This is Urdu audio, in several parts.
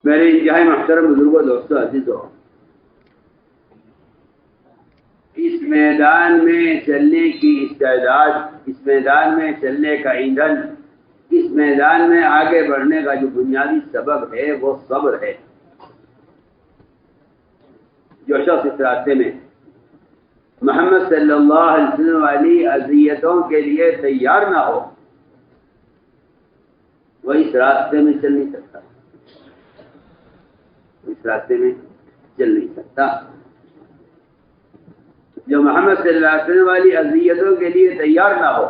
میرے انتہائی محترم بزرگوں، دوستوں، عزیزوں، اس میدان میں چلنے کی استعداد، اس میدان میں چلنے کا ایندھن، اس میدان میں آگے بڑھنے کا جو بنیادی سبب ہے وہ صبر ہے۔ جو شخص اس راستے میں محمد صلی اللہ علیہ وسلم والی اذیتوں کے لیے تیار نہ ہو، وہ اس راستے میں چل نہیں سکتا، اس راستے میں چل نہیں سکتا۔ جو محمد صلی اللہ علیہ وسلم والی اذیتوں کے لیے تیار نہ ہو،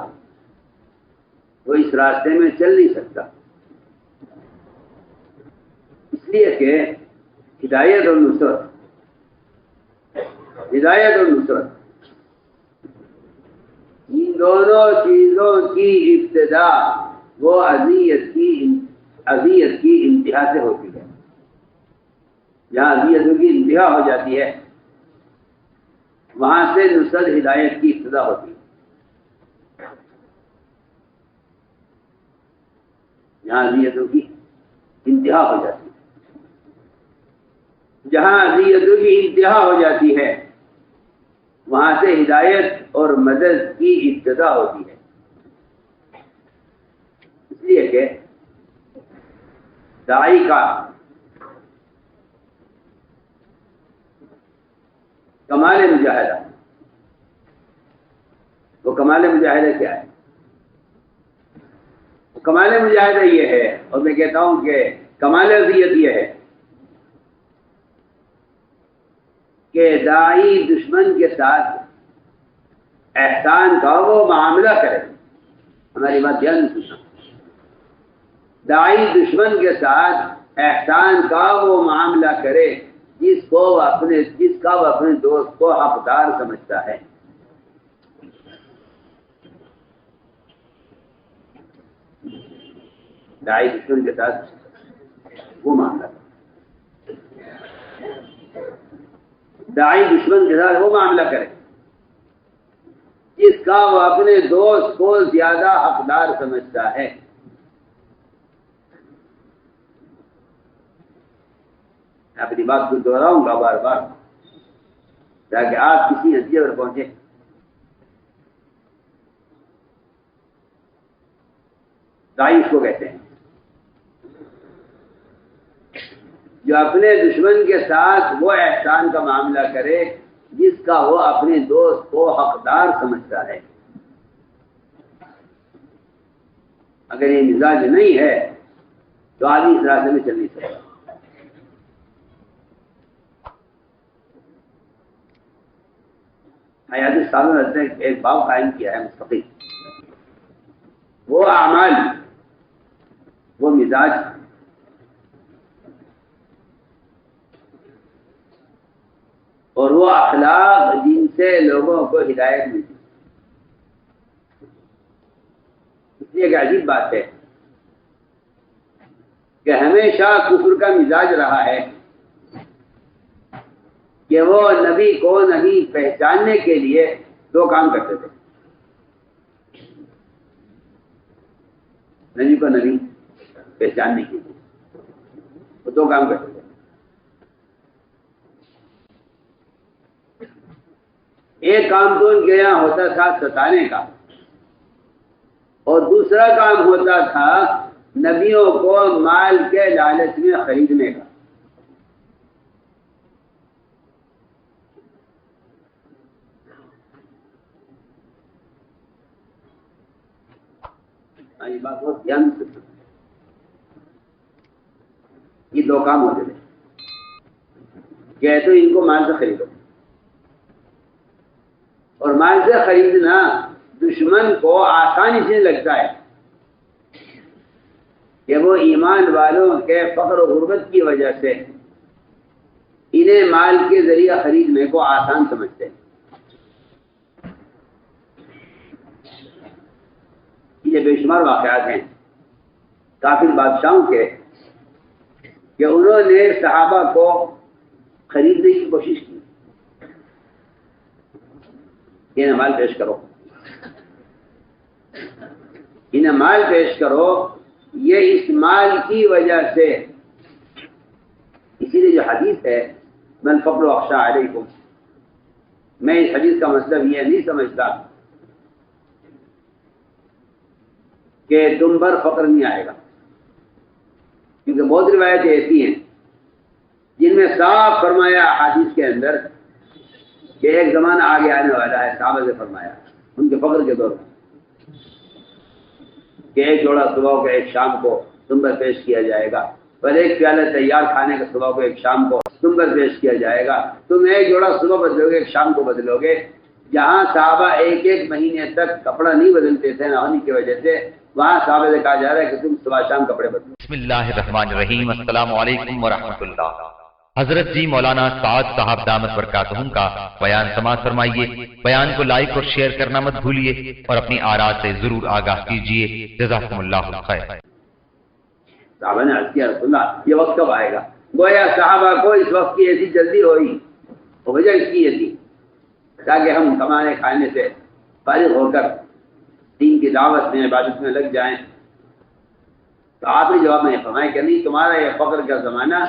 وہ اس راستے میں چل نہیں سکتا، اس لیے کہ ہدایت اور نصرت، ہدایت اور نصرت، ان دونوں چیزوں کی ابتدا وہ اذیت کی انتہا سے ہوتی ہے۔ جہاں اذیتوں کی انتہا ہو جاتی ہے، وہاں سے نصرت ہدایت کی ابتدا ہوتی ہے۔ جہاں اذیتوں کی انتہا ہو جاتی ہے، جہاں اذیتوں کی انتہا ہو جاتی ہے، وہاں سے ہدایت اور مدد کی ابتدا ہوتی ہے۔ اس لیے کہ داعی کا کمال مجاہدہ، وہ کمال مجاہدہ کیا ہے؟ وہ کمال مجاہدہ یہ ہے، اور میں کہتا ہوں کہ کمال اذیت یہ ہے کہ داعی دشمن کے ساتھ احسان کا وہ معاملہ کرے۔ ہماری بات دھیان میں سننا، داعی دشمن کے ساتھ احسان کا وہ معاملہ کرے جس کا وہ اپنے دوست کو حقدار سمجھتا ہے۔ داعی دشمن کے ساتھ وہ معاملہ کرے، داعی دشمن کے ساتھ وہ معاملہ کرے جس کا وہ اپنے دوست کو زیادہ حقدار سمجھتا ہے۔ میں اپنی بات کو دہراؤں گا بار بار تاکہ آپ کسی نتیجے پر پہنچے۔ داعی اس کو کہتے ہیں جو اپنے دشمن کے ساتھ وہ احسان کا معاملہ کرے جس کا وہ اپنے دوست کو حقدار سمجھتا ہے۔ اگر یہ مزاج نہیں ہے تو آدمی اس راستے میں چل نہیں سکتا۔ حیات السالم نے ایک باب قائم کیا ہے مستقل، وہ اعمال، وہ مزاج اور وہ اخلاق جن سے لوگوں کو ہدایت ملتی۔ اس لیے ایک عجیب بات ہے کہ ہمیشہ کفر کا مزاج رہا ہے کہ وہ نبی کو نہیں پہچاننے کے لیے دو کام کرتے تھے۔ نبی کو نہیں پہچاننے کے لیے وہ دو کام کرتے تھے۔ ایک کام تو ان کے یہاں ہوتا تھا ستانے کا، اور دوسرا کام ہوتا تھا نبیوں کو مال کے لالچ میں خریدنے کا۔ یہ بات بہت دھیان سے سنو، یہ دو کام ہوتے تھے کہ تو ان کو مال سے خریدو، اور مال سے خریدنا دشمن کو آسانی سے لگتا ہے کہ وہ ایمان والوں کے فقر و غربت کی وجہ سے انہیں مال کے ذریعہ خریدنے کو آسان سمجھتے ہیں۔ یہ بے شمار واقعات ہیں کافر بادشاہوں کے کہ انہوں نے صحابہ کو خریدنے کی کوشش کی، انہیں مال پیش کرو، انہیں مال پیش کرو، یہ اس مال کی وجہ سے اسی لیے جو حدیث ہے میں الفقر اخشى علیکم، میں اس حدیث کا مطلب یہ نہیں سمجھتا کہ تم پر فقر نہیں آئے گا، کیونکہ بہت روایتیں ایسی ہیں جن میں صاف فرمایا حدیث کے اندر کہ ایک زمانہ آگے آنے والا ہے، صحابہ سے فرمایا ان کے فقر کے دور میں کہ ایک جوڑا صبح کو ایک شام کو تم پر پیش کیا جائے گا، اور ایک پیالہ تیار کھانے کا صبح کو ایک شام کو تم پر پیش کیا جائے گا، تم ایک جوڑا صبح بدلو گے ایک شام کو بدلو گے۔ جہاں صحابہ ایک مہینے تک کپڑا نہیں بدلتے تھے نہ ہونے کی وجہ سے، وہاں صحابہ سے کہا جا رہا ہے کہ تم صبح شام کپڑے بدلو۔ بسم اللہ الرحمن الرحیم۔ السلام علیکم ورحمۃ اللہ۔ حضرت جی مولانا سعد صاحب دامت برکاتہم کا بیان سماعت فرمائیے۔ بیان کو لائک اور شیئر کرنا مت بھولیے اور اپنی آراء سے ضرور آگاہ کیجیے۔ جزاکم اللہ خیر۔ صحابہ نے عرض کیا رسول اللہ یہ وقت کب آئے گا؟ گویا صحابہ کو اس وقت کی ایسی جلدی ہوئی، وجہ اس کی یہ تھی تاکہ ہم کمانے کھانے سے فارغ ہو کر دین کی دعوت میں عبادت میں لگ جائیں۔ تو آپ نے جواب میں فرمایا کہ نہیں، تمہارا یہ فقر کا زمانہ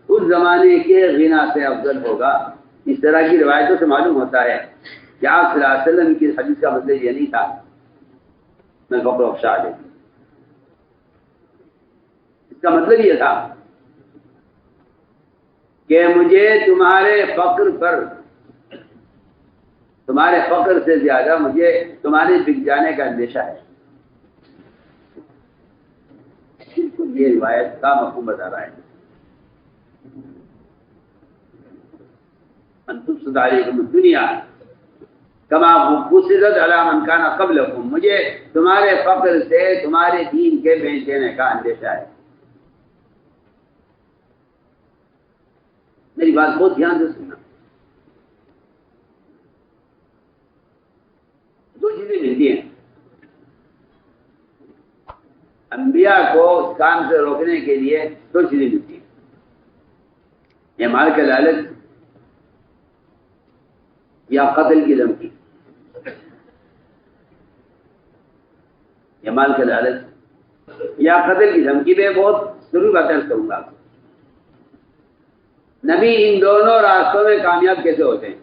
اس زمانے کے غنا سے افضل ہوگا۔ اس طرح کی روایتوں سے معلوم ہوتا ہے کہ آپ صلی اللہ علیہ وسلم کی حدیث کا مطلب یہ نہیں تھا میں فقر افشا دے، اس کا مطلب یہ تھا کہ مجھے تمہارے فقر سے زیادہ مجھے تمہارے بک جانے کا اندیشہ ہے۔ یہ روایت کا مفہوم بتا رہا ہے۔ ان تبسط علیکم الدنیا کما بسطت علی من کان قبلکم، مجھے تمہارے فقر سے تمہارے دین کے بیچ دینے کا اندیشہ ہے۔ میری بات بہت دھیان سے سننا۔ دو چیزیں ملتی ہیں انبیاء کو اس کام سے روکنے کے لیے، دو چیزیں ملتی ہیں، یا مال کا لالچ یا قتل کی دھمکی، یا مال کا لالچ یا قتل کی دھمکی۔ میں بہت ضروری بات عرض کروں گا۔ نبی ان دونوں راستوں میں کامیاب کیسے ہوتے ہیں؟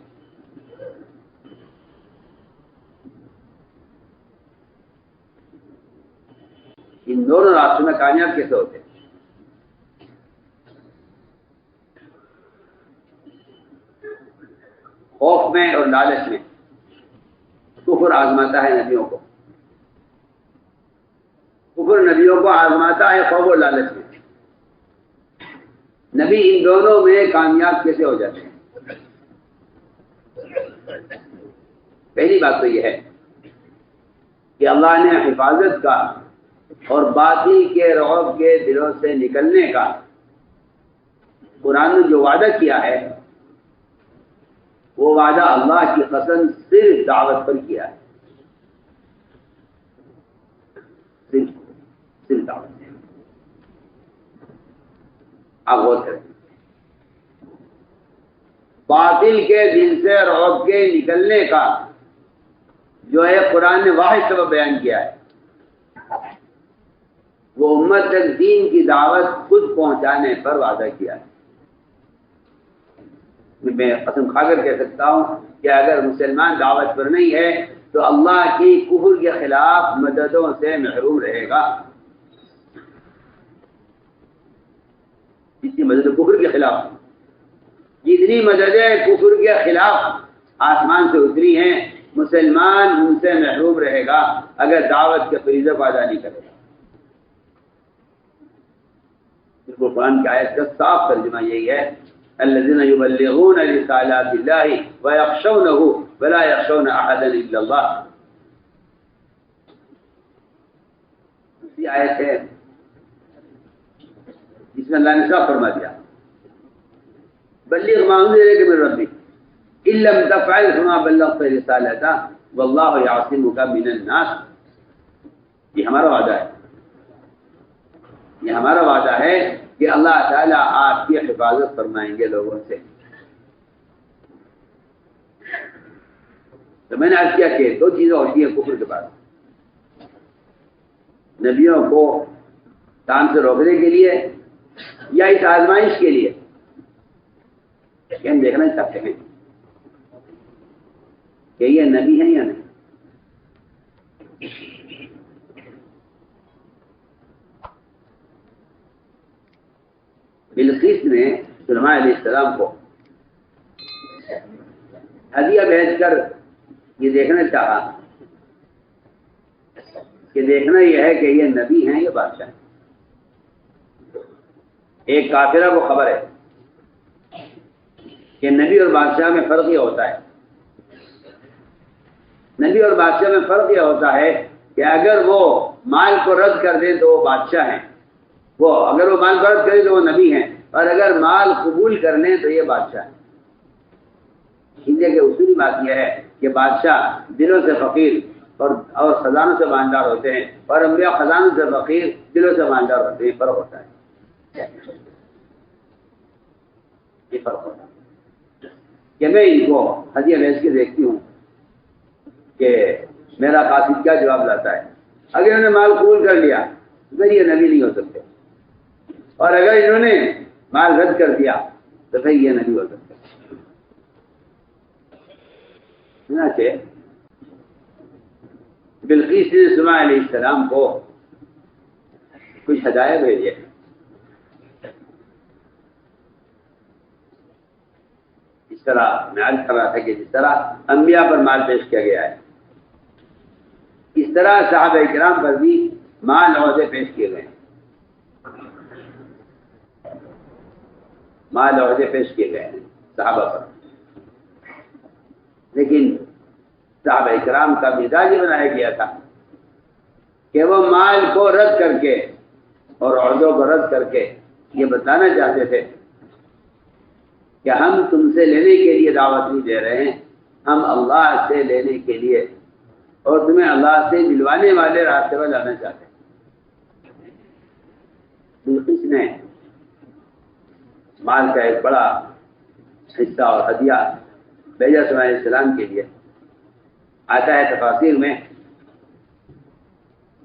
ان دونوں راستوں میں کامیاب کیسے ہوتے ہیں؟ خوف میں اور لالچ میں کفر آزماتا ہے نبیوں کو، کفر نبیوں کو آزماتا ہے خوف اور لالچ میں۔ نبی ان دونوں میں کامیاب کیسے ہو جاتے ہیں؟ پہلی بات تو یہ ہے کہ اللہ نے حفاظت کا اور باطل کے رعب کے دلوں سے نکلنے کا قرآن نے جو وعدہ کیا ہے، وہ وعدہ اللہ کی قسم صرف دعوت پر کیا ہے، صرف دعوت ہے۔ آپ غور کریں، باطل کے دل سے رعب کے نکلنے کا جو ہے قرآن نے واحد سبب بیان کیا ہے، وہ امت تک دین کی دعوت خود پہنچانے پر وعدہ کیا ہے۔ میں قسم کھا کر کہہ سکتا ہوں کہ اگر مسلمان دعوت پر نہیں ہے تو اللہ کی کفر کے خلاف مددوں سے محروم رہے گا۔ جتنی مدد کفر کے خلاف، جتنی مددیں کفر کے خلاف آسمان سے اتری ہیں، مسلمان ان سے محروم رہے گا اگر دعوت کے فریضے کو ادا نہیں کرے گا۔ قرآن کی آیت کا صاف ترجمہ یہی ہے، الذين يبلغون رسالات الله ويخشونه ولا يخشون احدا الا الله۔ یہ آیت ہے جس میں اللہ نے صاف فرما دیا، بلغ ما انزل اليك من ربك ان لم تفعل فما بلغت رسالته والله يعصمك من الناس۔ یہ ہمارا وعدہ ہے، یہ ہمارا وعدہ ہے کہ اللہ تعالیٰ آپ کی حفاظت فرمائیں گے لوگوں سے۔ تو میں نے عرض کیا کہ دو چیزیں ہوتی ہیں کفر کے بعد، نبیوں کو کام سے روکنے کے لیے یا اس آزمائش کے لیے کہ ہم دیکھنا چاہتے ہیں کہ یہ نبی ہیں یا نہیں. بلقیس نے سلیمان علیہ السلام کو ہدیہ بھیج کر یہ دیکھنا چاہا کہ دیکھنا یہ ہے کہ یہ نبی ہیں یا بادشاہ ہیں. ایک کافرہ کو خبر ہے کہ نبی اور بادشاہ میں فرق یہ ہوتا ہے. نبی اور بادشاہ میں فرق یہ ہوتا ہے کہ اگر وہ مال کو رد کر دیں تو وہ بادشاہ ہیں، اگر وہ مال کو رد کریں تو وہ نبی ہیں، اور اگر مال قبول کر لیں تو یہ بادشاہ ہیں. انڈیا کے اصولی بات یہ ہے کہ بادشاہ دلوں سے فقیر اور خزانوں سے مالدار ہوتے ہیں، اور انبیاء خزانوں سے فقیر دلوں سے مالدار ہوتے ہیں. فرق ہوتا ہے، یہ فرق ہوتا ہے کہ میں ان کو ہدیہ بھیج کے دیکھتی ہوں کہ میرا قاصد کیا جواب لاتا ہے. اگر انہوں نے مال قبول کر لیا تو پھر یہ نبی نہیں ہو سکتے، اور اگر انہوں نے مال رد کر دیا تو پھر یہ نبی ہو سکتے. چنانچہ بلقیس نے سلیمان علیہ السلام کو کچھ ہدایات بھیجے. اس طرح میں عرض کر رہا تھا کہ جس طرح انبیاء پر مال پیش کیا گیا ہے، اس طرح صحابہ کرام پر بھی مال عہدے پیش کیے گئے ہیں. مال عہدے پیش کیے گئے ہیں صحابہ پر، لیکن صحابہ کرام کا مزاج بنایا گیا تھا کہ وہ مال کو رد کر کے اور عہدوں کو رد کر کے یہ بتانا چاہتے تھے کہ ہم تم سے لینے کے لیے دعوت نہیں دے رہے ہیں، ہم اللہ سے لینے کے لیے اور تمہیں اللہ سے دلوانے والے راستے پر لانا چاہتے ہیں. بلقیس نے مال کا ایک بڑا حصہ اور ہدیہ بھیجا سلیمان علیہ السلام کے لیے. آتا ہے تفاسیر میں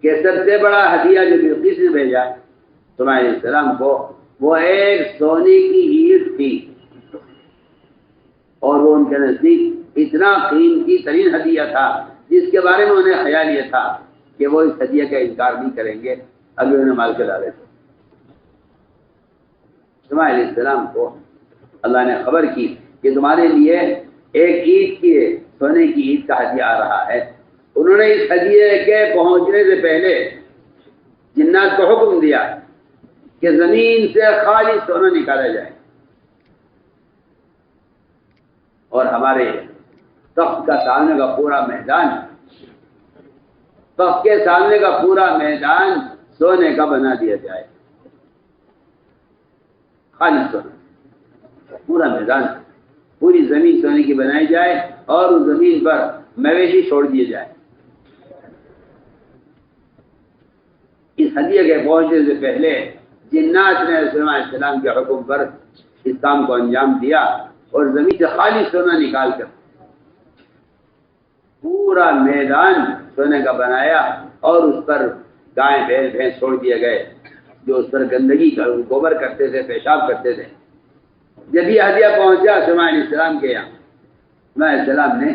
کہ سب سے بڑا ہدیہ جو بلقیس نے بھیجا سلیمان علیہ السلام کو وہ ایک سونے کی اینٹ تھی، اور وہ ان کے نزدیک اتنا قیمتی ترین ہدیہ تھا جس کے بارے میں انہیں خیال یہ تھا کہ وہ اس ہدیہ کا انکار نہیں کریں گے اگر انہیں مال کے ڈالے تھے. سلیمان علیہ السلام کو اللہ نے خبر کی کہ تمہارے لیے ایک عید کی سونے کی عید کا ہدیہ آ رہا ہے. انہوں نے اس ہدیے کے پہنچنے سے پہلے جنات کو حکم دیا کہ زمین سے خالی سونا نکالا جائے، اور ہمارے تخت کا سامنے کا پورا میدان، تخت کے سامنے کا پورا میدان سونے کا بنا دیا جائے. خالی سونا، پورا میدان، پوری زمین سونے کی بنائی جائے اور اس زمین پر مویشی چھوڑ دیے جائے. اس ہدیے کے پہنچنے سے پہلے جنات نے سلیمان علیہ السلام کے حکم پر اس کام کو انجام دیا اور زمین سے خالی سونا نکال کر پورا میدان سونے کا بنایا، اور اس پر گائے بھینس چھوڑ دیے گئے جو اس پر گندگی کا گوبر کرتے تھے، پیشاب کرتے تھے. جب یہ ہدیہ پہنچا سلیمان علیہ السلام کے یہاں، سلیمان علیہ السلام نے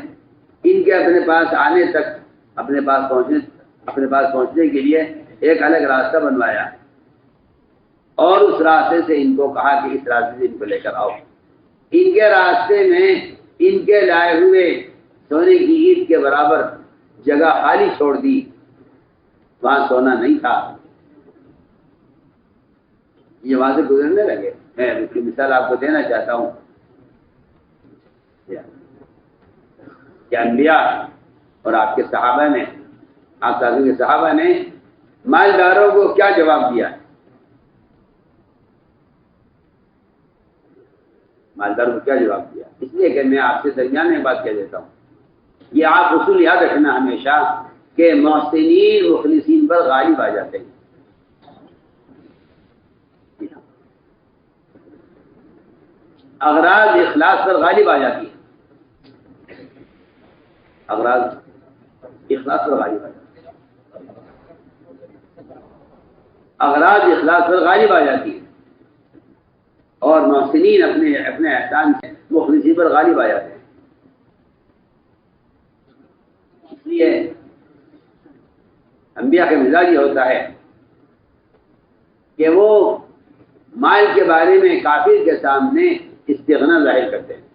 ان کے اپنے پاس آنے تک، اپنے پاس پہنچنے کے لیے ایک الگ راستہ بنوایا، اور اس راستے سے ان کو کہا کہ اس راستے سے ان کو لے کر آؤ. ان کے راستے میں ان کے لائے ہوئے سونے کی عید کے برابر جگہ خالی چھوڑ دی، وہاں سونا نہیں تھا. یہ وہاں سے گزرنے لگے. میں اس کی مثال آپ کو دینا چاہتا ہوں کہ انبیاء اور آپ کے صحابہ نے، آپ کے صحابہ نے مالداروں کو کیا جواب دیا ہے. مالداروں کو کیا جواب دیا؟ اس لیے کہ میں آپ سے درمیان میں بات کہہ دیتا ہوں، یہ آپ اصول یاد رکھنا ہمیشہ کہ محسنین مخلصین پر غالب آ جاتے ہیں. اغراض اخلاص پر غالب آ جاتی ہے، اغراض اخلاص پر غالب آ جاتی ہے، اغراض اخلاص پر غالب آ جاتی ہے، اور محسنین اپنے احسان سے اسی پر غالب آ جاتے ہیں. اس لیے انبیاء کا مزاج یہ ہوتا ہے کہ وہ مال کے بارے میں کافر کے سامنے استغنا ظاہر کرتے ہیں.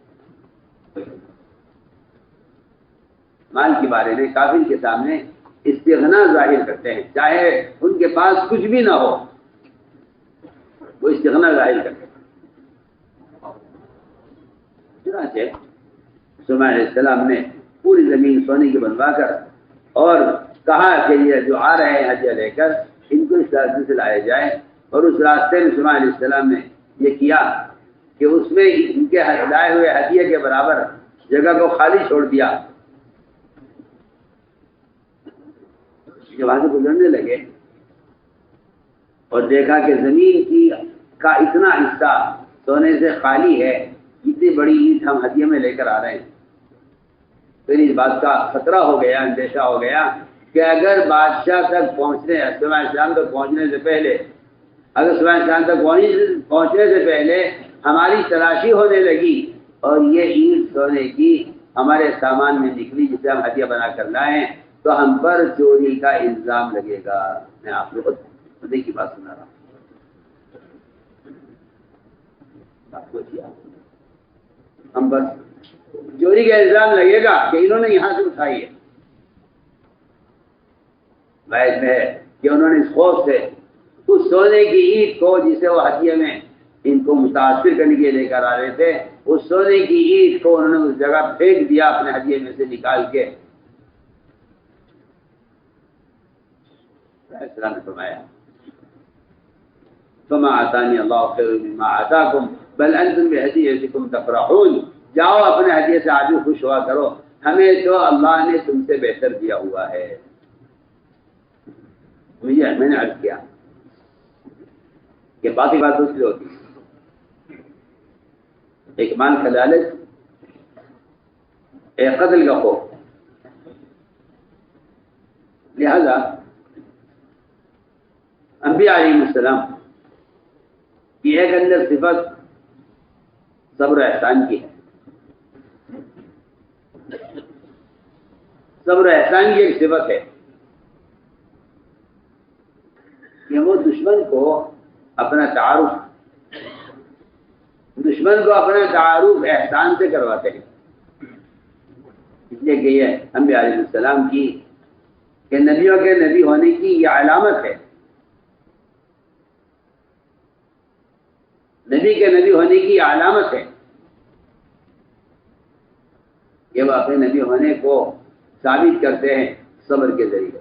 مال کے بارے میں کافر کے سامنے استغنا ظاہر کرتے ہیں، چاہے ان کے پاس کچھ بھی نہ ہو، وہ استغنا ظاہر کرتے ہیں. چنانچہ سلیمان علیہ السلام نے پوری زمین سونے کی بنوا کر اور کہا کہ یہ جو آ رہے ہیں ہدیہ لے کر ان کو اس راستے سے لایا جائے. اور اس راستے میں سلیمان علیہ السلام نے یہ کیا کہ اس میں ان کے لائے ہوئے ہدیے کے برابر جگہ کو خالی چھوڑ دیا. جب وہاں سے گزرنے لگے اور دیکھا کہ زمین کا اتنا حصہ سونے سے خالی ہے، اتنی بڑی عید ہم ہدیے میں لے کر آ رہے ہیں، پھر اس بات کا خطرہ ہو گیا، اندیشہ ہو گیا کہ اگر بادشاہ تک پہنچنے، سلیمان السلام تک پہنچنے سے پہلے، اگر سلیمان السلام تک پہنچنے سے پہلے ہماری تلاشی ہونے لگی اور یہ عید سونے کی ہمارے سامان میں نکلی جسے ہم ہدیہ بنا کر لائیں تو ہم پر چوری کا الزام لگے گا. میں آپ کو خود کی بات سنا رہا ہوں. ہم پر چوری کا الزام لگے گا کہ انہوں نے یہاں سے اٹھائی ہے. بحث میں ہے کہ انہوں نے اس خوف سے اس سونے کی عید کو جسے وہ ہدیے میں ان کو متاثر کرنے کے لیے لے کر آ رہے تھے، اس سونے کی عید کو انہوں نے اس جگہ پھینک دیا اپنے ہدیے میں سے نکال کے. السلام نے فرمایا فما آتانی اللہ خیر مما آتاکم بل انتم بہدیتکم تفرحون. جاؤ اپنے ہدیے سے آج خوش ہوا کرو، ہمیں تو اللہ نے تم سے بہتر دیا ہوا ہے. میں نے عرض کیا کہ باقی بات دوسری ہوتی ہے، ایک مال کا لالچ، ایک قتل کا خوف. لہذا انبیاء علیہ السلام کی ایک اندر صفت صبر و احسان کی ہے. صبر و احسان کی ایک صفت ہے کہ وہ دشمن کو اپنا تعارف احسان سے کرواتے ہیں. اس لیے کہ یہ انبیاء علیہ السلام کی کہ نبیوں کے نبی ہونے کی یہ علامت ہے، نبی کے نبی ہونے کی علامت ہے کہ وہ اپنے نبی ہونے کو ثابت کرتے ہیں صبر کے ذریعے.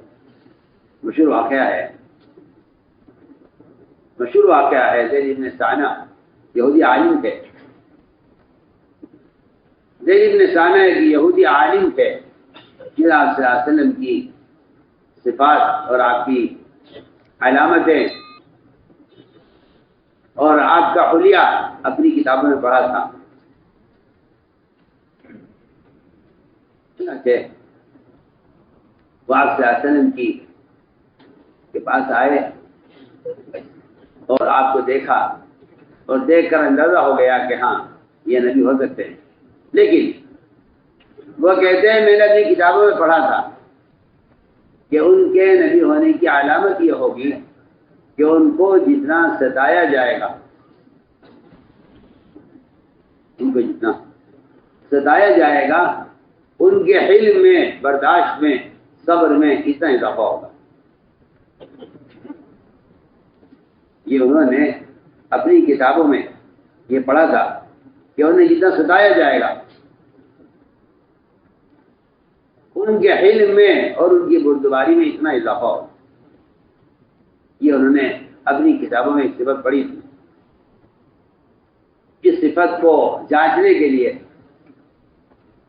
مشہور واقعہ ہے زید بن ثانہ یہودی عالم تھے. زید بن ثانہ ایک یہودی عالم تھے جو آپ صلی اللہ علیہ وسلم کی صفات اور آپ کی علامتیں اور آپ کا حلیہ اپنی کتابوں میں پڑھا تھا. وہ آپ صلی اللہ علیہ وسلم کے پاس آئے اور آپ کو دیکھا اور دیکھ کر اندازہ ہو گیا کہ ہاں یہ نبی ہو سکتے ہیں. لیکن وہ کہتے ہیں میں نے اپنی کتابوں میں پڑھا تھا کہ ان کے نبی ہونے کی علامت یہ ہوگی کہ ان کو جتنا ستایا جائے گا، ان کے حلم میں، برداشت میں، صبر میں اتنا اضافہ ہوگا. یہ انہوں نے اپنی کتابوں میں یہ پڑھا تھا کہ انہیں جتنا ستایا جائے گا ان کے حلم میں اور ان کی بردباری میں اتنا اضافہ ہوگا. یہ انہوں نے اپنی کتابوں میں ایک صفت پڑھی تھی. اس صفت کو جانچنے کے لیے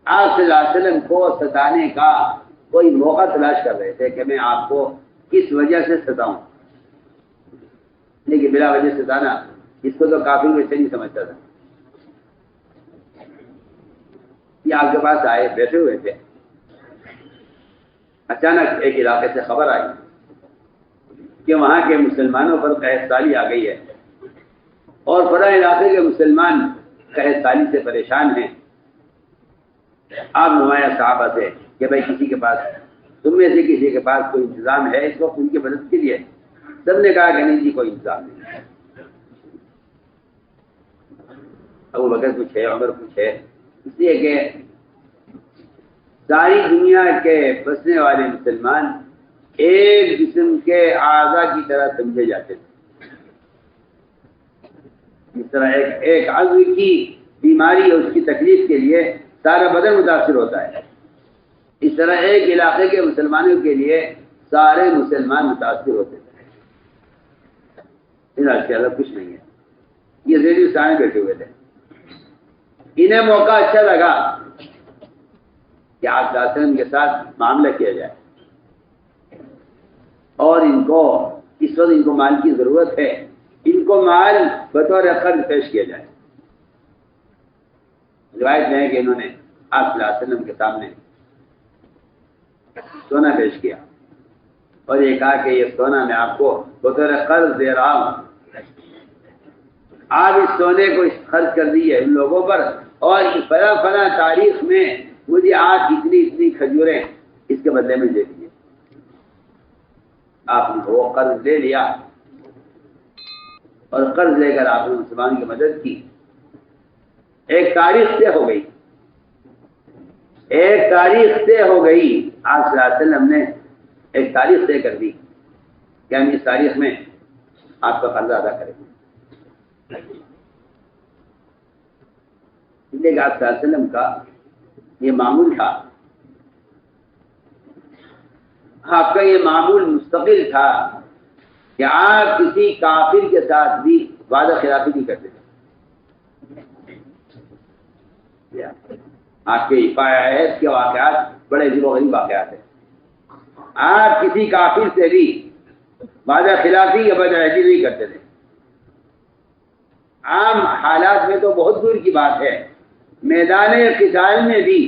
آپ صلی اللہ علیہ وسلم کو ستانے کا کوئی موقع تلاش کر رہے تھے کہ میں آپ کو کس وجہ سے ستاؤں. لیکن بلا وجہ ستانا اس کو تو کافی ویسے نہیں سمجھتا تھا. یہ آپ کے پاس آئے، بیٹھے ہوئے تھے، اچانک ایک علاقے سے خبر آئی کہ وہاں کے مسلمانوں پر قحط سالی آ گئی ہے اور بڑا علاقے کے مسلمان قحط سالی سے پریشان ہیں. آپ نمایاں صحابہ سے کہ بھائی کسی کے پاس، تم میں سے کسی کے پاس کوئی انتظام ہے اس وقت ان کی مدد کے لیے؟ سب نے کہا کہ نہیں جی کوئی انتظام نہیں ہے۔ ابو بکر کچھ ہے، عمر کچھ ہے، اس لیے کہ ساری دنیا کے بسنے والے مسلمان ایک جسم کے اعضاء کی طرح سمجھے جاتے تھے۔ اس طرح ایک عضو کی بیماری اور اس کی تکلیف کے لیے سارا بدن متاثر ہوتا ہے، اس طرح ایک علاقے کے مسلمانوں کے لیے سارے مسلمان متاثر ہوتے تھے۔ اس کے علاوہ کچھ نہیں ہے۔ یہ ریڈیو اسٹار بیٹھے ہوئے تھے، انہیں موقع اچھا لگا کہ آپ صلی اللہ علیہ وسلم کے ساتھ معاملہ کیا جائے، اور ان کو اس وقت ان کو مال کی ضرورت ہے، ان کو مال بطور قرض پیش کیا جائے۔ روایت میں ہے کہ انہوں نے آپ صلی اللہ علیہ وسلم کے سامنے سونا پیش کیا اور یہ کہا کہ یہ سونا میں آپ کو بطور قرض دے رہا ہوں، آپ اس سونے کو خرچ کر دیجیے ان لوگوں پر، اور فلاں فلاں تاریخ میں مجھے آپ اتنی کھجوریں اس کے بدلے میں دے دیجیے۔ آپ نے وہ قرض لے لیا اور قرض لے کر آپ نے مسلمان کی مدد کی۔ ایک تاریخ طے ہو گئی، ایک تاریخ طے ہو گئی۔ آپ صلی اللہ علیہ وسلم نے ایک تاریخ طے کر دی کہ ہم اس تاریخ میں آپ کا قرض ادا کریں گے۔ اس لیے کہ آپ صلی اللہ علیہ وسلم کا یہ معمول تھا، آپ کا یہ معمول مستقل تھا کہ آپ کسی کافر کے ساتھ بھی وعدہ خلافی نہیں کرتے تھے۔ آپ کے عہد کے واقعات بڑے عجیب و غریب واقعات ہیں۔ آپ کسی کافر سے بھی وعدہ خلافی یا بدعہدی نہیں کرتے تھے۔ عام حالات میں تو بہت دور کی بات ہے، میدان قتال میں بھی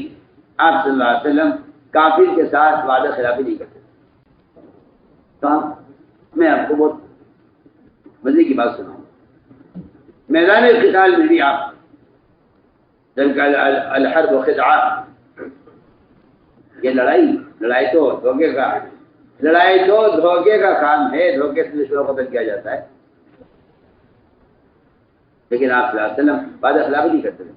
آپ صلی اللہ علیہ وسلم کافر کے ساتھ وعدہ خلافی نہیں کرتے تھے۔ تو میں آپ کو بہت مزے کی بات سناؤں، میدان قتال میں بھی آپ جب الحرب و خدعہ، یہ لڑائی تو دھوکے کا کام ہے، دھوکے سے دشمنوں کو قتل کیا جاتا ہے، لیکن آپ صلی اللہ علیہ وسلم وعدہ خلافی نہیں کرتے تھے۔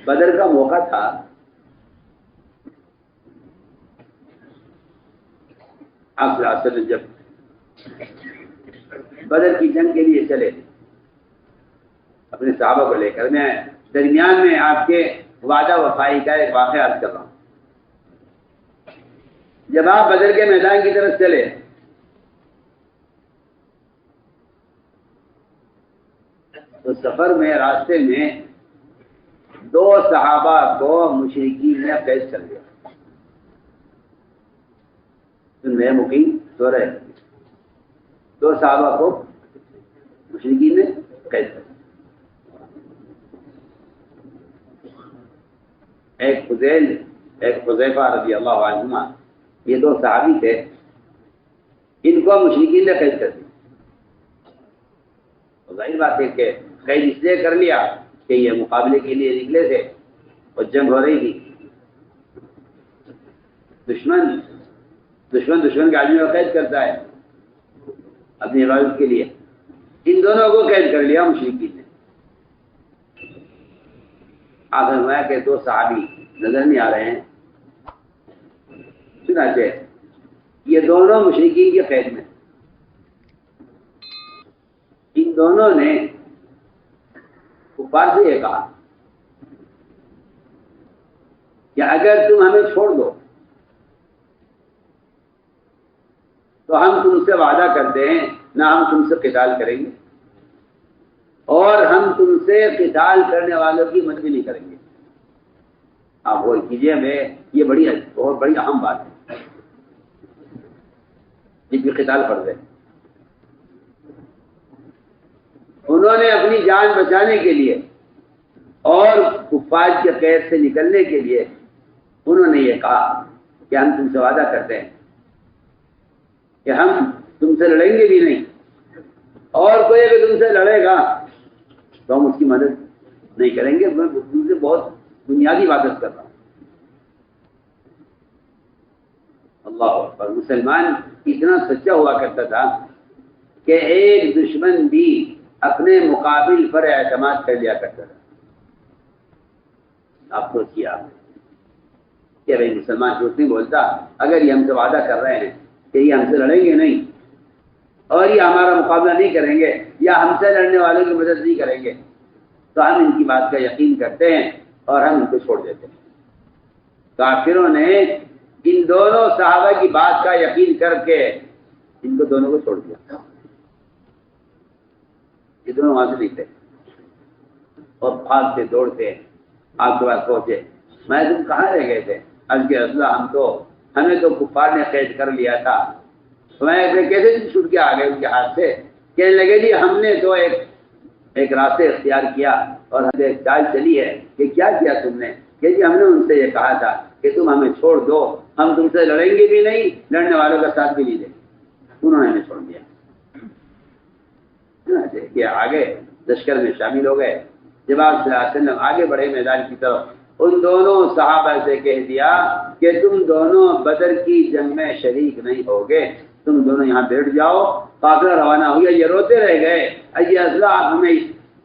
بدر کا موقع تھا، آپ صلی اللہ علیہ وسلم جب بدر کی جنگ کے لیے چلے اپنے صحابہ کو لے کر، میں درمیان میں آپ کے وعدہ وفائی کا ایک واقعہ عرض کر رہا ہوں۔ جب آپ بدر کے میدان کی طرف چلے تو سفر میں راستے میں 2 صحابہ کو مشرکین نے قید کر لیا۔ نئے مقیم سو رہے، 2 صحابہ کو مشرکین نے قید کر لیا۔ ایک فضیل، ایک حذیفہ رضی اللہ عنہما، یہ 2 صحابی تھے، ان کو مشرکین نے قید کر دیا۔ ظاہر بات ہے کہ قید اس لیے کر لیا کہ یہ مقابلے کے لیے نکلے تھے اور جنگ ہو رہی تھی۔ دشمن کے آدمی کو قید کرتا ہے اپنی حفاظت کے لیے، ان دونوں کو قید کر لیا مشرکین نے۔ آخر میں کہ 2 صحابی نظر نہیں آ رہے ہیں، چنانچہ یہ دونوں مشرکین کے قید میں، ان دونوں نے کفار سے یہ کہا کہ اگر تم ہمیں چھوڑ دو تو ہم تم سے وعدہ کرتے ہیں نہ ہم تم سے قتال کریں گے، اور ہم تم سے قتال کرنے والوں کی مدد نہیں کریں گے۔ آپ غور کیجیے، میں یہ بہت بڑی اہم بات ہے، جن کی قتال فرض ہے۔ انہوں نے اپنی جان بچانے کے لیے اور کفار کے قید سے نکلنے کے لیے انہوں نے یہ کہا کہ ہم تم سے وعدہ کرتے ہیں کہ ہم تم سے لڑیں گے بھی نہیں، اور کوئی اگر تم سے لڑے گا تو ہم اس کی مدد نہیں کریں گے. میں تم سے بہت بنیادی عبادت کر رہا ہوں. اللہ اکبر. مسلمان اتنا سچا ہوا کرتا تھا کہ ایک دشمن بھی اپنے مقابل پر اعتماد کر لیا کرتا تھا. آپ کو کیا کہ بھائی مسلمان جھوٹ نہیں بولتا. اگر یہ ہم سے وعدہ کر رہے ہیں کہ یہ ہم سے لڑیں گے نہیں اور یہ ہمارا مقابلہ نہیں کریں گے یا ہم سے لڑنے والوں کی مدد نہیں کریں گے تو ہم ان کی بات کا یقین کرتے ہیں اور ہم ان کو چھوڑ دیتے ہیں. کافروں نے ان دونوں صحابہ کی بات کا یقین کر کے ان کو دونوں کو چھوڑ دیا. یہ دونوں وہاں سے نکلے اور بھاگتے دوڑتے آپ کے پاس پہنچے. میں تم کہاں رہ گئے تھے؟ از کے اسلح ہمیں تو کفار نے قید کر لیا تھا. میں کیسے چھوٹ کے آ گئے ان کے ہاتھ سے؟ کہنے لگے جی ہم نے تو ایک راستے اختیار کیا اور ہمیں ایک چال چلی ہے. کہ کیا کیا تم نے؟ کہ جی ہم نے ان سے یہ کہا تھا کہ تم ہمیں چھوڑ دو, ہم تم سے لڑیں گے بھی نہیں, لڑنے والوں کا ساتھ بھی نہیں دیں گے. انہوں نے ہمیں چھوڑ دیا. کہ آگے لشکر میں شامل ہو گئے. جب آپ صلی اللہ علیہ وسلم آگے بڑھے میدان کی طرف, ان دونوں صحابہ سے کہہ دیا کہ تم دونوں بدر کی جنگ میں شریک نہیں ہوگے, تم دونوں یہاں بیٹھ جاؤ. قافلہ روانہ ہو گیا. یہ روتے رہ گئے, یہ اصلہ آپ ہمیں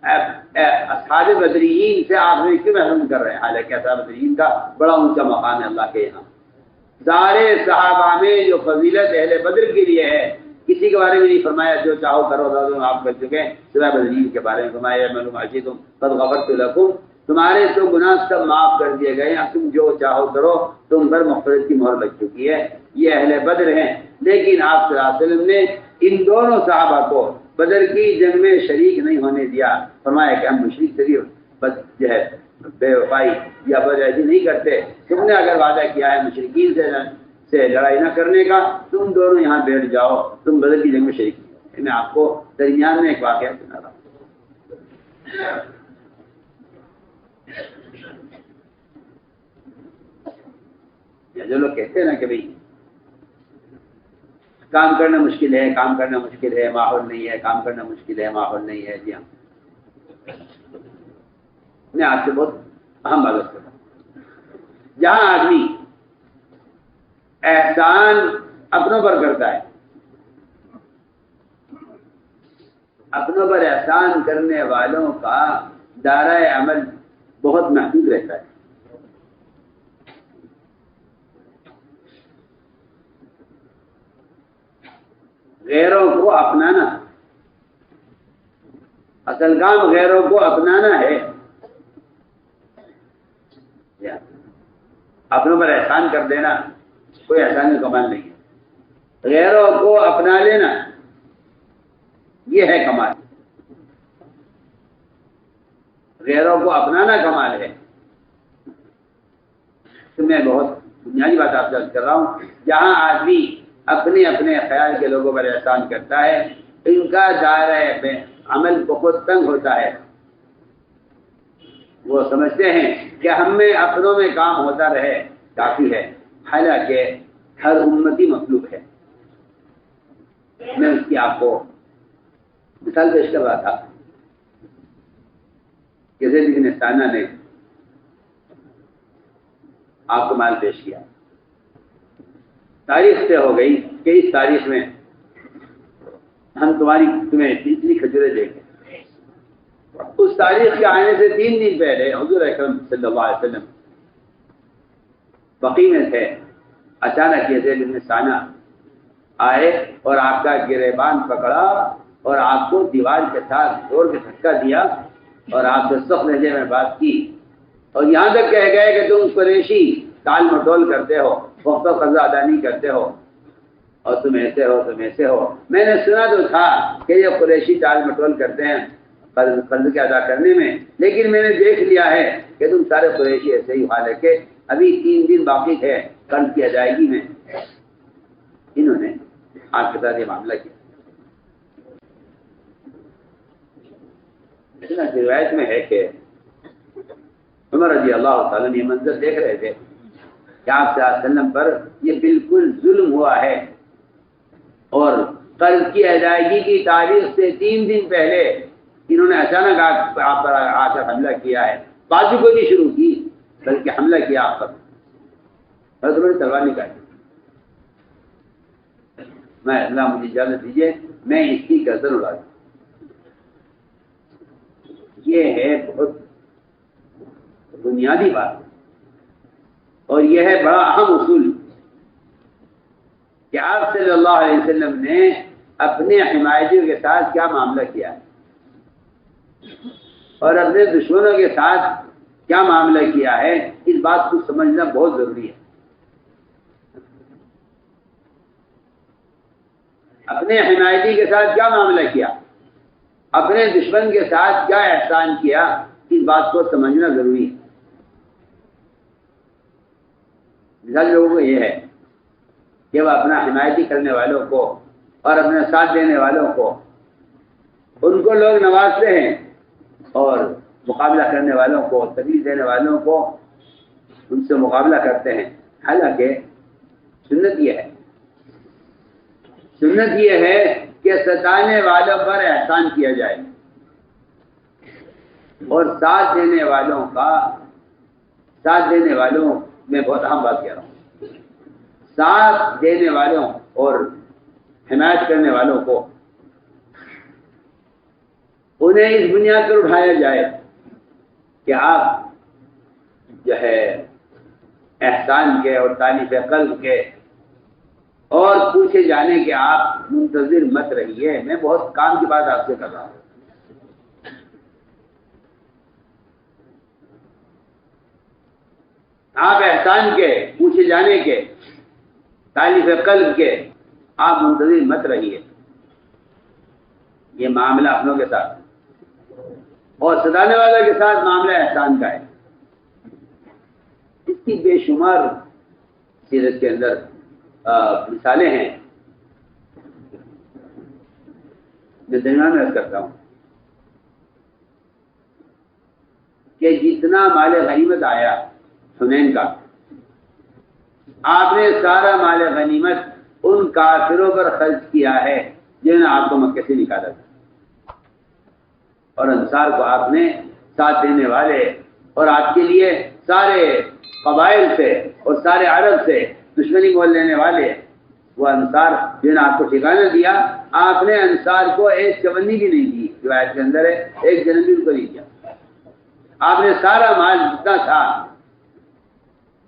اصحاب بدرین سے آپ ہمیں کیوں محروم کر رہے ہیں؟ حالانکہ اصحاب بدرین کا بڑا اونچا مقام ہے اللہ کے یہاں. سارے صحابہ میں جو فضیلت اہل بدر کے لیے ہے کسی کے بارے میں نہیں فرمایا جو چاہو کرو آپ کر چکے. سورہ بدرین کے بارے میں فرمایا معلوم آجی تم قد غفرت لکم, تمہارے تو گناہ سب معاف کر دیے گئے ہیں, تم جو چاہو کرو, تم پر مغفرت کی مہر لگ چکی ہے. یہ اہل بدر ہیں. لیکن آپ صلی اللہ علیہ وسلم نے ان دونوں صحابہ کو بدر کی جنگ میں شریک نہیں ہونے دیا. فرمایا کہ ہم مشرک شریف جو ہے بے وفائی یا بدعہدی نہیں کرتے. تم نے اگر وعدہ کیا ہے مشرکین سے لڑائی نہ کرنے کا, تم دونوں یہاں بیٹھ جاؤ, تم بدر کی جنگ میں شریک نہیں. میں آپ کو درمیان میں ایک واقعہ سنا رہا ہوں. جو لوگ کہتے ہیں نا کہ بھائی کام کرنا مشکل ہے, کام کرنا مشکل ہے, ماحول نہیں ہے, کام کرنا مشکل ہے, ماحول نہیں ہے. جی ہاں, میں آپ سے بہت اہم بات کرتا ہوں. جہاں آدمی احسان اپنوں پر کرتا ہے, اپنوں پر احسان کرنے والوں کا دائرہ عمل بہت محدود رہتا ہے. غیروں کو اپنانا, اصل کام غیروں کو اپنانا ہے. اپنوں پر احسان کر دینا کوئی احسان کا کمال نہیں ہے. غیروں کو اپنا لینا یہ ہے کمال. غیروں کو اپنانا کمال ہے. تو میں بہت بنیادی بات آپ سے عرض کر رہا ہوں. جہاں آدمی اپنے اپنے خیال کے لوگوں پر احسان کرتا ہے, ان کا دائرہ عمل بہت تنگ ہوتا ہے. وہ سمجھتے ہیں کہ ہم میں اپنوں میں کام ہوتا رہے کافی ہے, حالانکہ ہر امتی مطلوب ہے. میں اس کی آپ کو مثال پیش کر رہا تھا کہ زید بن ثانیہ نے آپ کو مال پیش کیا. تاریخ سے ہو گئی کہ اس تاریخ میں ہم تمہیں اتنی کھجوریں دیں گے. اس تاریخ کے آنے سے 3 دن پہلے حضور اکرم صلی اللہ علیہ وسلم بقی میں تھے. اچانک یہ زید بن ثانیہ آئے اور آپ کا گریبان پکڑا اور آپ کو دیوار کے ساتھ زور کے دھکا دیا اور آپ سے سخت لہجے میں بات کی, اور یہاں تک کہہ گئے کہ تم قریشی ٹال مٹول کرتے ہو, وقت و قضا ادا نہیں کرتے ہو, اور تم ایسے ہو, تم ایسے ہو. میں نے سنا تو تھا کہ یہ قریشی ٹال مٹول کرتے ہیں قرض کے ادا کرنے میں, لیکن میں نے دیکھ لیا ہے کہ تم سارے قریشی ایسے ہی حال ہے کہ ابھی 3 دن باقی ہے قرض کی ادائیگی میں. انہوں نے آپ کے ساتھ یہ معاملہ کیا. روایت میں ہے کہ عمر رضی اللہ تعالیٰ نے یہ منظر دیکھ رہے تھے کہ آپ صلی اللہ علیہ وسلم پر یہ بالکل ظلم ہوا ہے, اور قرض کی ادائیگی کی تاریخ سے 3 دن پہلے انہوں نے اچانک آپ پر آ کر حملہ کیا ہے، بازو کو نہیں شروع کی بلکہ حملہ کیا آپ پر، حضرت عمر نے تلوار نکالی، میں اللہ مجھے اجازت دیجیے میں اس کی گردن اڑا دوں۔ یہ ہے بہت بنیادی بات اور یہ ہے بڑا اہم اصول کہ آپ صلی اللہ علیہ وسلم نے اپنے حمایتیوں کے ساتھ کیا معاملہ کیا ہے اور اپنے دشمنوں کے ساتھ کیا معاملہ کیا ہے، اس بات کو سمجھنا بہت ضروری ہے۔ اپنے حمایتی کے ساتھ کیا معاملہ کیا، اپنے دشمن کے ساتھ کیا احسان کیا، اس بات کو سمجھنا ضروری ہے۔ مثال لوگوں کو یہ ہے کہ وہ اپنا حمایتی کرنے والوں کو اور اپنا ساتھ دینے والوں کو ان کو لوگ نوازتے ہیں اور مقابلہ کرنے والوں کو تکلیف دینے والوں کو ان سے مقابلہ کرتے ہیں، حالانکہ سنت یہ ہے کہ ستانے والوں پر احسان کیا جائے اور ساتھ دینے والوں میں بہت اہم بات کہہ رہا ہوں، ساتھ دینے والوں اور حمایت کرنے والوں کو انہیں اس بنیاد پر اٹھایا جائے کہ آپ جو ہے احسان کے اور تعریف قلب کے اور پوچھے جانے کے آپ منتظر مت رہیے۔ میں بہت کام کی بات آپ سے کر رہا ہوں۔ آپ احسان کے، پوچھے جانے کے، تعریف قلب کے آپ منتظر مت رہیے۔ یہ معاملہ اپنوں کے ساتھ اور ستانے والوں کے ساتھ معاملہ احسان کا ہے۔ اس کی بے شمار سیرت کے اندر مثالیں ہیں۔ میں درمیان میں عرض کرتا ہوں کہ جتنا مال غنیمت آیا حنین کا، آپ نے سارا مال غنیمت ان کافروں پر خرچ کیا ہے جنہوں نے آپ کو مکے سے نکالا تھا، اور انصار کو آپ نے ساتھ دینے والے اور آپ کے لیے سارے قبائل سے اور سارے عرب سے دشمنی مول لینے والے وہ انصار جنہوں نے آپ کو ٹھکانہ دیا، آپ نے انصار کو ایک چونی بھی نہیں دی، روایت کے اندر ہے ایک جنم بھی ان کو نہیں دیا۔ آپ نے سارا مال جتنا تھا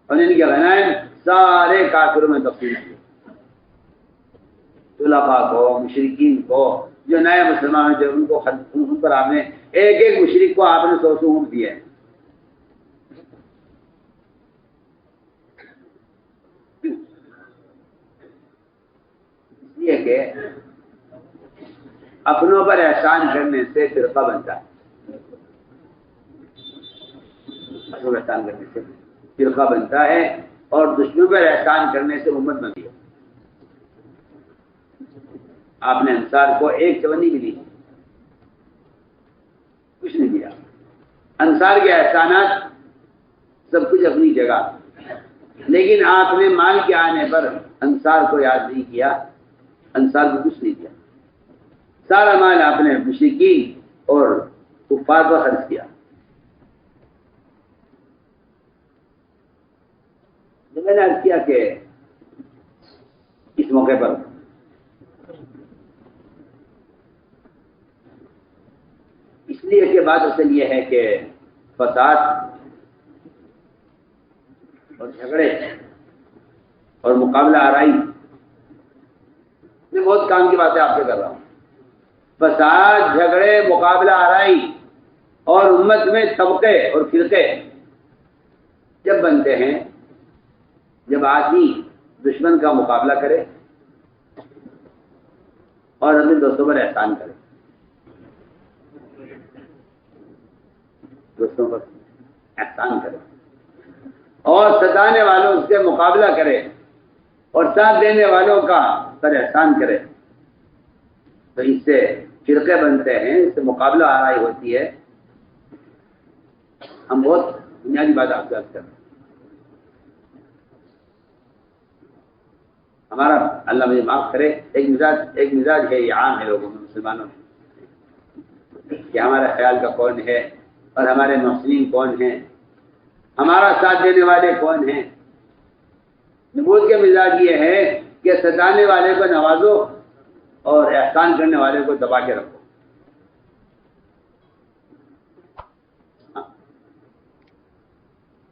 اور ان کے غنائم سارے کافروں میں تقسیم کیا، طلباء کو، مشرکین کو، جو نئے مسلمان تھے ان پر آپ نے ایک ایک مشرک کو آپ نے 100 اونٹ دیے۔ اس لیے کہ اپنوں پر احسان کرنے سے فرقہ بنتا ہے، اپنوں پر احسان کرنے سے فرقہ بنتا ہے اور دشمنوں پر احسان کرنے سے امت بنتی ہے۔ آپ نے انصار کو ایک چونی بھی دی، کچھ نہیں دیا۔ انصار کے احسانات سب کچھ اپنی جگہ، لیکن آپ نے مال کے آنے پر انصار کو یاد نہیں کیا، انصار کو کچھ نہیں دیا، سارا مال آپ نے مشرکین اور کفار پر خرچ کیا۔ میں نے عرض کیا کہ اس موقع پر اس لیے کہ بات اصل یہ ہے کہ فساد اور جھگڑے اور مقابلہ آرائی، میں بہت کام کی باتیں آپ سے کر رہا ہوں۔ فساد، جھگڑے، مقابلہ آرائی اور امت میں طبقے اور فرقے جب بنتے ہیں جب آدمی دشمن کا مقابلہ کرے اور اپنے دوستوں پر احسان کرے، دوستوں پر احسان کرے اور ستانے والوں سے مقابلہ کرے اور ساتھ دینے والوں کا پر احسان کرے، تو اس سے فرقے بنتے ہیں، اس سے مقابلہ آرائی ہوتی ہے۔ ہم بہت بنیادی بات آپ سے عرض کرتے ہیں۔ ہمارا اللہ مجھے معاف کرے ایک مزاج ہے، یہ عام ہے لوگوں میں، مسلمانوں میں، کہ ہمارا خیال کا کون ہے اور ہمارے محسنین کون ہیں، ہمارا ساتھ دینے والے کون ہیں۔ نبوت کے مزاج یہ ہے کہ ستانے والے کو نوازو اور احسان کرنے والے کو دبا کے رکھو۔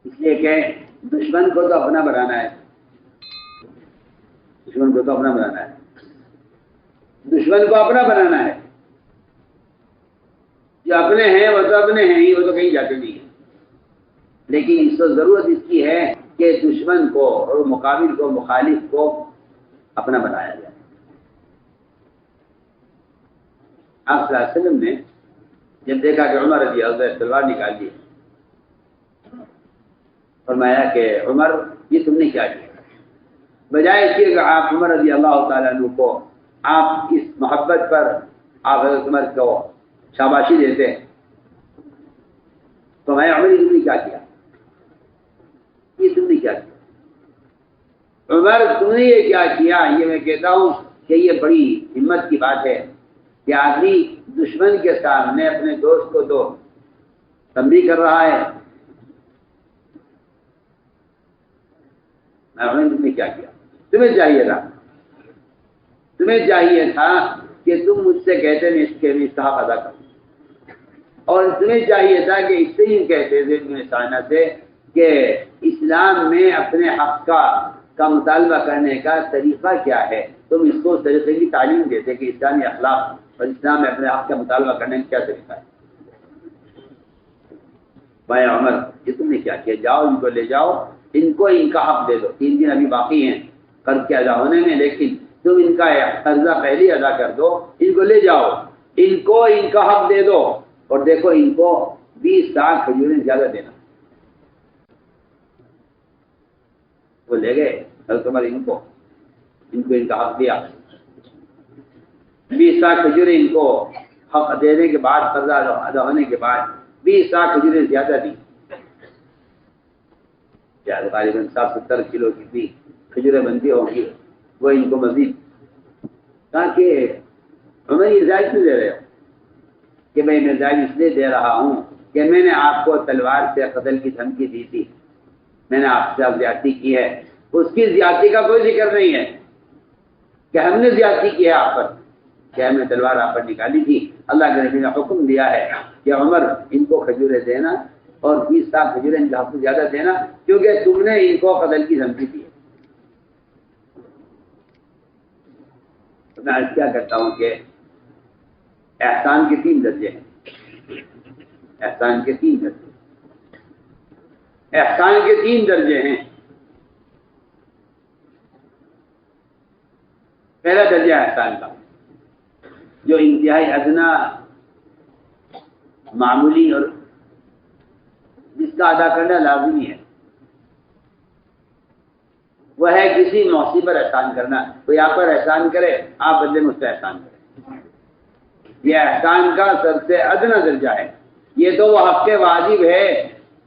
اس لیے کہ دشمن کو تو اپنا بنانا ہے، دشمن کو تو اپنا بنانا ہے، دشمن کو اپنا بنانا ہے۔ جو اپنے ہیں وہ تو اپنے ہیں ہی، وہ تو کہیں جاتے نہیں ہیں، لیکن اس کو ضرورت اس کی ہے کہ دشمن کو اور مقابل کو، مخالف کو اپنا بنایا جائے۔ آپ صلی اللہ علیہ وسلم نے جب دیکھا کہ عمر رضی اللہ عنہ تلوار نکال لی، فرمایا کہ عمر یہ تم نے کیا کیا؟ بجائے اس کے کہ آپ عمر رضی اللہ تعالیٰ عنہ کو آپ اس محبت پر آپ حضرت عمر کو شاباشی دیتے، تو میں عمر تم نے کیا کیا؟ یہ تم نے کیا کیا؟ عمر تم نے یہ کیا کیا؟ یہ میں کہتا ہوں کہ یہ بڑی ہمت کی بات ہے کہ آدمی دشمن کے سامنے اپنے دوست کو تو تنبیہ کر رہا ہے۔ تم نے کیا کیا؟ تمہیں چاہیے تھا کہ تم مجھ سے کہتے میں اس کے بھی صاحب ادا کروں، اور تمہیں چاہیے تھا کہ اس سے ہی کہتے تھے سانہ سے کہ اسلام میں اپنے حق کا مطالبہ کرنے کا طریقہ کیا ہے، تم اس کو اس طریقے کی تعلیم دیتے کہ اسلامی اخلاق اور اسلام میں اپنے حق کا مطالبہ کرنے کا کیا طریقہ ہے۔ بھائی عمر یہ تم نے کیا کیا؟ جاؤ ان کو لے جاؤ، ان کو ان کا حق دے دو، 3 دن ابھی باقی ہیں قرض کے ادا ہونے میں، لیکن تم ان کا قرضہ پہلے ادا کر دو، ان کو لے جاؤ، ان کو ان کا حق دے دو، اور دیکھو ان کو 20 سال کھجوریں زیادہ دینا۔ وہ لے گئے حضرت عمر، ان کو ان کا حق دیا، 20 سال کھجوریں ان کو حق دینے کے بعد، قرضہ ادا ہونے کے بعد 20 سال کھجوریں زیادہ دی، غالباً 60-70 کلو کی کھجوریں بنتی ہوں گی، وہ ان کو مزید، تاکہ ہمیں یہ زائد کیوں دے رہے ہو؟ کہ میں زائد اس لیے دے رہا ہوں کہ میں نے آپ کو تلوار سے قتل کی دھمکی دی تھی، میں نے آپ سے زیادتی کی ہے، اس کی زیادتی کا کوئی ذکر نہیں ہے کہ ہم نے زیادتی کی ہے آپ پر، کہ ہم نے تلوار آپ پر نکالی تھی۔ اللہ کے نبی نے حکم دیا ہے کہ عمر ان کو کھجوریں دینا اور 20 سال کھجوریں ان کا حق زیادہ دینا، کیونکہ تم نے ان کو قتل کی دھمکی دی ہے۔ تو میں آج کیا کرتا ہوں کہ احسان کے 3 درجے ہیں، احسان کے 3 درجے، احسان کے 3 درجے ہیں۔ پہلا درجہ احسان کا جو انتہائی ادنا، معمولی اور جس کا ادا کرنا لازمی ہے، وہ ہے کسی موصی پر احسان کرنا۔ کوئی آپ پر احسان کرے، آپ بدلے میں اس پہ احسان کریں، یہ احسان کا سب سے ادنا درجہ ہے۔ یہ تو وہ حق واجب ہے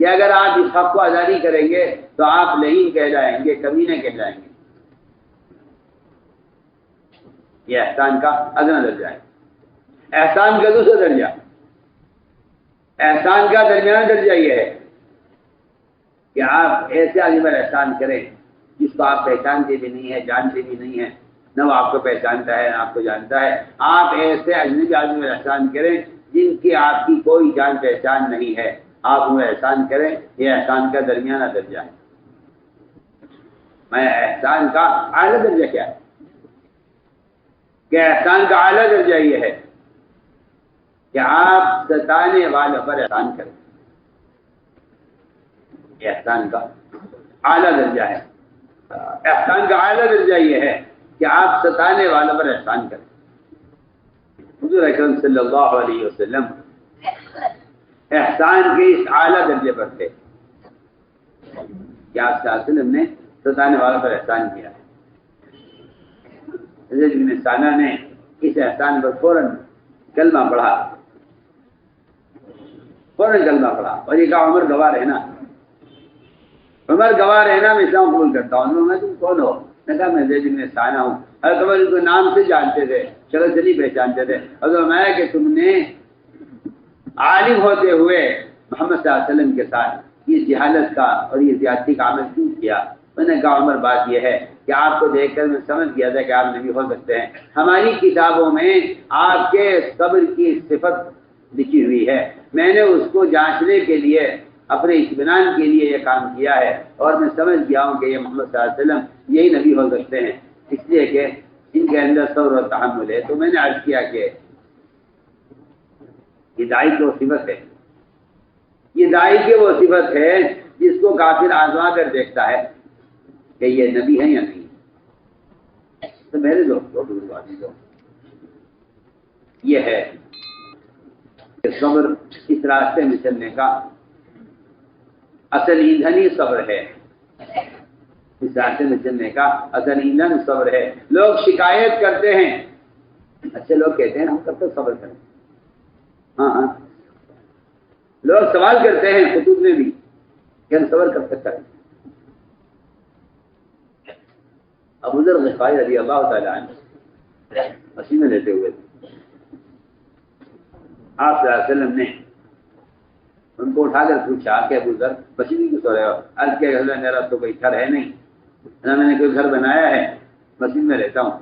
کہ اگر آپ اس حق کو ادا نہیں کریں گے تو آپ لعین کہلائیں گے، کمینے کہلائیں گے۔ یہ احسان کا ادنا درجہ ہے۔ احسان کا دوسرا درجہ، احسان کا درمیانہ درجہ یہ ہے کہ آپ ایسے آدمی پر احسان کریں جس کو آپ پہچانتے بھی نہیں ہیں، جانتے بھی نہیں ہیں، نہ وہ آپ کو پہچانتا ہے نہ آپ کو جانتا ہے۔ آپ ایسے اجنبی آدمی پر احسان کریں جن کی آپ کی کوئی جان پہچان نہیں ہے، آپ انہیں احسان کریں، یہ احسان کا درمیانہ درجہ ہے۔ میں احسان کا اعلیٰ درجہ کیا ہے کہ احسان کا اعلیٰ درجہ یہ ہے کہ آپ ستانے والوں پر احسان کریں، یہ احسان کا اعلیٰ درجہ ہے۔ احسان کا اعلیٰ درجہ یہ ہے کہ آپ ستانے والوں پر احسان کریں۔ حضور اکرم صلی اللہ علیہ وسلم احسان کے اس اعلیٰ درجے پر تھے کہ آپ صلی اللہ علیہ وسلم نے ستانے والوں پر احسان کیا ہے۔ حضرت ابن سانہ نے اس احسان پر فوراً کلمہ پڑھا، اور یہ کہا عمر گواہ رہنا، عمر گواہ رہنا، میں اسلام قبول کرتا ہوں۔ میں تم کون ہو؟ میں کہا میں زید بن سانہ ہوں۔ حضرت عمر کو نام سے جانتے تھے، شکل سے نہیں پہچانتے تھے۔ حضرت فرمایا کہ تم نے عالم ہوتے ہوئے محمد صلی اللہ علیہ وسلم کے ساتھ یہ جہالت کا اور یہ زیادتی کا عمل کیوں کیا؟ میں نے کہا عمر بات یہ ہے کہ آپ کو دیکھ کر میں سمجھ گیا تھا کہ آپ نبی ہو سکتے ہیں. ہماری کتابوں میں آپ کے صبر کی صفت لکھی ہوئی ہے، میں نے اس کو جانچنے کے لیے اپنے اطمینان کے لیے یہ کام کیا ہے، اور میں سمجھ گیا ہوں کہ یہ محمد صلی اللہ علیہ وسلم یہی نبی ہو سکتے ہیں، اس لیے کہ ان کے اندر صبر و تحمل ہے. تو میں نے عرض کیا کہ یہ دائی کی وہ صفت ہے، یہ دائی کی وہ صفت ہے جس کو کافر آزما کر دیکھتا ہے کہ یہ نبی ہے یا نہیں. تو میرے دوستوں یہ ہے کہ صبر اس راستے میں چلنے کا اصل ایندھن ہی صبر ہے. اس راستے میں چلنے کا اصل ایندھن صبر ہے. لوگ شکایت کرتے ہیں، اچھے لوگ کہتے ہیں ہم کب تک صبر کریں. ہاں لوگ سوال کرتے ہیں خطوط میں بھی کہ ہم صبر کب تک کریں. ابو ذر غفاری رضی اللہ تعالیٰ عنہ پسینے لیتے ہوئے آپ صلی اللہ علیہ وسلم نے ان کو اٹھا کر پوچھا کہ ابو ذر پسینے کیوں سو رہے ہو؟ عرض کیا کہ میرا تو کوئی گھر ہے نہیں، نہ میں نے کوئی گھر بنایا ہے، مسجد میں رہتا ہوں.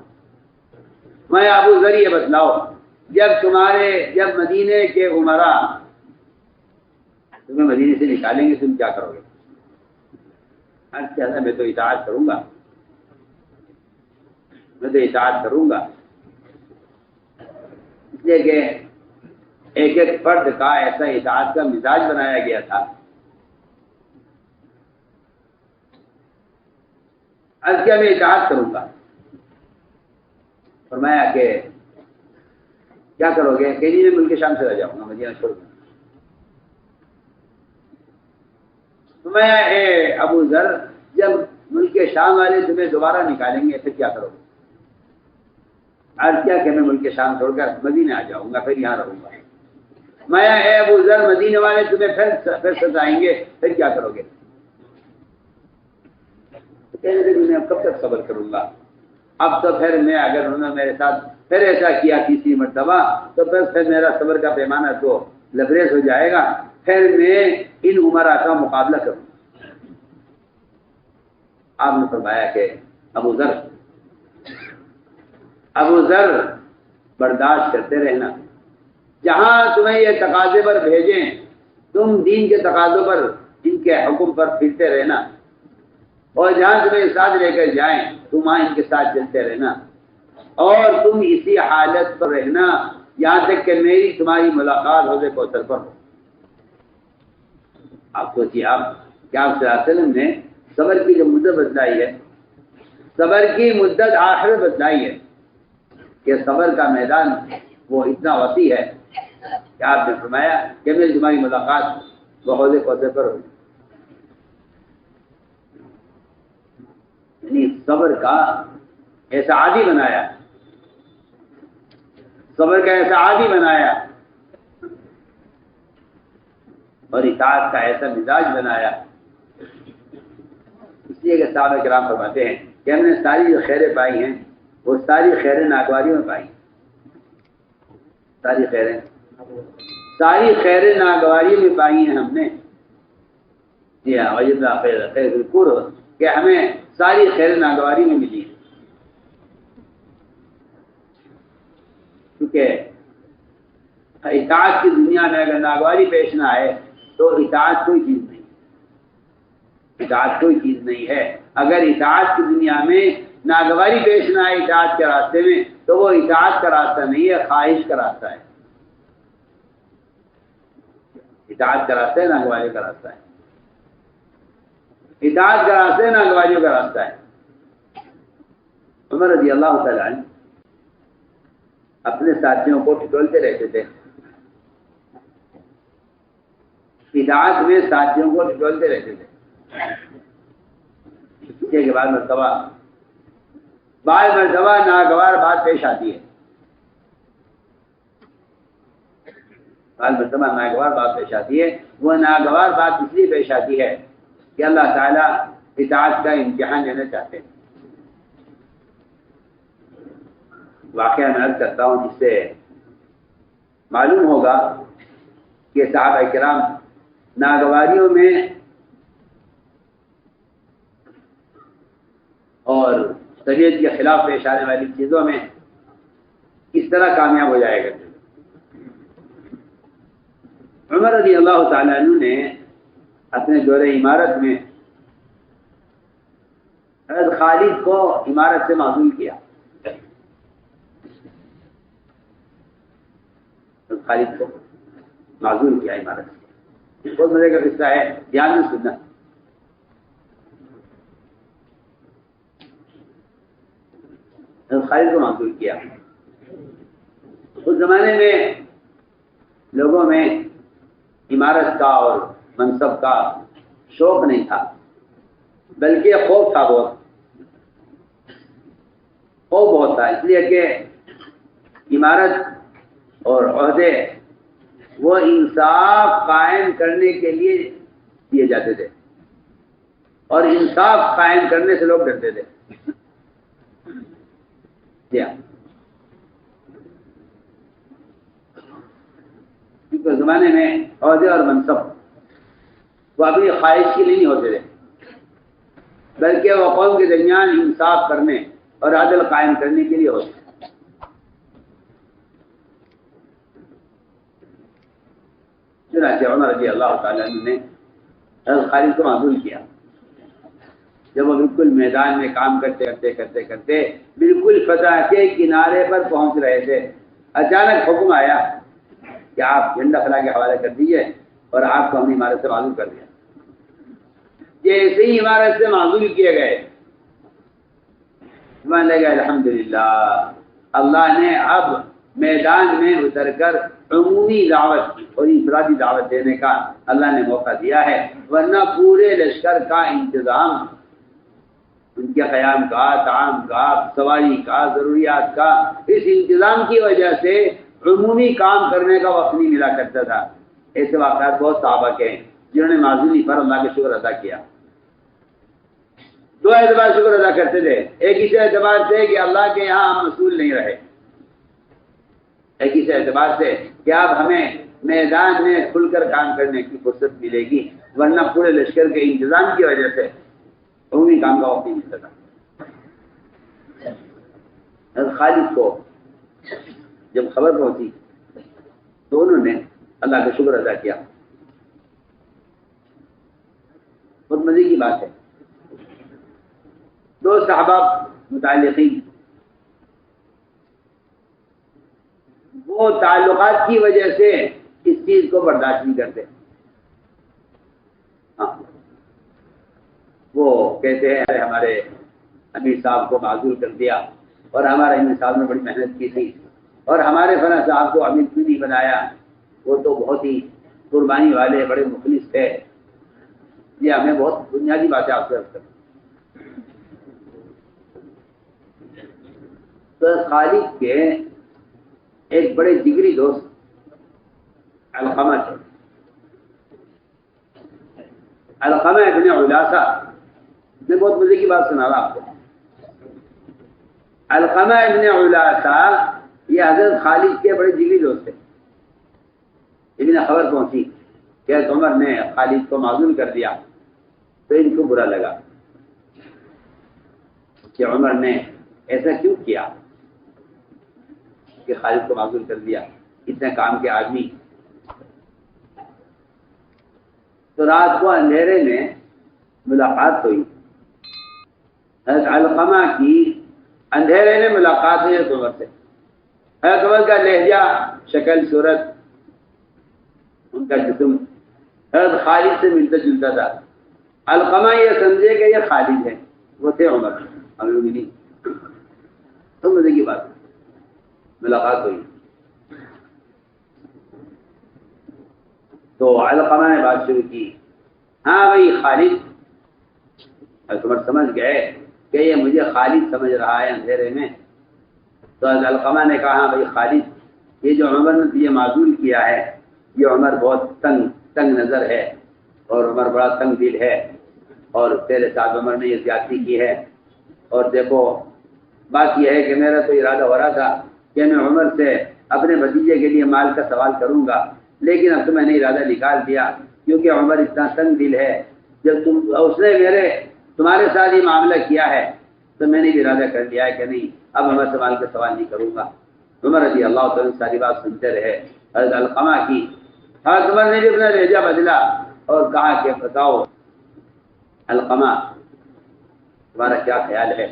میں ابو ذر یہ بتلاؤ، جب مدینے کے عمرا تمہیں مدینے سے نکالیں گے تم کیا کرو گے؟ عرض کیا تھا میں تو اطاعت کروں گا، میں تو اطاعت کروں گا. اس لیے کہ ایک ایک فرد کا ایسا اطاعت کا مزاج بنایا گیا تھا. عرض کیا میں اطاعت کروں گا. فرمایا کہ کیا کرو گے؟ کہ میں ملک شام سے رہ جاؤں گا، مدینہ چھوڑ دوں گا. فرمایا اے ابو ذر جب ملک شام والے تمہیں دوبارہ نکالیں گے پھر کیا کرو گے؟ عرض کیا کہ میں ملک شام چھوڑ کر مدینہ آ جاؤں گا، پھر یہاں رہوں گا. میں اے ابو ذر مدینے والے تمہیں پھر ستائیں گے پھر کیا کرو گے؟ کہنے لگے میں اب کب تک صبر کروں گا؟ اب تو پھر میں اگر انہوں نے میرے ساتھ پھر ایسا کیا تیسری مرتبہ تو پھر میرا صبر کا پیمانہ تو لبریز ہو جائے گا، پھر میں ان عمرا کا مقابلہ کروں. آپ نے فرمایا کہ ابو ذر برداشت کرتے رہنا، جہاں تمہیں یہ تقاضے پر بھیجیں تم دین کے تقاضوں پر ان کے حکم پر پھرتے رہنا، اور جہاں تمہیں ساتھ لے کر جائیں تم وہاں ان کے ساتھ چلتے رہنا، اور تم اسی حالت پر رہنا یہاں تک کہ میری تمہاری ملاقات حوض کوثر پر ہو. آپ سوچیے آپ کیا آپ صلی اللہ علیہ وسلم نے صبر کی جو مدت بتلائی ہے، صبر کی مدت آخر بتلائی ہے کہ صبر کا میدان وہ اتنا وسیع ہے کہ آپ نے فرمایا کہ میری تمہاری ملاقات وہ حوض کوثر پر ہو. یعنی صبر کا ایسا عادی بنایا، صبر کا ایسا عادی بنایا اور اطاعت کا ایسا مزاج بنایا. اس لیے کہ صحابہ کرام فرماتے ہیں کہ ہم نے ساری جو خیریں پائی ہیں وہ ساری خیریں ناگواریوں میں پائی. ساری خیریں ناگواریوں میں پائی ہیں ہم نے. جی ہاں، وجدنا خیر بالکل کہ ہمیں ساری خیر ناگواری میں ملی، کیونکہ اطاعت کی دنیا میں اگر ناگواری پیش نہ آئے تو اطاعت کوئی چیز نہیں، اطاعت کوئی چیز نہیں ہے. اگر اطاعت کی دنیا میں ناگواری پیش نہ آئے اطاعت کے راستے میں تو وہ اطاعت کا راستہ نہیں ہے، خواہش کا راستہ ہے. اطاعت کا راستہ ہے، ناگواری کا راستہ ہے. اطاعت کا راستہ ہے، ناگواریوں کا راستہ ہے. عمر رضی اللہ تعالیٰ عنہ اپنے ساتھیوں کو ٹٹولتے رہتے تھے. اطاعت میں ساتھیوں کو ٹٹولتے رہتے تھے. اس کے بعد مرتبہ ناگوار بات پیش آتی ہے. ناگوار بات پیش آتی ہے. وہ ناگوار بات اس لیے پیش آتی ہے کہ اللہ تعالیٰ اطاعت کا امتحان لینا چاہتے ہیں. واقعہ میں عرض کرتا ہوں جس سے معلوم ہوگا کہ صحابہ کرام ناگواریوں میں اور طبیعت کے خلاف پیش آنے والی چیزوں میں کس طرح کامیاب ہو جائے کرتے تھے۔ عمر رضی اللہ تعالیٰ عنہ نے اپنے دور عمارت میں حضرت خالد کو عمارت سے معزول کیا۔ حضرت خالد کو معزول کیا عمارت سے، بہت مزے کا قصہ ہے، دھیان میں سننا۔ حضرت خالد کو معزول کیا۔ اس زمانے میں لوگوں میں عمارت کا اور منصب کا شوق نہیں تھا، بلکہ خوف تھا، خوف بہت تھا، اس لیے کہ عمارت اور عہدے وہ انصاف قائم کرنے کے لیے دیے جاتے تھے، اور انصاف قائم کرنے سے لوگ ڈرتے تھے۔ کیونکہ اس زمانے میں عہدے اور منصب وہ اپنی خواہش کے لیے نہیں ہوتے تھے، بلکہ وہ قوم کے درمیان انصاف کرنے اور عدل قائم کرنے کے لیے ہوتے تھے۔ چنانچہ عمر رضی اللہ تعالیٰ عنہ نے حضرت خالد کو معزول کیا۔ جب وہ بالکل میدان میں کام کرتے بالکل فتح کے کنارے پر پہنچ رہے تھے، اچانک حکم آیا کہ آپ جھنڈا خلا کے حوالے کر دیجئے، اور آپ کو ہم نے عمارت سے معزول کر دیا۔ جیسے ہی عمارت سے معزول کیے گئے، مان لے گا الحمدللہ اللہ نے اب میدان میں اتر کر عمومی دعوت اور انفرادی دعوت دینے کا اللہ نے موقع دیا ہے، ورنہ پورے لشکر کا انتظام، ان کے قیام کا، طعام کا، سواری کا، ضروریات کا، اس انتظام کی وجہ سے عمومی کام کرنے کا وقت نہیں ملا کرتا تھا۔ ایسے واقعات بہت صحابہ کے ہیں جنہوں نے معزولی پر اللہ کا شکر ادا کیا۔ دو اعتبار شکر ادا کرتے تھے، ایک اس اعتبار سے کہ اللہ کے یہاں ہم مسئول نہیں رہے، ایک اس اعتبار سے کہ اب ہمیں میدان میں کھل کر کام کرنے کی فرصت ملے گی، ورنہ پورے لشکر کے انتظام کی وجہ سے عمومی کام کا وقت نہیں ملتا تھا۔ حضرت خالد کو جب خبر پہنچی تو انہوں نے اللہ کا شکر ادا کیا۔ بہت مزے کی بات ہے، دو صحابہ متعلقین وہ تعلقات کی وجہ سے اس چیز کو برداشت نہیں کرتے۔ وہ کہتے ہیں ارے ہمارے امیر صاحب کو معزول کر دیا، اور ہمارے امیر صاحب نے بڑی محنت کی تھی، اور ہمارے فلاں صاحب کو امیر کیوں نہیں بنایا، وہ تو بہت ہی قربانی والے بڑے مخلص تھے۔ یہ ہمیں بہت بنیادی باتیں آپ سے عرض کریں۔ تو خالد کے ایک بڑے جگری دوست علقمہ تھے، علقمہ ابن علاسہ۔ میں بہت مزے کی بات سنا رہا آپ کو۔ علقمہ ابن علاسہ یہ حضرت خالد کے بڑے جگری دوست تھے۔ انہیں خبر پہنچی کہ حضرت عمر نے خالد کو معزول کر دیا، تو ان کو برا لگا کہ عمر نے ایسا کیوں کیا کہ خالد کو معزول کر دیا، اتنے کام کے آدمی۔ تو رات کو اندھیرے میں ملاقات ہوئی، حضرت علقمہ کی اندھیرے میں ملاقات ہوئی حضرت عمر سے۔ حضرت عمر کا لہجہ، شکل، صورت، ان کا جسم حضرت خالد سے ملتا جلتا تھا۔ علقمہ یہ سمجھے کہ یہ خالد ہے، وہ تھے عمر المومنین۔ تو مزے کی بات، ملاقات ہوئی تو علقمہ نے بات شروع کی، ہاں بھائی خالد۔ حضرت عمر سمجھ گئے کہ یہ مجھے خالد سمجھ رہا ہے اندھیرے میں۔ تو حضرت علقمہ نے کہا، ہاں بھائی خالد، یہ جو عمر نے تجھے معزول کیا ہے، یہ عمر بہت تنگ نظر ہے، اور عمر بڑا تنگ دل ہے، اور تیرے ساتھ عمر نے یہ زیادتی کی ہے۔ اور دیکھو بات یہ ہے کہ میرا تو ارادہ ہو رہا تھا کہ میں عمر سے اپنے بھتیجے کے لیے مال کا سوال کروں گا، لیکن اب تو میں نے ارادہ نکال دیا کیونکہ عمر اتنا تنگ دل ہے، جب اس نے تمہارے ساتھ یہ معاملہ کیا ہے تو میں نے بھی ارادہ کر لیا ہے کہ نہیں، اب عمر سے کے سوال نہیں کروں گا۔ عمر رضی اللہ تعالیٰ ساری بات سنتے رہے۔ حضرت علقمہ کی حضرت عمر نے بھی اپنا لہجہ بدلا اور کہا کہ بتاؤ علقمہ تمہارا کیا خیال ہے،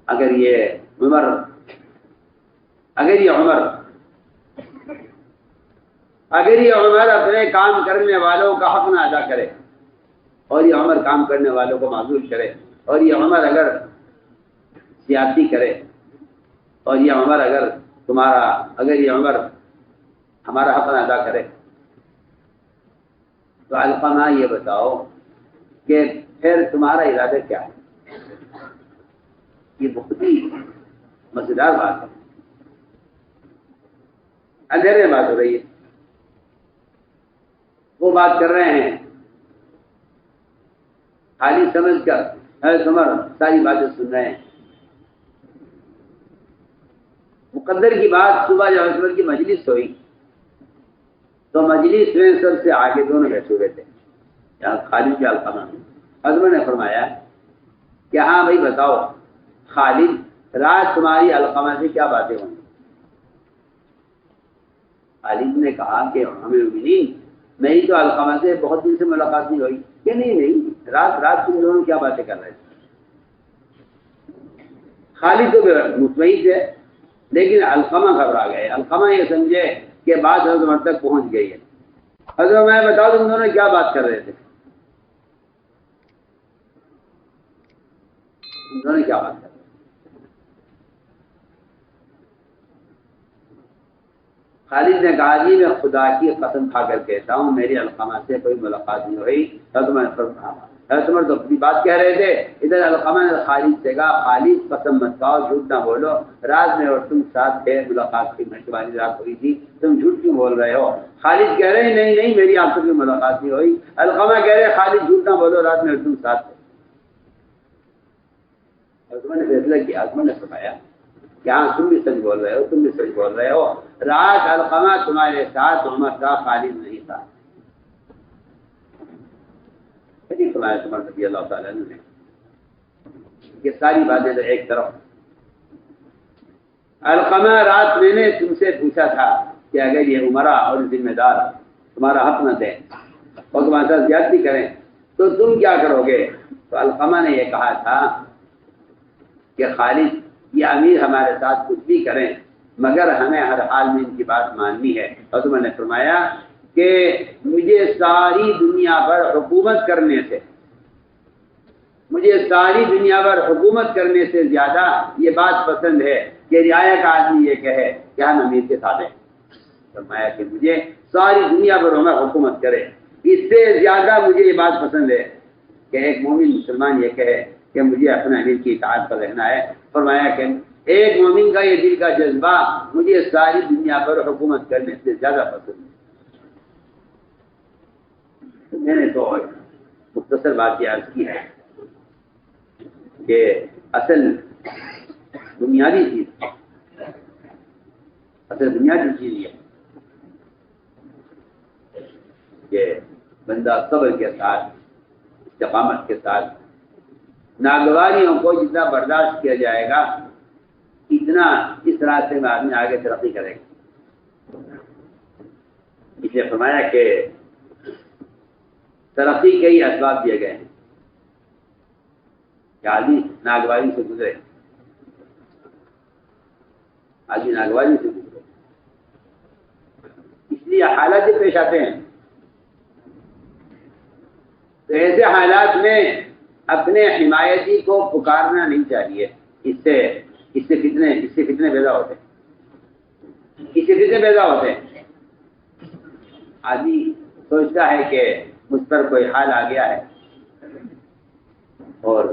اگر یہ عمر اپنے کام کرنے والوں کا حق نہ ادا کرے اور یہ عمر کام کرنے والوں کو معذور کرے، اور یہ عمر اگر سیاسی کرے، اور یہ عمر اگر یہ عمر ہمارا حق نہ ادا کرے، تو علقمہ یہ بتاؤ کہ پھر تمہارا ارادہ کیا ہے؟ یہ بہت ہی مزیدار بات ہے، اندھیرے میں بات ہو رہی ہے، وہ بات کر رہے ہیں خالی سمجھ کر حضرت عمر ساری باتیں سن رہے ہیں۔ مقدر کی بات، صبح جب حضرت عمر کی مجلس ہوئی تو مجلس میں سب سے آگے دونوں بیٹھے ہوئے تھے، خالد کے علقمہ۔ حضرت عمر نے فرمایا کہ ہاں بھائی بتاؤ خالد، رات تمہاری علقمہ سے کیا باتیں ہوں؟ خالد نے کہا کہ ہمیں مومنین، نہیں تو علقمہ سے بہت دن سے ملاقات نہیں ہوئی، کہ نہیں رات تم دونوں کیا باتیں کر رہے تھے۔ خالد تو مطمئن تھے لیکن علقمہ گھبرا گئے۔ علقمہ یہ سمجھے کہ بات حضرت عمر تک پہنچ گئی ہے۔ حضرت میں بتاؤ تم دونوں کیا بات کر رہے تھے، تم دونوں کیا بات کر رہے تھے؟ خالد نے کہا جی میں خدا کی قسم کھا کر کہتا ہوں میری علقمہ سے کوئی ملاقات نہیں ہوئی۔ حضرت عمر تو اپنی بات کہہ رہے تھے، ادھر علقمہ نے خالد سے کہا خالد قسم مت کھاؤ، جھوٹ نہ بولو، رات میں اور تم ساتھ تھے، ملاقات کی مہربانی رات ہوئی تھی، تم جھوٹ کیوں بول رہے ہو؟ خالد کہہ رہے ہیں نہیں میری آپ سے کوئی ملاقات نہیں ہوئی۔ علقمہ کہہ رہے خالد جھوٹ نہ بولو، رات میں اور تم ساتھ تھے۔ حضرت عمر نے فیصلہ کیا، حضرت عمر نے فرمایا کہ ہاں تم بھی سچ بول رہے ہو، تم بھی سچ بول رہے ہو، رات علقمہ تمہارے ساتھ عمر تھا، خالد نہیں تھا۔ فرمایا عمر رضی اللہ تعالیٰ نے کہ ساری باتیں تو ایک طرف، علقمہ رات میں نے تم سے پوچھا تھا کہ اگر یہ عمرا اور ذمہ دار تمہارا حق نہ دیں اور تمہارے ساتھ زیادتی کریں تو تم کیا کرو گے؟ تو علقمہ نے یہ کہا تھا کہ خالد یہ امیر ہمارے ساتھ کچھ بھی کریں مگر ہمیں ہر حال میں ان کی بات ماننی ہے۔ اور تم نے فرمایا کہ مجھے ساری دنیا پر حکومت کرنے سے زیادہ یہ بات پسند ہے کہ رعایا کا آدمی یہ کہے کہ ہم امیر کے ساتھ ہیں۔ فرمایا کہ مجھے ساری دنیا پر عمر حکومت کرے، اس سے زیادہ مجھے یہ بات پسند ہے کہ ایک مومن مسلمان یہ کہے کہ مجھے اپنے امیر کی اطاعت پر رہنا ہے۔ فرمایا کہ ایک مومن کا یہ دل کا جذبہ مجھے ساری دنیا پر حکومت کرنے سے زیادہ پسند ہے۔ میں نے تو مختصر بات یہ عرض کی ہے کہ اصل بنیادی چیز یہ کہ بندہ صبر کے ساتھ، استقامت کے ساتھ ناگواریوں کو جتنا برداشت کیا جائے گا اتنا اس راستے میں آدمی آگے ترقی کرے گا۔ اس لیے فرمایا کہ ترقی کے ہی اسباب دیے گئے ہیں کہ آدمی ناگواری سے گزرے، اس لیے حالات پیش آتے ہیں۔ تو ایسے حالات میں اپنے حمایتی کو پکارنا نہیں چاہیے، اس سے فتنے پیدا ہوتے ہیں۔ آدمی سوچتا ہے کہ مجھ پر کوئی حال آ گیا ہے اور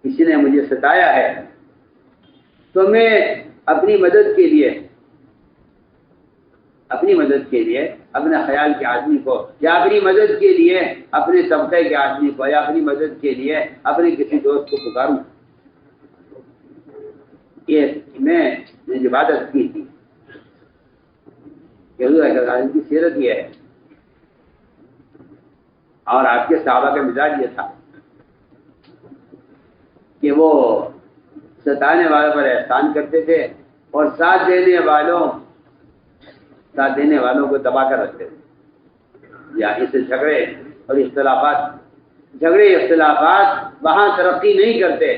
کسی نے مجھے ستایا ہے تو میں اپنی مدد کے لیے اپنے خیال کے آدمی کو، یا اپنی مدد کے لیے اپنے طبقے کے آدمی کو، یا اپنی مدد کے لیے اپنے کسی دوست کو پکاروں۔ یہ میں نے عبادت کی تھی، کہ حضور اکرم صلی اللہ علیہ وسلم کی سیرت یہ ہے اور آپ کے صحابہ کا مزاج یہ تھا کہ وہ ستانے والوں پر احسان کرتے تھے اور ساتھ دینے والوں کو دبا کر رکھتے تھے. یا اس جھگڑے اور اختلافات وہاں ترقی نہیں کرتے.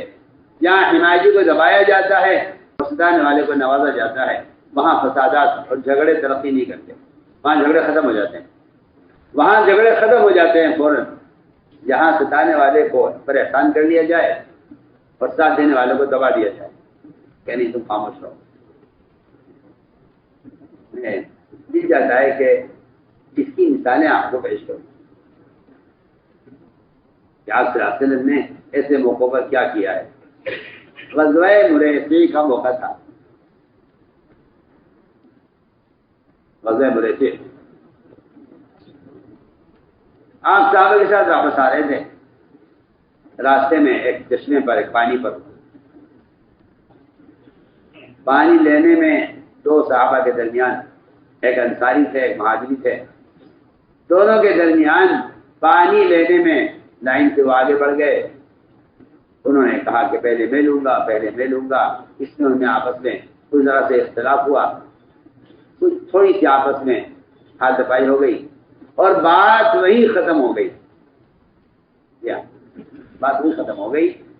جہاں حمایتی کو دبایا جاتا ہے اور ستانے والے کو نوازا جاتا ہے وہاں فسادات اور جھگڑے ترقی نہیں کرتے. وہاں جھگڑے ختم ہو جاتے ہیں فوراً. جہاں ستانے والے کو پر احسان کر لیا جائے اور ساتھ دینے والوں کو دبا دیا جائے کہ نہیں تم خاموش رہو. دل چاہتا ہے کہ اس کی مثالیں آپ کو پیش کروں کہ آپ صلی اللہ علیہ وسلم نے ایسے موقعوں پر کیا کیا ہے. غزوہ مریسی کا موقع تھا. غزوہ مریسی آپ صحابہ کے ساتھ واپس آ رہے تھے. راستے میں ایک چشمے پر ایک پانی پر پانی لینے میں دو صحابہ کے درمیان ایک انصاری تھے ایک مہاجری تھے. دونوں کے درمیان پانی لینے میں لائن سے وہ آگے بڑھ گئے. انہوں نے کہا کہ پہلے میں لوں گا. اس میں انہیں آپس میں کچھ ذرا سے اختلاف ہوا. کچھ تھوڑی سی آپس میں ہاتھ دفائی ہو گئی اور بات وہی ختم ہو گئی.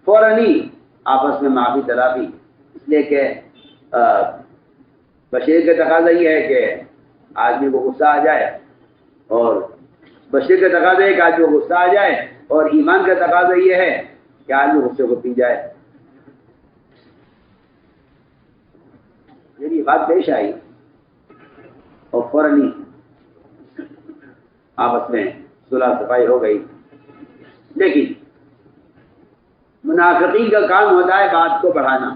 فوراً ہی آپس میں معافی تلافی. اس لیے کہ بشیر کا تقاضا یہ ہے کہ آدمی کو غصہ آ جائے اور بشیر کا تقاضا ہے کہ آدمی کو غصہ آ جائے اور ایمان کا تقاضا یہ ہے کہ آدمی غصے کو پی جائے. میری بات پیش آئی اور فوراً ہی آپس میں صلح صفائی ہو گئی. لیکن منافقین کا کام ہوتا ہے بات کو بڑھانا.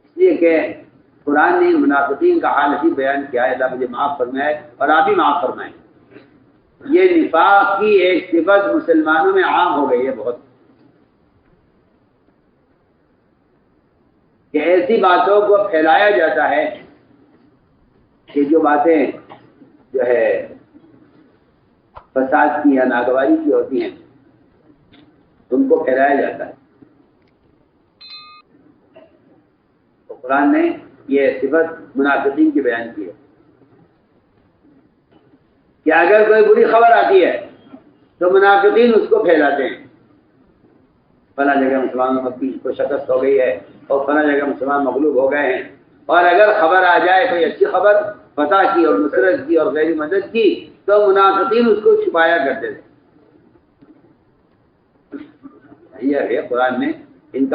اس لیے کہ قرآن نے منافقین کا حال ہی بیان کیا ہے. اللہ مجھے معاف فرمائے اور آپ بھی معاف فرمائیں. یہ نفاق کی ایک صفت مسلمانوں میں عام ہو گئی ہے بہت کہ ایسی باتوں کو پھیلایا جاتا ہے کہ جو باتیں جو ہے فساد کی یا ناگواری کی ہوتی ہیں ان کو پھیلایا جاتا ہے. تو قرآن نے یہ صفت منافقین کی بیان کی ہے کہ اگر کوئی بری خبر آتی ہے تو منافقین اس کو پھیلاتے ہیں. فلاں جگہ مسلمانوں کو شکست ہو گئی ہے اور فلاں جگہ مسلمان مغلوب ہو گئے ہیں. اور اگر خبر آ جائے کوئی اچھی خبر فتح کی اور نصرت کی اور غیر مدد کی تو منافقین اس کو چھپایا کرتے تھے. یہ ہے قرآن نے ان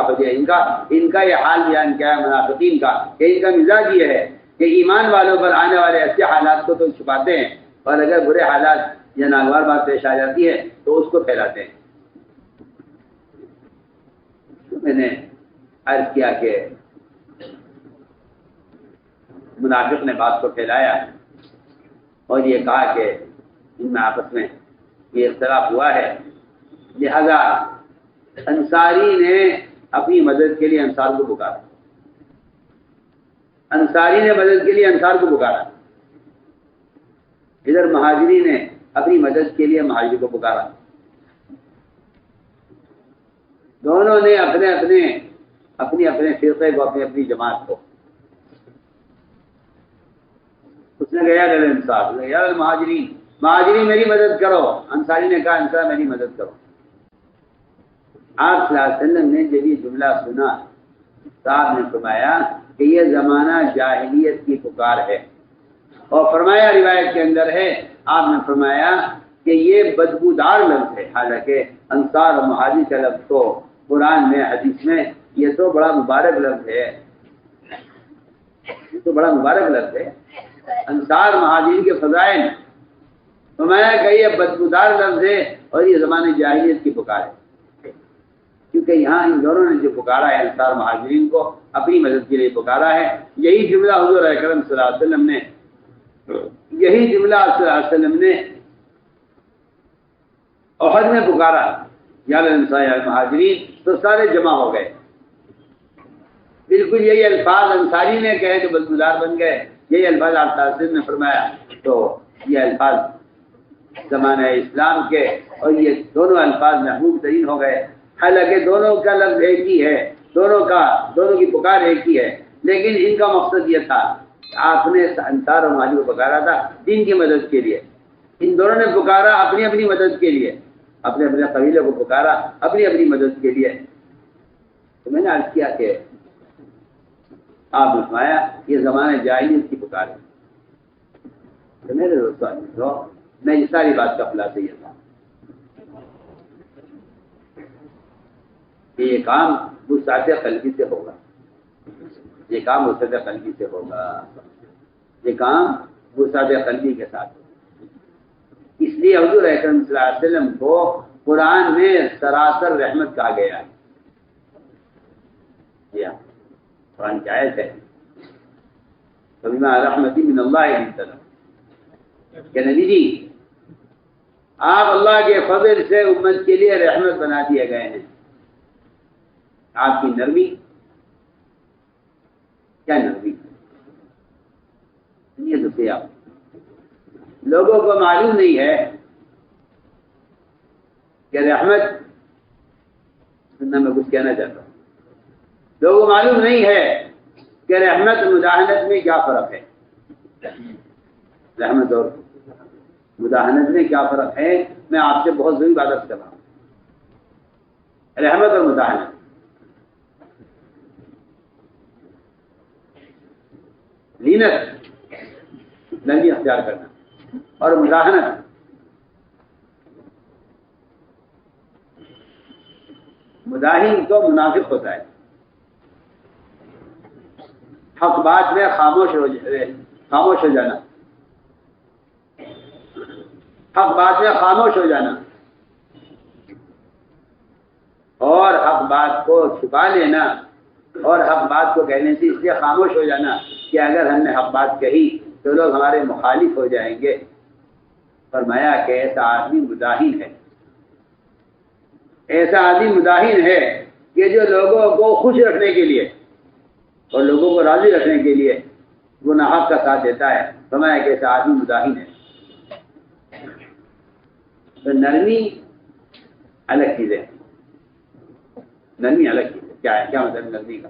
کا یہ حال بیان کیا ہے منافقین کا کہ ان کا مزاج یہ ہے کہ ایمان والوں پر آنے والے اچھے حالات کو تو چھپاتے ہیں اور اگر برے حالات یا ناگوار بات پیش آ جاتی ہے تو اس کو پھیلاتے ہیں. میں نے عرض کیا کہ منافق نے بات کو پھیلایا اور یہ کہا کہ ان میں آپس میں یہ اختلاف ہوا ہے لہذا انصاری نے اپنی مدد کے لیے انصار کو پکارا. انصاری نے مدد کے لیے انصار کو پکارا. ادھر مہاجری نے اپنی مدد کے لیے مہاجری کو پکارا. دونوں نے اپنے فرقے کو اپنی جماعت کو اس نے کہا کہ انصار یا مہاجری میری مدد کرو. انصاری نے کہا انصار میری مدد کرو. آپ صلی اللہ علیہ وسلم نے جب یہ جملہ سنا صاحب نے فرمایا کہ یہ زمانہ جاہلیت کی پکار ہے اور فرمایا روایت کے اندر ہے آپ نے فرمایا کہ یہ بدبودار لفظ ہے. حالانکہ انصار اور مہاجر کا لفظ تو قرآن میں حدیث میں یہ تو بڑا مبارک لفظ ہے. انصار مہاجرین کے فضائل فرمایا کہ یہ بدبودار لفظ ہے اور یہ زمانے جاہلیت کی پکار ہے. کیونکہ یہاں ان دونوں نے جو پکارا ہے انصار مہاجرین کو اپنی مدد کے لیے پکارا ہے. یہی جملہ حضور اکرم صلی اللہ علیہ وسلم نے احد میں پکارا یا الانصار یا المہاجرین تو سارے جمع ہو گئے. بالکل یہی الفاظ انصاری نے کہے تو بدبودار بن گئے. یہی الفاظ آپ تاثر نے فرمایا. تو یہ الفاظ زمانہ اسلام کے اور یہ دونوں الفاظ محبوب ترین ہو گئے. حالانکہ دونوں کا لفظ ایک ہی ہے، دونوں کی پکار ایک ہی ہے، لیکن ان کا مقصد یہ تھا آپ نے انصار اور مہاجر کو پکارا تھا دین کی مدد کے لیے، ان دونوں نے پکارا اپنی اپنی مدد کے لیے، اپنے اپنے قبیلے کو پکارا اپنی اپنی مدد کے لیے. تو میں نے عرض کیا کہ آپ نے فرمایا یہ زمانہ جاہلیت کی پکار ہے. تو میرے دوستوں میں یہ ساری بات کا خلاصہ یہ تھا کہ یہ کام وسعت قلبی سے ہوگا، یہ کام وسعت قلبی سے ہوگا، یہ کام وسعت قلبی کے ساتھ ہوگا. اس لیے حضور اکرم صلی اللہ علیہ وسلم کو قرآن میں سراسر رحمت کہا گیا ہے. قرآن کی آیت ہے فبما رحمت من اللہ لنت لهم کہ نبی جی آپ اللہ کے فضل سے امت کے لیے رحمت بنا دیے گئے ہیں. آپ کی نرمی، کیا نرمی یہ تو آپ لوگوں کو معلوم نہیں ہے کہ رحمت سننا میں کچھ کہنا چاہتا ہوں، لوگوں کو معلوم نہیں ہے کہ رحمت مداحنت میں کیا فرق ہے. رحمت اور مداحنت میں کیا فرق ہے میں آپ سے بہت ضروری بات کر رہا ہوں. رحمت اور مداحنت، لینت نرمی اختیار کرنا اور مداحنت مداحن تو منافق ہوتا ہے. حق بات میں خاموش ہو جانا، حق بات میں خاموش ہو جانا اور حق بات کو چھپا لینا اور حق بات کو کہنے سے اس لیے خاموش ہو جانا کہ اگر ہم نے حق بات کہی تو لوگ ہمارے مخالف ہو جائیں گے. فرمایا کہ ایسا آدمی مداحن ہے، ایسا آدمی مداحن ہے کہ جو لوگوں کو خوش رکھنے کے لیے اور لوگوں کو راضی رکھنے کے لیے گناہ کا ساتھ دیتا ہے. فرمایا کہ ایسا آدمی مداحن ہے. تو نرمی الگ چیز ہے، نرمی الگ چیز ہے. کیا ہے، کیا مطلب نرمی کا؟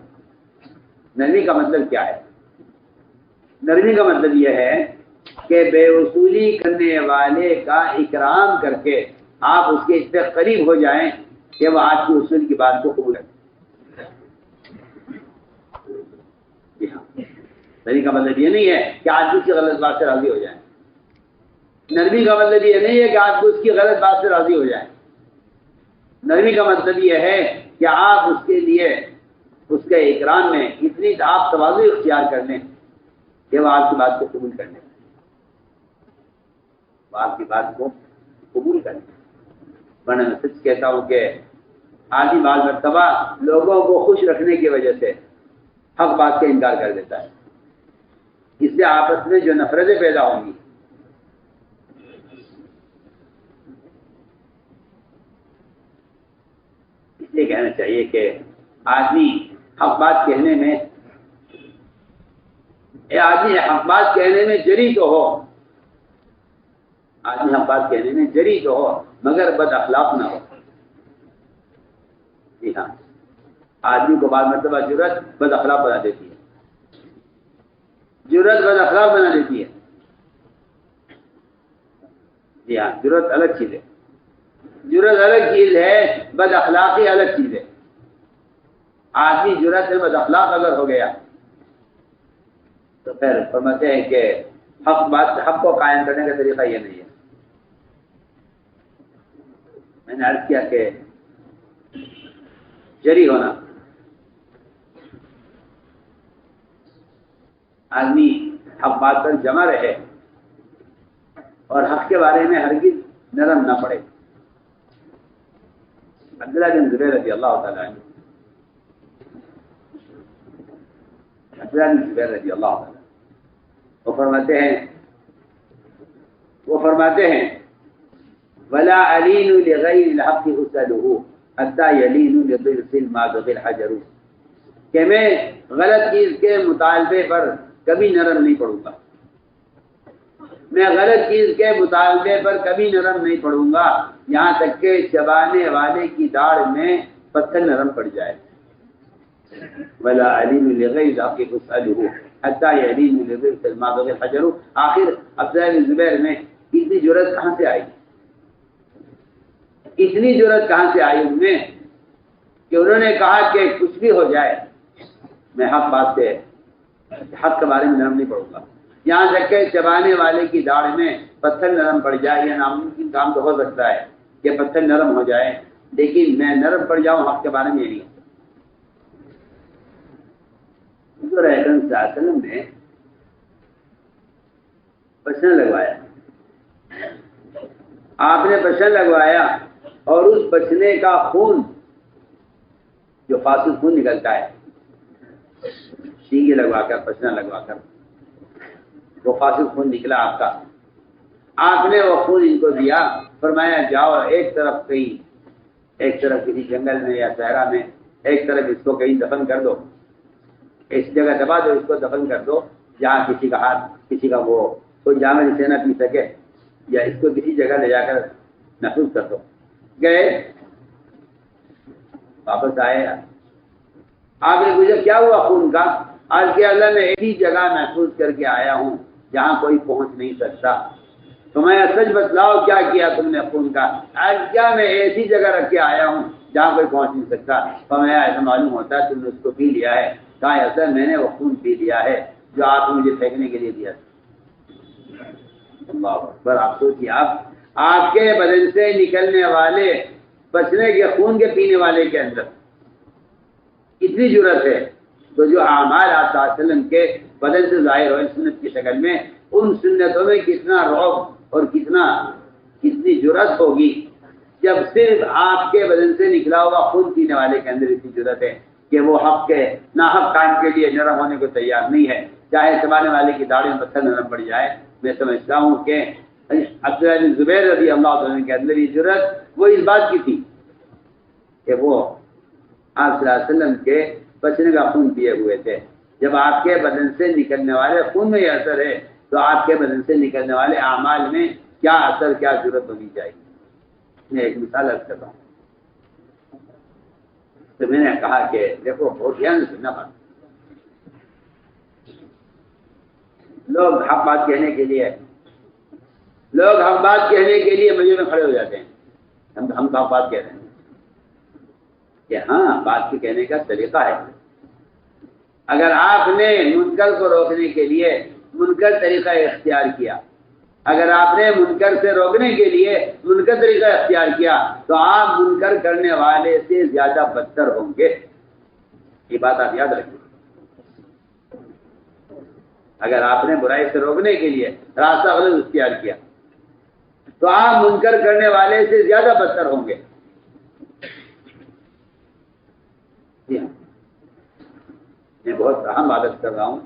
نرمی کا مطلب کیا ہے؟ نرمی کا مطلب یہ ہے کہ بے وصولی کرنے والے کا اکرام کر کے آپ اس کے اتنے قریب ہو جائیں کہ وہ آپ کی اصول کی بات کو قبول کرے. جی ہاں، نرمی کا مطلب یہ نہیں ہے کہ آپ اس کی غلط بات سے راضی ہو جائیں. نرمی کا مطلب یہ نہیں ہے کہ آپ اس کی غلط بات سے راضی ہو جائیں. نرمی کا مطلب یہ ہے کہ آپ اس کے لیے اس کے اکرام میں اتنی آپ تواضع اختیار کر لیں کہ وہ آپ کی بات کو قبول کر لیں، وہ آپ کی بات کو قبول کر لیں. ورنہ میں سچ کہتا ہوں کہ آدمی بعض مرتبہ لوگوں کو خوش رکھنے کی وجہ سے حق بات کا انکار کر دیتا ہے. اس سے آپس میں جو نفرتیں پیدا ہوں گی اس لیے کہنا چاہیے کہ آدمی حق بات کہنے میں جری تو ہو، آدمی حق بات کہنے میں جری تو ہو مگر بد اخلاق نہ ہو. جی ہاں، آدمی کو بعض مرتبہ جرأت بد اخلاق بنا دیتی ہے، جرأت بد اخلاق بنا دیتی ہے. جی ہاں، جرأت الگ چیز ہے، جرأت الگ چیز ہے، بد اخلاقی الگ چیز ہے. آدمی جرأت میں بد اخلاق اگر ہو گیا تو پھر فرماتے ہیں کہ حق کو قائم کرنے کا طریقہ یہ نہیں ہے. میں نے عرض کیا کہ جری ہونا، آدمی حق بات پر جمع رہے اور حق کے بارے میں ہرگز نرم نہ پڑے. عبداللہ بن زبیر رضی اللہ تعالیٰ عنہ، عبداللہ بن زبیر رضی اللہ تعالیٰ وہ فرماتے ہیں ولا علین لغیر الحق اسلہ حتی یلین لضرس ما بغی الحجر، کہ میں غلط چیز کے مطالبے پر کبھی نرم نہیں پڑوں گا، میں غلط چیز کے مطالبے پر کبھی نرم نہیں پڑوں گا یہاں تک کہ چبانے والے کی داڑھ میں پتھر نرم پڑ جائے۔ ولا علیم لغیر ذاقی اسألہ حتی علیم لغیر سلما بغیر حجر۔ آخر عبداللہ بن زبیر میں اتنی جرأت کہاں سے آئی، اتنی جرأت کہاں سے آئی ان میں کہ انہوں نے کہا کہ کچھ بھی ہو جائے میں حق بات سے حق کے بارے میں نرم نہیں پڑوں گا، یہاں تک کہ چبانے والے کی داڑھ میں پتھر نرم پڑ جائے۔ یہ ناممکن کام تو ہو سکتا ہے کہ پتھر نرم ہو جائے، لیکن میں نرم پڑ جاؤں حق کے بارے میں یہ نہیں۔ حضور اکرم صلی اللہ علیہ وسلم نے پشن لگوایا، آپ نے پشن لگوایا اور اس بچنے کا خون جو فاسد خون نکلتا ہے سینگے لگوا کر پشنا لگوا کر وہ فاسد خون نکلا آپ کا، آپ نے وہ خون ان کو دیا، فرمایا جاؤ ایک طرف کہیں، ایک طرف کسی جنگل میں یا صحرا میں، ایک طرف اس کو کہیں دفن کر دو، اس جگہ دبا دو، اس کو دفن کر دو جہاں کسی کا ہاتھ کسی کا وہ کوئی جامع جسے نہ پی سکے، یا اس کو کسی جگہ لے جا کر محفوظ کر دو۔ گئے واپس آئے، آپ نے پوچھا کیا ہوا خون کا؟ آج کے اللہ میں ایسی جگہ محفوظ کر کے آیا ہوں جہاں کوئی پہنچ نہیں سکتا، تو میں سچ بتلاؤ کیا کیا تم نے خون کا؟ آج کیا میں ایسی جگہ رکھ کے آیا ہوں جہاں کوئی پہنچ نہیں سکتا، تو میں ایسا معلوم ہوتا ہے تم نے اس کو پی لیا ہے۔ کہا ایسا میں نے وہ خون پی لیا ہے جو آپ نے مجھے پھینکنے کے لیے دیا تھا۔ اللہ اکبر، آپ سوچیے، آپ کے بدن سے نکلنے والے بچنے کے خون کے پینے والے کے اندر اتنی جرأت ہے، تو جو اعمال آپ صلی اللہ علیہ وسلم کے بدن سے ظاہر ہوئے سنت کی شکل میں، ان سنتوں میں کتنا رعب اور کتنی جرأت ہوگی جب صرف آپ کے بدن سے نکلا ہوا خون پینے والے کے اندر اتنی جرأت ہے کہ وہ حق کے ناحق کام کے لیے نرم ہونے کو تیار نہیں ہے، چاہے چبانے والے کی داڑھی میں پتھر نرم پڑ جائے۔ میں سمجھتا ہوں کہ عبداللہ بن زبیر رضی اللہ عنہ کے اندر یہ جرأت وہ اس بات کی تھی کہ وہ آپ صلی اللہ علیہ وسلم کے بچنے کا خون پیے ہوئے تھے۔ جب آپ کے بدن سے نکلنے والے خون میں یہ اثر ہے تو آپ کے بدن سے نکلنے والے اعمال میں کیا اثر، کیا ضرورت ہونی چاہیے۔ میں ایک مثال عرض کرتا ہوں، تو میں نے کہا کہ دیکھو بہت دھیان سے سننا، بات لوگ حق بات کہنے کے لیے مجھے میں کھڑے ہو جاتے ہیں، ہم تو حق بات کہہ رہے ہیں کہ ہاں بات کے کہنے کا طریقہ ہے۔ اگر آپ نے منکر کو روکنے کے لیے منکر طریقہ اختیار کیا، اگر آپ نے منکر سے روکنے کے لیے منکر طریقہ اختیار کیا تو آپ منکر کرنے والے سے زیادہ بدتر ہوں گے، یہ بات آپ یاد رکھیں۔ اگر آپ نے برائی سے روکنے کے لیے راستہ غلط اختیار کیا تو آپ منکر کرنے والے سے زیادہ بدتر ہوں گے۔ میں بہت اہم بات کر رہا ہوں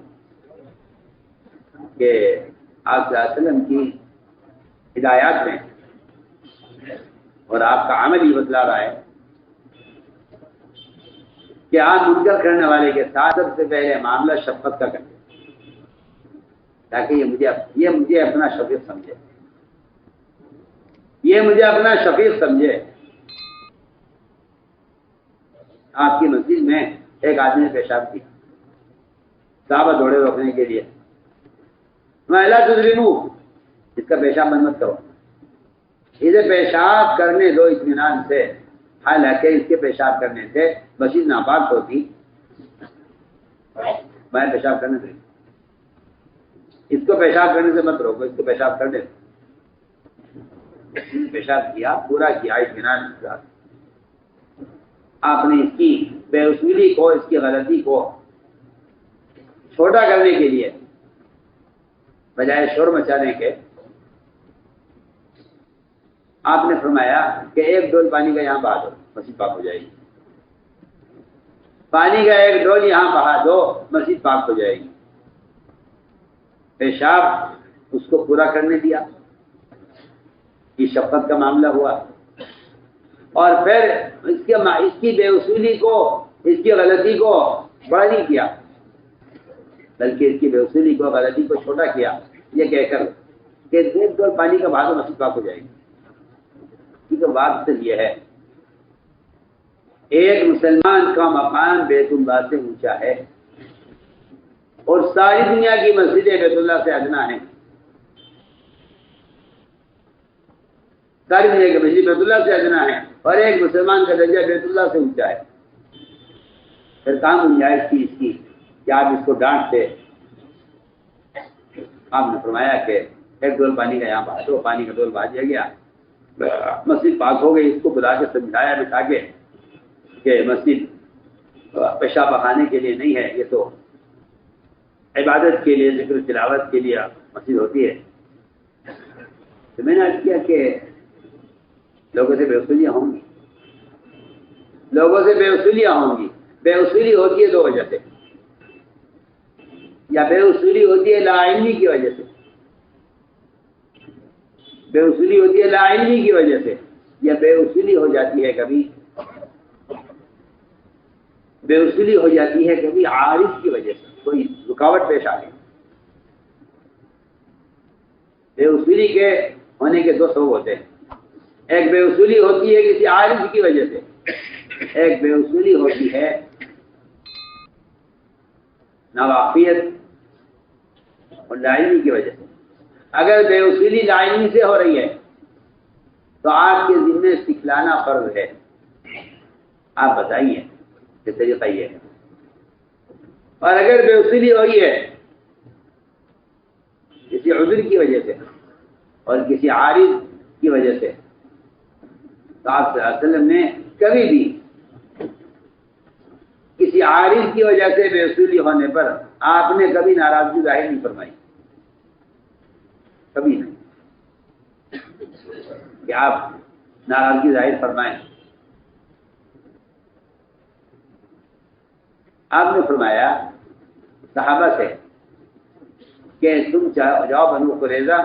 کہ آپ صلی اللہ علیہ وسلم کی ہدایات میں اور آپ کا عمل ہی بتلا رہا ہے کہ آپ منکر کرنے والے کے ساتھ سب سے پہلے معاملہ شفقت کا کریں تاکہ یہ مجھے اپنا شفیق سمجھے، یہ مجھے اپنا شفیق سمجھے۔ آپ کی مسجد میں ایک آدمی نے پیشاب کیا، صحابہ دوڑے روکنے کے لیے، میں لا تظلمو، اس کا پیشاب بند مت کرو، اسے پیشاب کرنے دو اطمینان سے، حالانکہ اس کے پیشاب کرنے سے مسجد ناپاک ہوتی، میں پیشاب کرنے دیں، اس کو پیشاب کرنے سے مت روکو، اس کو پیشاب کرنے دو۔ پیشاب کیا، پورا کیا اطمینان کے ساتھ۔ آپ نے اس کی بے اصولی کو، اس کی غلطی کو چھوٹا کرنے کے لیے بجائے شور مچانے کے آپ نے فرمایا کہ ایک ڈول پانی کا یہاں بہا دو، مسجد پاک ہو جائے گی۔ پانی کا ایک ڈول یہاں بہا دو، مسجد پاک ہو جائے گی۔ پیشاب اس کو پورا کرنے دیا، یہ شفقت کا معاملہ ہوا، اور پھر اس کی بے اصولی کو، اس کی غلطی کو بڑا نہیں کیا، بلکہ اس کی بے اصولی کو، غلطی کو چھوٹا کیا یہ کہہ کر کہ 1 ڈول پانی کا بہا تو مسجد پاک ہو جائے گی. کیونکہ بات صرف یہ ہے، ایک مسلمان کا مقام بیت اللہ سے اونچا ہے اور ساری دنیا کی مسجدیں بیت اللہ سے ادنا ہیں. ساری دنیا کی مسجد بیت اللہ سے ادنا ہے اور ایک مسلمان کا درجہ بیت اللہ سے اونچا ہے. پھر کام گنجائش کی اس کی کہ آپ اس کو ڈانٹتے. آپ نے فرمایا کہ 1 ڈول پانی کا یہاں بہا دو، پانی کا ڈول بہا دیا گیا، مسجد پاک ہو گئی. اس کو بلا کے سمجھایا بٹھا کے کہ مسجد پیشاب بہانے کے لیے نہیں ہے، یہ تو عبادت کے لیے، ذکر تلاوت کے لیے مسجد ہوتی ہے. تو میں نے عرض کیا کہ لوگوں سے بے اصولیاں ہوں گی، لوگوں سے بے اصولیاں ہوں گی. بے اصولی ہوتی ہے 2 وجہ سے، یا بے اصولی ہوتی ہے لا علمی کی وجہ سے، بے اصولی ہوتی ہے لا علمی کی وجہ سے، یا بے اصولی ہو جاتی ہے کبھی، بے اصولی ہو جاتی ہے کبھی عارض کی وجہ سے، کوئی رکاوٹ پیش آ گئی. بے اصولی کے ہونے کے 2 سبب ہوتے ہیں. ایک بے اصولی ہوتی ہے کسی عارض کی وجہ سے، ایک بے اصولی ہوتی ہے ناواقفیت اور لا علمی کی وجہ سے. اگر بے اصولی لا علمی سے ہو رہی ہے تو آپ کے ذمہ سکھلانا فرض ہے. آپ بتائیے کہ طریقہ یہ ہے. اور اگر بے اصولی ہوئی ہے کسی عذر کی وجہ سے اور کسی عارض کی وجہ سے، تو آپ صلی اللہ علیہ وسلم نے کبھی بھی کسی عارض کی وجہ سے بے اصولی ہونے پر آپ نے کبھی ناراضگی ظاہر نہیں فرمائی، کبھی نہیں کہ آپ ناراضگی ظاہر فرمائیں. آپ نے فرمایا صحابہ سے کہ تم جاؤ بنو قریظہ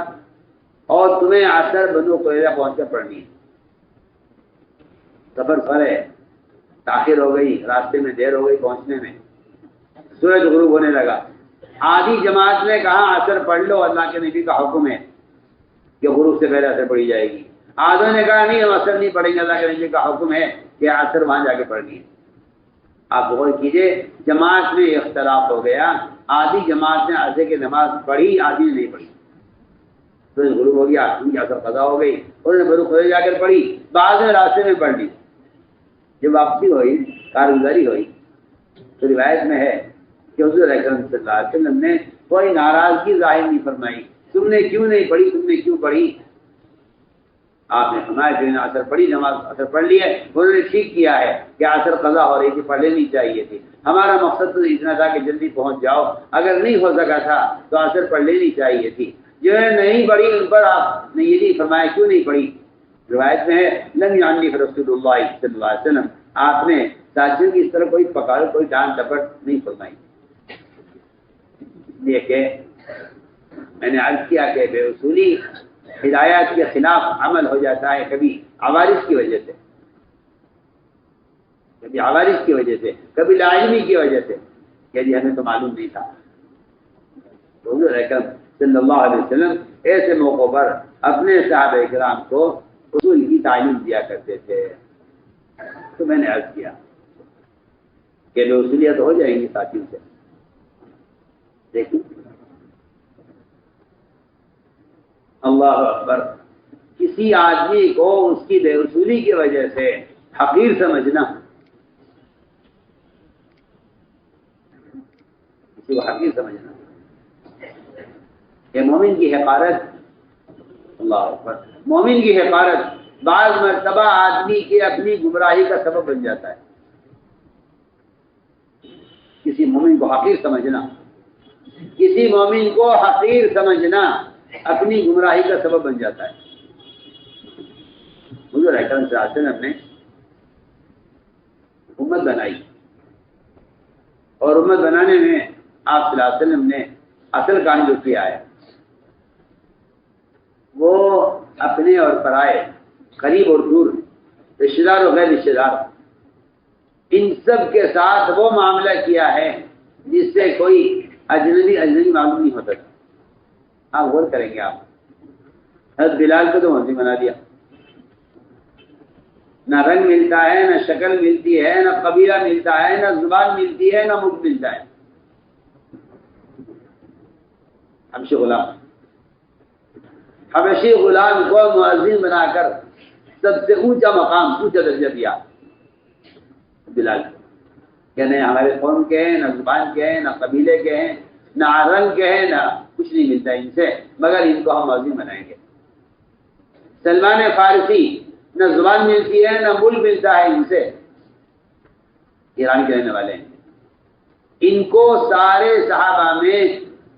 اور تمہیں عصر بنو قریظہ پہنچ کر پڑھنی ہے. سفر پر ہے، تاخیر ہو گئی، راستے میں دیر ہو گئی پہنچنے میں، سورج غروب ہونے لگا. آدھی جماعت نے کہا عصر پڑھ لو، اللہ کے نبی کا حکم ہے کہ غروب سے پہلے عصر پڑھی جائے گی. آدھوں نے کہا نہیں ہم عصر نہیں پڑھیں گے، اللہ کے نبی کا حکم ہے کہ عصر وہاں جا کے پڑھنی ہے. آپ غور کیجئے، جماعت میں اختلاف ہو گیا. آدھی جماعت نے عصر کی نماز پڑھی، آدھی نے نہیں پڑھی. سورج غروب ہو گیا، ان کی عصر قضا ہو گئی، انہوں نے بنو قریظہ جا کر پڑھی، بعض نے راستے میں پڑھ لی. جب واپسی ہوئی، کارگزاری ہوئی، تو روایت میں ہے کہ حضور اکرم صلی اللہ علیہ وسلم نے کوئی ناراضگی ظاہر نہیں فرمائی. تم نے کیوں نہیں پڑھی، تم نے کیوں پڑھی؟ آپ نے فرمایا کہ عصر پڑھی، نماز عصر پڑھ لی ہے، انہوں نے ٹھیک کیا ہے کہ عصر قضا ہو رہی تھی، پڑھ لینی چاہیے تھی. ہمارا مقصد تو اتنا تھا کہ جلدی پہنچ جاؤ، اگر نہیں ہو سکا تھا تو عصر پڑھ لینی چاہیے تھی. جو ہے نہیں پڑھی ان پر آپ نے یہ نہیں فرمایا کیوں نہیں پڑھی. روایت میں ہے لم یعنی رسول اللہ صلی اللہ علیہ وسلم، آپ نے ساتھیوں کی اس طرح کوئی پکار، کوئی ڈانٹ ڈپٹ نہیں فرمائی. اس لیے کہ میں نے عرض کیا کہ بے اصولی ہدایات کے خلاف عمل ہو جاتا ہے، کبھی عوارض کی وجہ سے، کبھی عوارض کی وجہ سے، کبھی لا علمی کی وجہ سے کہ جی ہمیں تو معلوم نہیں تھا. تو حضور اکرم صلی اللہ علیہ وسلم ایسے موقعوں پر اپنے صحابہ کرام کو اصول کی تعلیم دیا کرتے تھے. تو میں نے عرض کیا کہ بے اصولیت ہو جائیں گی ساتھیوں سے. دیکھیں اللہ اکبر، کسی آدمی کو اس کی بے اصولی کی وجہ سے حقیر سمجھنا، کسی کو حقیر سمجھنا، یہ مومن کی حقارت. اللہ اکبر، مومن کی حقارت بعض مرتبہ آدمی کے اپنی گمراہی کا سبب بن جاتا ہے. کسی مومن کو حقیر سمجھنا، کسی مومن کو حقیر سمجھنا اپنی گمراہی کا سبب بن جاتا ہے. حضور اکرم صلی اللہ علیہ وسلم نے امت بنائی اور امت بنانے میں آپ صلی اللہ علیہ وسلم نے اصل کام جو کیا ہے وہ اپنے اور پرائے، قریب اور دور، رشتہ دار اور غیر رشتہ دار، ان سب کے ساتھ وہ معاملہ کیا ہے جس سے کوئی اجنبی اجنبی معلوم نہیں ہوتا تھا. آپ غور کریں گے. آپ حضرت بلال کو تو مسلم بنا دیا. نہ رنگ ملتا ہے، نہ شکل ملتی ہے، نہ قبیلہ ملتا ہے، نہ زبان ملتی ہے، نہ ملک ملتا ہے. حبشی غلام، حبشی غلام کو مؤذن بنا کر سب سے اونچا مقام، اونچا درجہ دیا بلال کو. کہ نہ ہمارے قوم کے ہیں، نہ زبان کے ہیں، نہ قبیلے کے ہیں، نہ رنگ کے ہیں، نہ کچھ نہیں ملتا ان سے، مگر ان کو ہم مؤذن بنائیں گے. سلمان فارسی، نہ زبان ملتی ہے، نہ ملک ملتا ہے ان سے، ایران کے رہنے والے ہیں. ان کو سارے صحابہ میں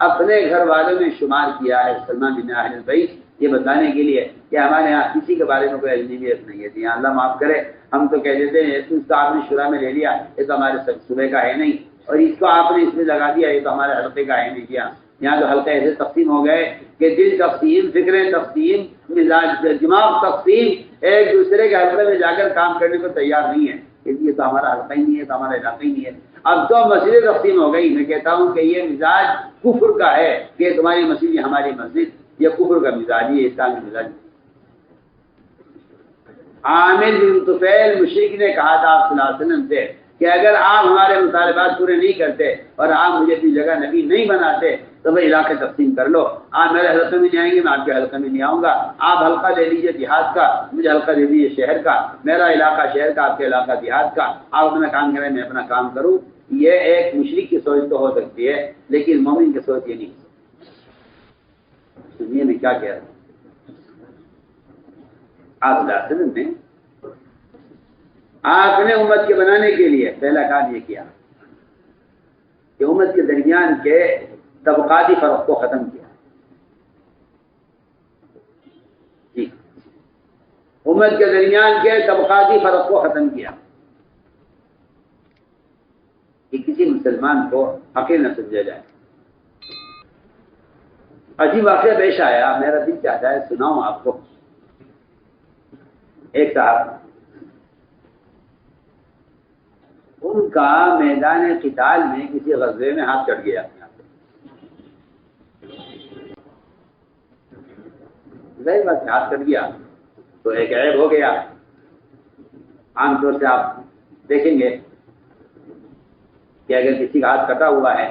اپنے گھر والوں میں شمار کیا ہے سلمان بن اہل البیت، یہ بتانے کے لیے کہ ہمارے یہاں کسی کے بارے میں کوئی اجنبیت نہیں ہے. جی اللہ معاف کرے، ہم تو کہہ دیتے ہیں اس کو آپ نے شورا میں لے لیا، یہ تو ہمارے صوبے کا ہے نہیں، اور اس کو آپ نے اس میں لگا دیا، یہ تو ہمارے حلقے کا ہے نہیں. کیا یہاں تو حلقے ایسے تقسیم ہو گئے کہ دل تقسیم، فکریں تقسیم، مزاج دماغ تقسیم، ایک دوسرے کے حلقے میں جا کر کام کرنے کو تیار نہیں ہے. یہ تو ہمارا حلقہ ہی نہیں ہے، تو ہمارا علاقہ ہی نہیں ہے. اب تو مسجد تقسیم ہو گئی. میں کہتا ہوں کہ یہ مزاج کفر کا ہے کہ تمہاری مسجد یہ ہماری مسجد، یہ کفر کا مزاج، یہ اسلام کا مزاج. عامر بن طفیل مشرک نے کہا تھا آپ صلی اللہ علیہ وسلم سے کہ اگر آپ ہمارے مطالبات پورے نہیں کرتے اور آپ مجھے اپنی جگہ نبی نہیں بناتے تو میں علاقے تقسیم کر لو. آپ میرے حلقے میں نہیں آئیں گے، میں آپ کے حلقے میں نہیں آؤں گا. آپ حلقہ لے لیجیے دیہات کا، مجھے حلقہ دے دیجیے شہر کا، میرا علاقہ شہر کا، آپ کے علاقہ دیہات کا. آپ اپنا کام کریں، میں اپنا کام کروں. یہ ایک مشرک کی سوچ تو ہو سکتی ہے، لیکن مومن کی سوچ یہ نہیں. سنیے میں کیا کہہ رہا ہوں. آپ نے آپ نے امت کے بنانے کے لیے پہلا کام یہ کیا کہ امت کے درمیان کے طبقاتی فرق کو ختم کیا. جی، امت کے درمیان کے طبقاتی فرق کو ختم کیا کہ کسی مسلمان کو حقیر نہ سمجھا جائے. عجیب واقعہ پیش آیا، میرا دل چاہتا ہے سناؤں آپ کو. ایک صاحب، ان کا میدان قتال میں کسی غزوے میں ہاتھ چڑھ گیا. ظاہر بات ہاتھ چڑھ گیا تو ایک عیب ہو گیا. عام طور سے آپ دیکھیں گے کہ اگر کسی کا ہاتھ کٹا ہوا ہے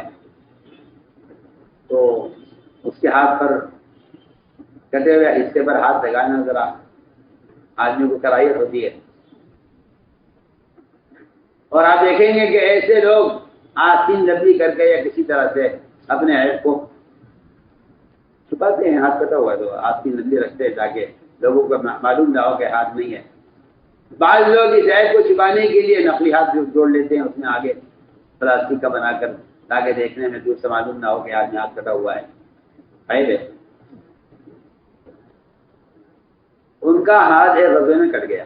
تو اس کے ہاتھ پر کٹے ہوئے حصے پر ہاتھ لگانا ذرا آدمی کو کراہیت ہوتی ہے. اور آپ دیکھیں گے کہ ایسے لوگ آستین لبی کر کے یا کسی طرح سے اپنے عیب کو چھپاتے ہیں. ہاتھ کٹا ہوا ہے تو آستین لبی رکھتے ہیں تاکہ لوگوں کو معلوم نہ ہو کہ ہاتھ نہیں ہے. بعض لوگ اس عیب کو چھپانے کے لیے نقلی ہاتھ جوڑ لیتے ہیں اس میں آگے پلاسٹک کا بنا کر، تاکہ دیکھنے میں دور سے معلوم نہ ہو کہ آدمی ہاتھ کٹا ہوا ہے. عیب ہے. ان کا ہاتھ ایک غزوے میں کٹ گیا.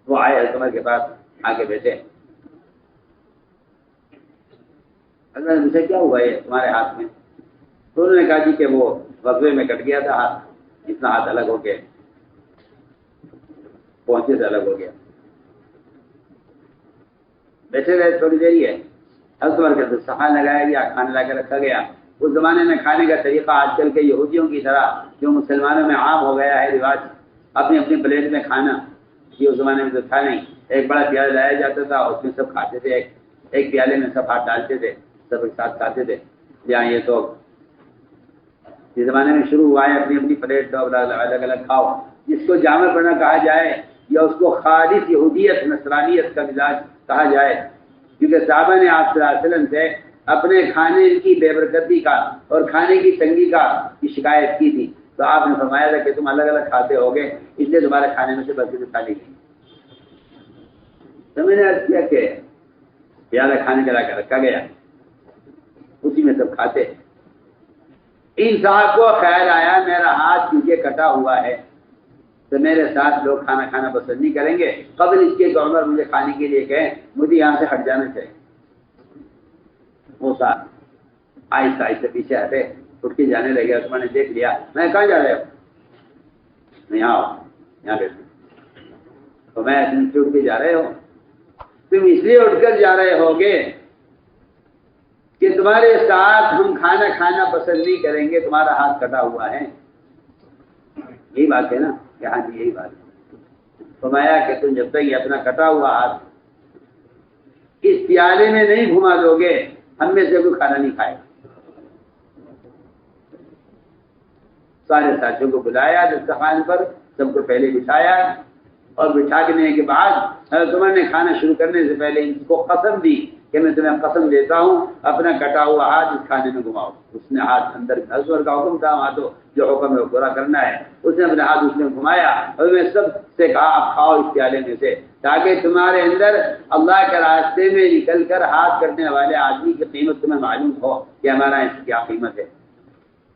وہ آئے عمر کے پاس آ کے بیٹھے. اللہ نے مجھے کیا ہوا ہے تمہارے ہاتھ میں؟ تو انہوں نے کہا جی کہ وہ غزوے میں کٹ گیا تھا ہاتھ، اتنا ہاتھ الگ ہو کے پہنچے سے الگ ہو گیا. بیٹھے رہے تھوڑی دیر ہی ہے. عمر کے تو صحن لگایا گیا، کھانے لا کے رکھا گیا. اس زمانے میں کھانے کا طریقہ آج کل کے یہودیوں کی طرح جو مسلمانوں میں عام ہو گیا ہے رواج، اپنی اپنی پلیٹ میں کھانا، یہ اس زمانے میں تو تھا نہیں. ایک بڑا پیالہ لایا جاتا تھا، اس میں سب کھاتے تھے، ایک پیالے میں سب ہاتھ ڈالتے تھے، سب ایک ساتھ کھاتے تھے. یہاں یہ تو اس زمانے میں شروع ہوا ہے اپنی اپنی پلیٹ تو الگ الگ کھاؤ. جس کو جامع پڑھنا کہا جائے یا اس کو خالص یہودیت نصرانیت کا مزاج کہا جائے، کیونکہ صحابہ نے آپ صلی اللہ علیہ وسلم سے اپنے کھانے کی بے برکتی کا اور کھانے کی تنگی کی شکایت کی تھی. تو آپ نے فرمایا تھا کہ تم الگ الگ کھاتے ہوگے، اس لیے تمہارے کھانے میں سے برکت کھا لی گئی. تو میں نے عرض کیا کہ پیالہ کھانے کا لا کر رکھا گیا، اسی میں سب کھاتے. ان صاحب کو خیال آیا میرا ہاتھ کیونکہ کٹا ہوا ہے تو میرے ساتھ لوگ کھانا کھانا پسند نہیں کریں گے. قبل اس کے کہ عمر مجھے کھانے کے لیے کہیں مجھے یہاں سے ہٹ جانا چاہیے. وہ صاحب آہستہ آہستہ پیچھے ہٹے، اٹھ کے جانے لگے. تو میں نے دیکھ لیا. میں کہاں جا رہے ہو؟ میں یہاں بیٹھ. تو میں تم سے اٹھ کے جا رہے ہو؟ تم اس لیے اٹھ کر جا رہے ہوگے کہ تمہارے ساتھ ہم کھانا کھانا پسند نہیں کریں گے، تمہارا ہاتھ کٹا ہوا ہے. یہی بات ہے نا کہ ہاں جی یہی بات ہے. فرمایا کہ تم جب تک یہ اپنا کٹا ہوا ہاتھ اس پیالے میں نہیں گھما دو گے، ہم میں سے کوئی کھانا نہیں کھائے. سارے ساتھیوں کو بلایا دسترخوان پر، سب کو پہلے بٹھایا اور بٹھانے کے بعد حضرت عمر نے کھانا شروع کرنے سے پہلے ان کو قسم دی کہ میں تمہیں قسم دیتا ہوں اپنا کٹا ہوا ہاتھ اس کھانے میں گھماؤ. اس نے ہاتھ اندر حضور کا حکم تھا، وہاں تو جو حکم ہے وہ پورا کرنا ہے. اس نے اپنے ہاتھ اس میں گھمایا اور میں سب سے کہا اب کھاؤ اس پیالے میں سے، تاکہ تمہارے اندر اللہ کے راستے میں نکل کر ہاتھ کرنے والے آدمی کی قیمت تمہیں معلوم ہو کہ ہمارا اس کی کیا قیمت ہے.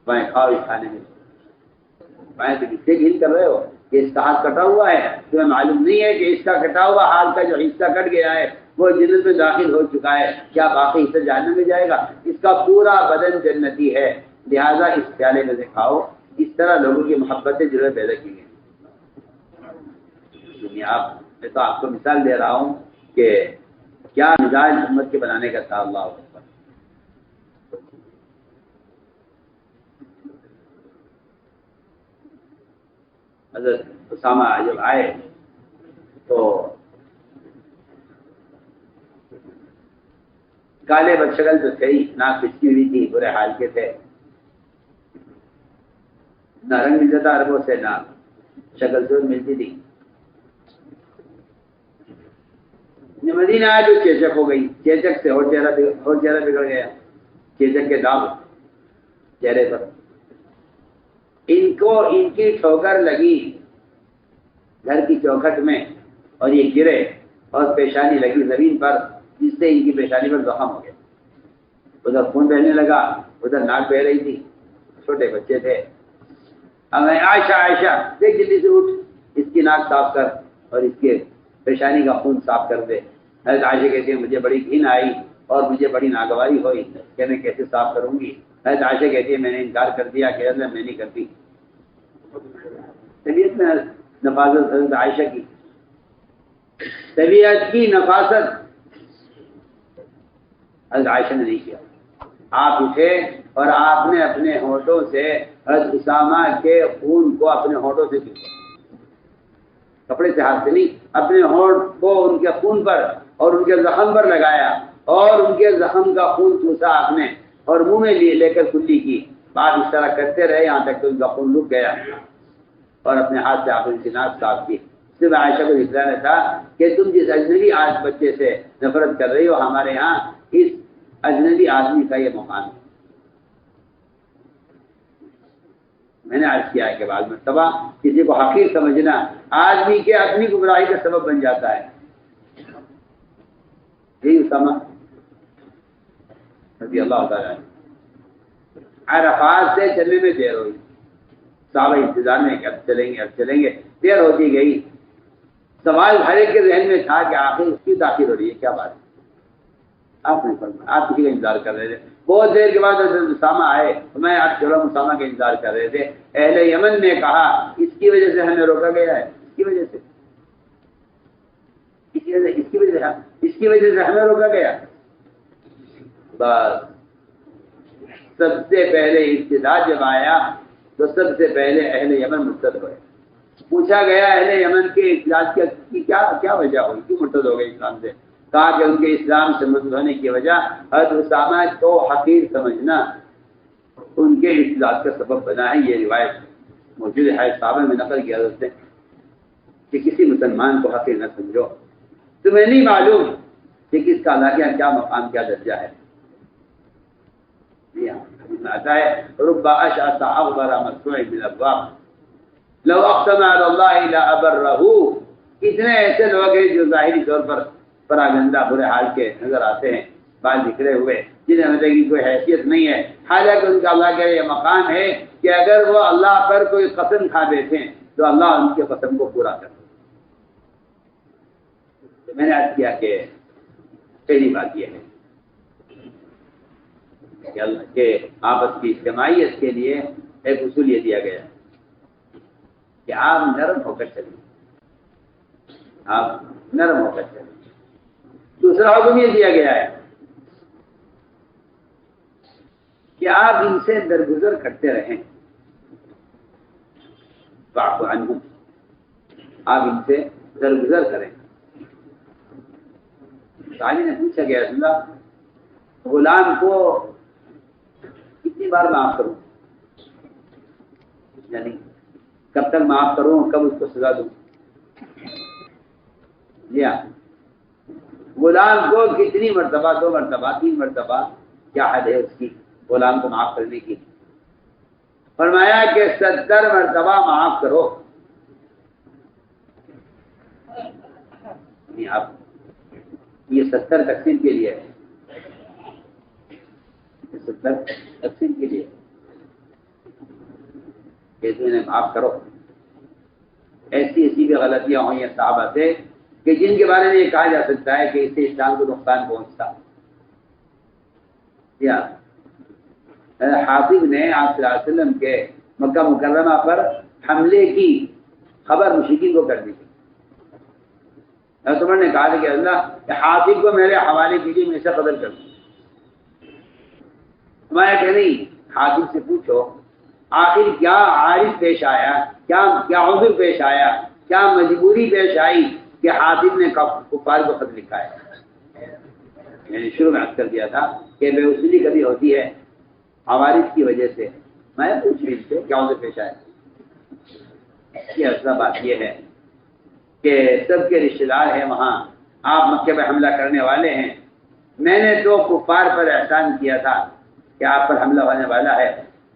میں کھاؤ اس کھانے میں. میں تو کس سے گھل کر رہے ہو کہ اس کا ہاتھ کٹا ہوا ہے؟ تمہیں معلوم نہیں ہے کہ اس کا کٹا ہوا ہاتھ کا جو حصہ کٹ گیا ہے وہ جنت میں داخل ہو چکا ہے، کیا باقی حصہ جہنم میں جائے گا؟ اس کا پورا بدن جنتی ہے، لہذا اس پیالے میں سے کھاؤ. اس طرح لوگوں کی محبتیں جو ہے پیدا کی گئی. میں تو آپ کو مثال دے رہا ہوں کہ کیا مزاج امت کے بنانے کا تھا. اللہ اکبر. حضرت اسامہ جب آئے تو کالے بدشکل تو تھے ہی، ناک پچکی ہوئی تھی، برے حال کے تھے، نہ رنگ ملتا تھا عربوں سے، نہ شکل صورت ملتی تھی. جب مدینہ آئے تو چیچک ہو گئی، چیچک سے اور چہرہ بگڑ گیا، چیچک کے داغ چہرے پر. ان کی ٹھوکر لگی گھر کی چوکھٹ میں اور یہ گرے اور پیشانی لگی زمین پر، جس سے ان کی پیشانی پر زخم ہو گیا. ادھر خون بہنے لگا، ادھر ناک بہ رہی تھی، چھوٹے بچے تھے. اب عائشہ عائشہ دیکھ جلدی سے اٹھ، اس کی ناک صاف کر اور اس کے پیشانی کا خون صاف کر دے. حضرت عائشہ کہتی ہے مجھے بڑی گھن آئی اور مجھے بڑی ناگواری ہوئی کہ میں کیسے صاف کروں گی. حضرت عائشہ کہتی ہے میں نے انکار کر دیا کہ اللہ میں نہیں کرتی. طبیعت میں نفاست، حضرت عائشہ کی طبیعت کی نفاست حضرت عائشہ نے نہیں کیا. آپ اٹھے اور آپ نے اپنے ہونٹوں سے حضرت اسامہ کے خون کو اپنے ہونٹوں سے چوسا، کپڑے سے ہاتھ سے نہیں، اپنے ہونٹ کو ان کے خون پر اور ان کے زخم پر لگایا اور ان کے زخم کا خون چوسا آپ نے اور منہ میں لے کر کلی کی. بات اس طرح کرتے رہے یہاں تک کہ ان کا خون رک گیا اور اپنے ہاتھ سے آپ نے ناک صاف کی. صرف عائشہ کو دکھلانا تھا کہ تم جس اجنبی آج بچے سے نفرت کر رہی ہو، ہمارے یہاں اس اجنبی آدمی کا یہ مقام ہے. میں نے عرض کیا ہے کہ بعض مرتبہ کسی کو حقیر سمجھنا آدمی کے اپنی گمراہی کا سبب بن جاتا ہے. یہی اسامہ رضی اللہ تعالیٰ عرفات سے چلنے میں دیر ہوئی، صحابہ انتظار میں کہ اب چلیں گے، دیر ہوتی گئی. سوال ہر ایک کے ذہن میں تھا کہ آخر اس کی تاخیر ہو رہی ہے، کیا بات ہے؟ آپ نے فرمایا آپ کسی کا انتظار کر رہے تھے. بہت دیر کے بعد حضرت اسامہ آئے تو میں آپ چلو اسامہ کا انتظار کر رہے تھے. اہل یمن نے کہا اس کی وجہ سے ہمیں روکا گیا ہے، اس کی وجہ سے ہمیں روکا گیا. بس سب سے پہلے ابتدا جب آیا تو سب سے پہلے اہل یمن مرتد ہوئے. پوچھا گیا اہل یمن کے اخلاص کی کیا وجہ ہوئی، کیوں مرتد ہو گئے اسلام سے؟ کہا کہ ان کے اسلام سے مرتد ہونے کی وجہ حضرت اسامہ کو حقیر سمجھنا ان کے اخلاص کا سبب بنا ہے. یہ روایت موجود ہے صحابہ میں نقل کیا حضرت سے کہ کسی مسلمان کو حقیر نہ سمجھو. تمہیں نہیں معلوم کہ کس کا اللہ کے یہاں کیا مقام کیا درجہ ہے. آتا ہے رب اشعث اغبر مصنوع بالابواب لو اقسم علی اللہ لابرہ. اتنے ایسے لوگ ہیں جو ظاہری طور پر پراگندہ برے حال کے نظر آتے ہیں، بال بکھرے ہوئے، جنہیں مطلب کی کوئی حیثیت نہیں ہے، حالانکہ ان کا اللہ کا یہ مقام ہے کہ اگر وہ اللہ پر کوئی قسم کھا بیٹھیں تو اللہ ان کے قسم کو پورا کر. تو میں نے عرض کیا کہ پہلی بات یہ ہے کہ آپس کی اجتماعیت کے لیے ایک اصول یہ دیا گیا کہ آپ نرم ہو کر چلیں، آپ نرم ہو کر چلیں. دوسرا حکم یہ دیا گیا ہے کہ آپ ان سے درگزر کرتے رہیں، فاعف عنہم، آپ ان سے درگزر کریں۔ صحابی نے پوچھا کہ رسول اللہ غلام کو کتنی بار معاف کروں، یعنی کب تک معاف کروں، کب اس کو سزا دوں؟ جی ہاں، غلام کو کتنی مرتبہ، 2 مرتبہ، 3 مرتبہ، کیا حد ہے اس کی غلام کو معاف کرنے کی؟ فرمایا کہ 70 مرتبہ معاف کرو۔ آپ یہ 70 تقسیم کے لیے ہے، 70 تقسیم کے لیے کہ تم انہیں معاف کرو۔ ایسی بھی غلطیاں ہوئی ہیں صحابہ سے کہ جن کے بارے میں یہ کہا جا سکتا ہے کہ اس سے اسلام کو نقصان پہنچتا۔ یا حاطب نے آپ صلی اللہ علیہ وسلم کے مکہ مکرمہ پر حملے کی خبر مشرکین کو کر دی تھی۔ حضرت عمر نے کہا تھا کہ اللہ کہ حاطب کو میرے حوالے کیجیے، میں اسے قتل کر دوں۔ ہمارا کہ نہیں، حاطب سے پوچھو آخر کیا عارض پیش آیا، کیا عذر پیش آیا، کیا مجبوری پیش آئی کہ حاطب نے کفار کو خط لکھا ہے۔ میں نے شروع میں عرض کر دیا تھا کہ بے وصولی کبھی ہوتی ہے عوارض کی وجہ سے۔ میں پوچھ رہی سے کیا عذر پیش آیا؟ یہ اصل بات یہ ہے کہ سب کے رشتے دار ہیں وہاں، آپ مکے پہ حملہ کرنے والے ہیں۔ میں نے تو کفار پر احسان کیا تھا کہ آپ پر حملہ ہونے والا ہے،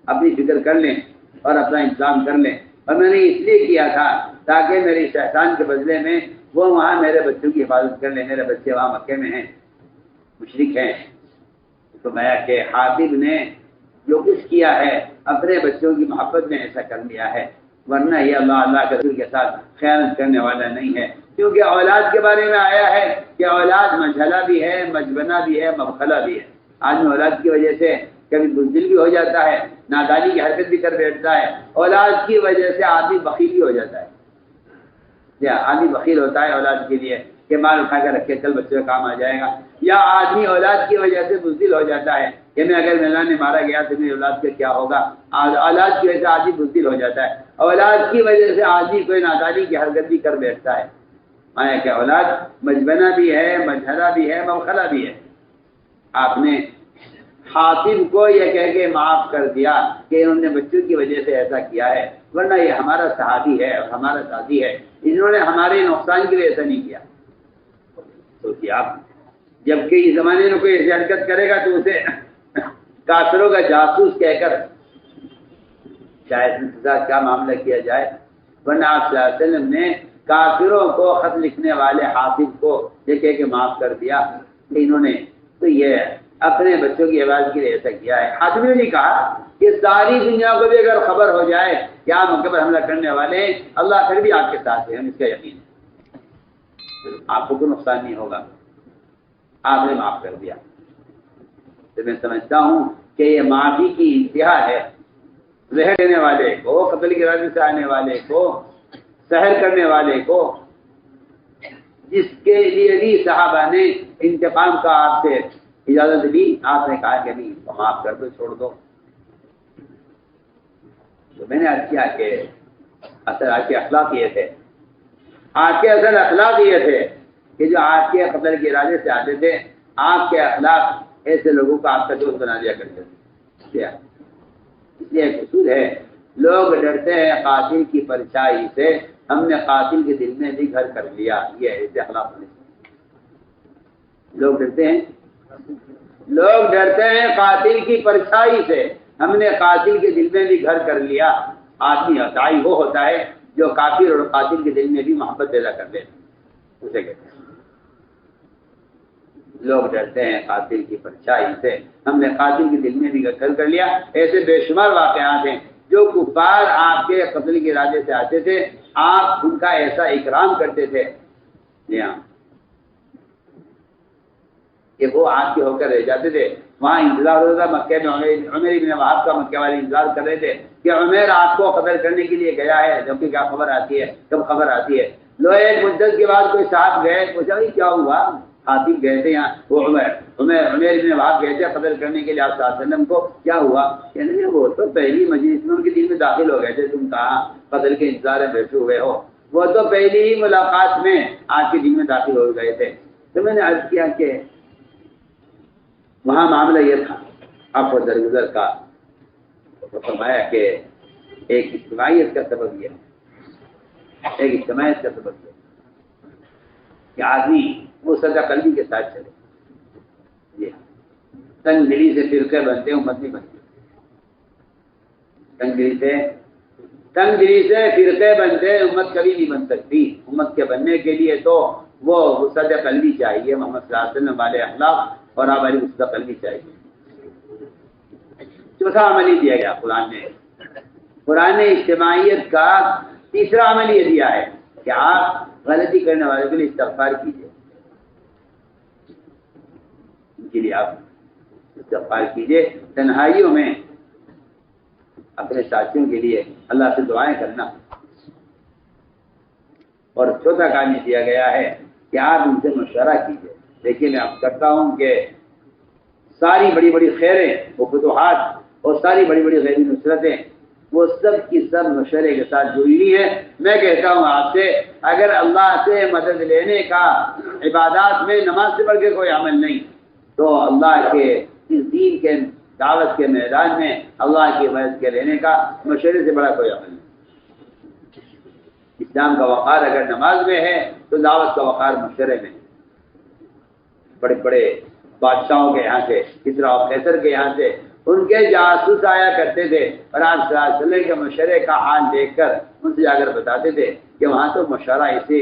اپنی فکر کر لیں اور اپنا انتظام کر لیں، اور میں نے اس لیے کیا تھا تاکہ میرے اس احسان کے بدلے میں وہ وہاں میرے بچوں کی حفاظت کر لیں۔ میرے بچے وہاں مکے میں ہیں، مشرک ہیں۔ تو میں کہ حاطب نے جو کچھ کیا ہے اپنے بچوں کی محبت میں ایسا کر لیا ہے، ورنہ یہ اللہ کے رسول کے ساتھ خیانت کرنے والا نہیں ہے۔ کیونکہ اولاد کے بارے میں آیا ہے کہ اولاد مجھلا بھی ہے، مجبنہ بھی ہے، مبخلہ بھی ہے۔ آدمی اولاد کی وجہ سے کبھی بزدل بھی ہو جاتا ہے، نادانی کی حرکت بھی کر بیٹھتا ہے، اولاد کی وجہ سے آدمی بخیل بھی ہو جاتا ہے۔ یا آدمی بخیل ہوتا ہے اولاد کے لیے کہ مال اٹھا کر رکھے کل بچے کا کام آ جائے گا، یا آدمی اولاد کی وجہ سے بزدل ہو جاتا ہے کہ میں اگر میدان میں مارا گیا تو میری اولاد کا کیا ہوگا۔ اولاد کی وجہ سے آدمی بزدل ہو جاتا ہے، اولاد کی وجہ سے آدمی کوئی نادانی کی حرکت بھی کر بیٹھتا ہے۔ مانا کہ اولاد مجبنہ بھی ہے، مجھلا بھی ہے، مبخلہ بھی ہے۔ آپ نے حاطب کو یہ کہہ کے معاف کر دیا کہ انہوں نے بچوں کی وجہ سے ایسا کیا ہے، ورنہ یہ ہمارا صحابی ہے اور ہمارا ساتھی ہے، انہوں نے ہمارے نقصان کے لیے ایسا نہیں کیا۔ سوچیے آپ، جبکہ اس زمانے میں کوئی ایسی حرکت کرے گا تو اسے کافروں کا جاسوس کہہ کر شاید انتظار کیا معاملہ کیا جائے، ورنہ آپ صلی اللہ علیہ وسلم نے کافروں کو خط لکھنے والے حاطب کو یہ کہہ کے معاف کر دیا کہ انہوں نے تو یہ اپنے بچوں کی حفاظت کے لیے ایسا کیا ہے۔ حاطب نے نہیں کہا کہ ساری دنیا کو بھی اگر خبر ہو جائے کہ آپ مکے پر حملہ کرنے والے ہیں، اللہ پھر بھی آپ کے ساتھ ہے، ہم اس کا یقین ہے، آپ کو کوئی نقصان نہیں ہوگا، آپ نے معاف کر دیا۔ تو میں سمجھتا ہوں کہ یہ معافی کی انتہا ہے۔ زہر دینے والے کو، قتل کے ارادے سے آنے والے کو، سحر کرنے والے کو، جس کے لیے بھی صحابہ نے انتقام کا آپ سے اجازت دی، آپ نے کہا کہ نہیں معاف کر دو، چھوڑ دو۔ تو میں نے عرض کیا کہ اصل آپ کے اخلاق یہ تھے، آپ کے اصل اخلاق یہ تھے کہ جو آپ کے قتل کے ارادے سے آتے تھے، آپ کے اخلاق ایسے لوگوں کو آپ کا دوست بنا دیا کرتے تھے۔ اس لیے ایک اصول ہے، لوگ ڈرتے ہیں قاتل کی پرچھائی سے، ہم نے قاتل کے دل میں بھی گھر کر لیا۔ یہ ایسے اخلاق ہونے سے لوگ ڈرتے ہیں، لوگ ڈرتے ہیں قاتل کی پرچھائی سے، ہم نے قاتل کے دل میں بھی گھر کر لیا۔ آدمی عطائی وہ ہوتا ہے جو کافر اور قاتل کے دل میں بھی محبت پیدا کر دے، اسے کہتے ہیں لوگ ڈرتے ہیں قاتل کی پرچھائی سے، ہم نے قاتل کے دل میں بھی گھر کر لیا۔ ایسے بے شمار واقعات ہیں جو کفار آپ کے قتل کے ارادے سے آتے تھے، آپ ان کا ایسا اکرام کرتے تھے، جی ہاں، کہ وہ آپ کے ہو کر رہ جاتے تھے۔ وہاں انتظار ہوتا تھا مکے میں، عمر ابن وہاب کا مکے والے انتظار کر رہے تھے کہ عمر آپ کو قتل کرنے کے لیے گیا ہے، جبکہ کیا خبر آتی ہے، کب خبر آتی ہے۔ لو ایک مدت کے بعد کوئی صاحب گئے، پوچھا بھائی کیا ہوا، حاتم گئے تھے یہاں، وہ عمیر بن وہاب گئے تھے قتل کرنے کے لیے آپ صلی اللہ علیہ وسلم کو، کیا ہوا؟ کہنے لگے وہ تو پہلی مجلس میں ان کے دل میں داخل ہو گئے تھے، تم کہاں قتل کے انتظار میں بیٹھے ہوئے ہو؟ وہ تو پہلی ہی ملاقات میں آپ کے دل میں داخل ہو گئے تھے۔ تو میں نے عرض کیا کہ وہاں معاملہ یہ تھا آپ کو درگزر کا، تو فرمایا کہ ایک اجتماعیت کا سبب یہ ہے، ایک اجتماعیت کا سبب یہ کہ آدمی وہ سزا قلبی کے ساتھ چلے۔ جی ہاں، تنگ دلی سے فرقے بنتے ہیں، امت نہیں بنتی۔ تنگ دلی سے فرقے بنتے ہیں، امت کبھی نہیں بن سکتی۔ امت کے بننے کے لیے تو وہ وسعت قلبی چاہیے، محمد صلی اللہ علیہ وسلم والے اخلاق اور آپ والی وسعت قلبی چاہیے۔ چوتھا عمل ہی دیا گیا قرآن نے اجتماعیت کا تیسرا عمل یہ دیا ہے کہ آپ غلطی کرنے والے کے لیے استغفار کیجیے، ان کے لیے آپ استغفار کیجیے، تنہائیوں میں اپنے ساتھیوں کے لیے اللہ سے دعائیں کرنا۔ اور چوتھا کام یہ دیا گیا ہے کہ آپ ان سے مشورہ کیجیے۔ دیکھیے میں آپ کرتا ہوں کہ ساری بڑی بڑی خیریں و فتوحات اور ساری بڑی بڑی غیبی نصرتیں وہ سب کی سب مشورے کے ساتھ جڑی ہوئی ہیں۔ میں کہتا ہوں آپ سے، اگر اللہ سے مدد لینے کا عبادات میں نماز سے بڑھ کے کوئی عمل نہیں، تو اللہ کے اس دین کے دعوت کے میدان میں اللہ کی مدد کے لینے کا مشورے سے بڑا کوئی عمل نہیں۔ اسلام کا وقار اگر نماز میں ہے تو دعوت کا وقار مشورے میں ہے۔ بڑے بڑے بادشاہوں کے یہاں سے، کسریٰ و قیصر کے یہاں سے ان کے جاسوس آیا کرتے تھے اور آپ صلی اللہ علیہ وسلم کے مشورے کا حال دیکھ کر ان سے جا کر بتاتے تھے کہ وہاں تو مشورہ ایسی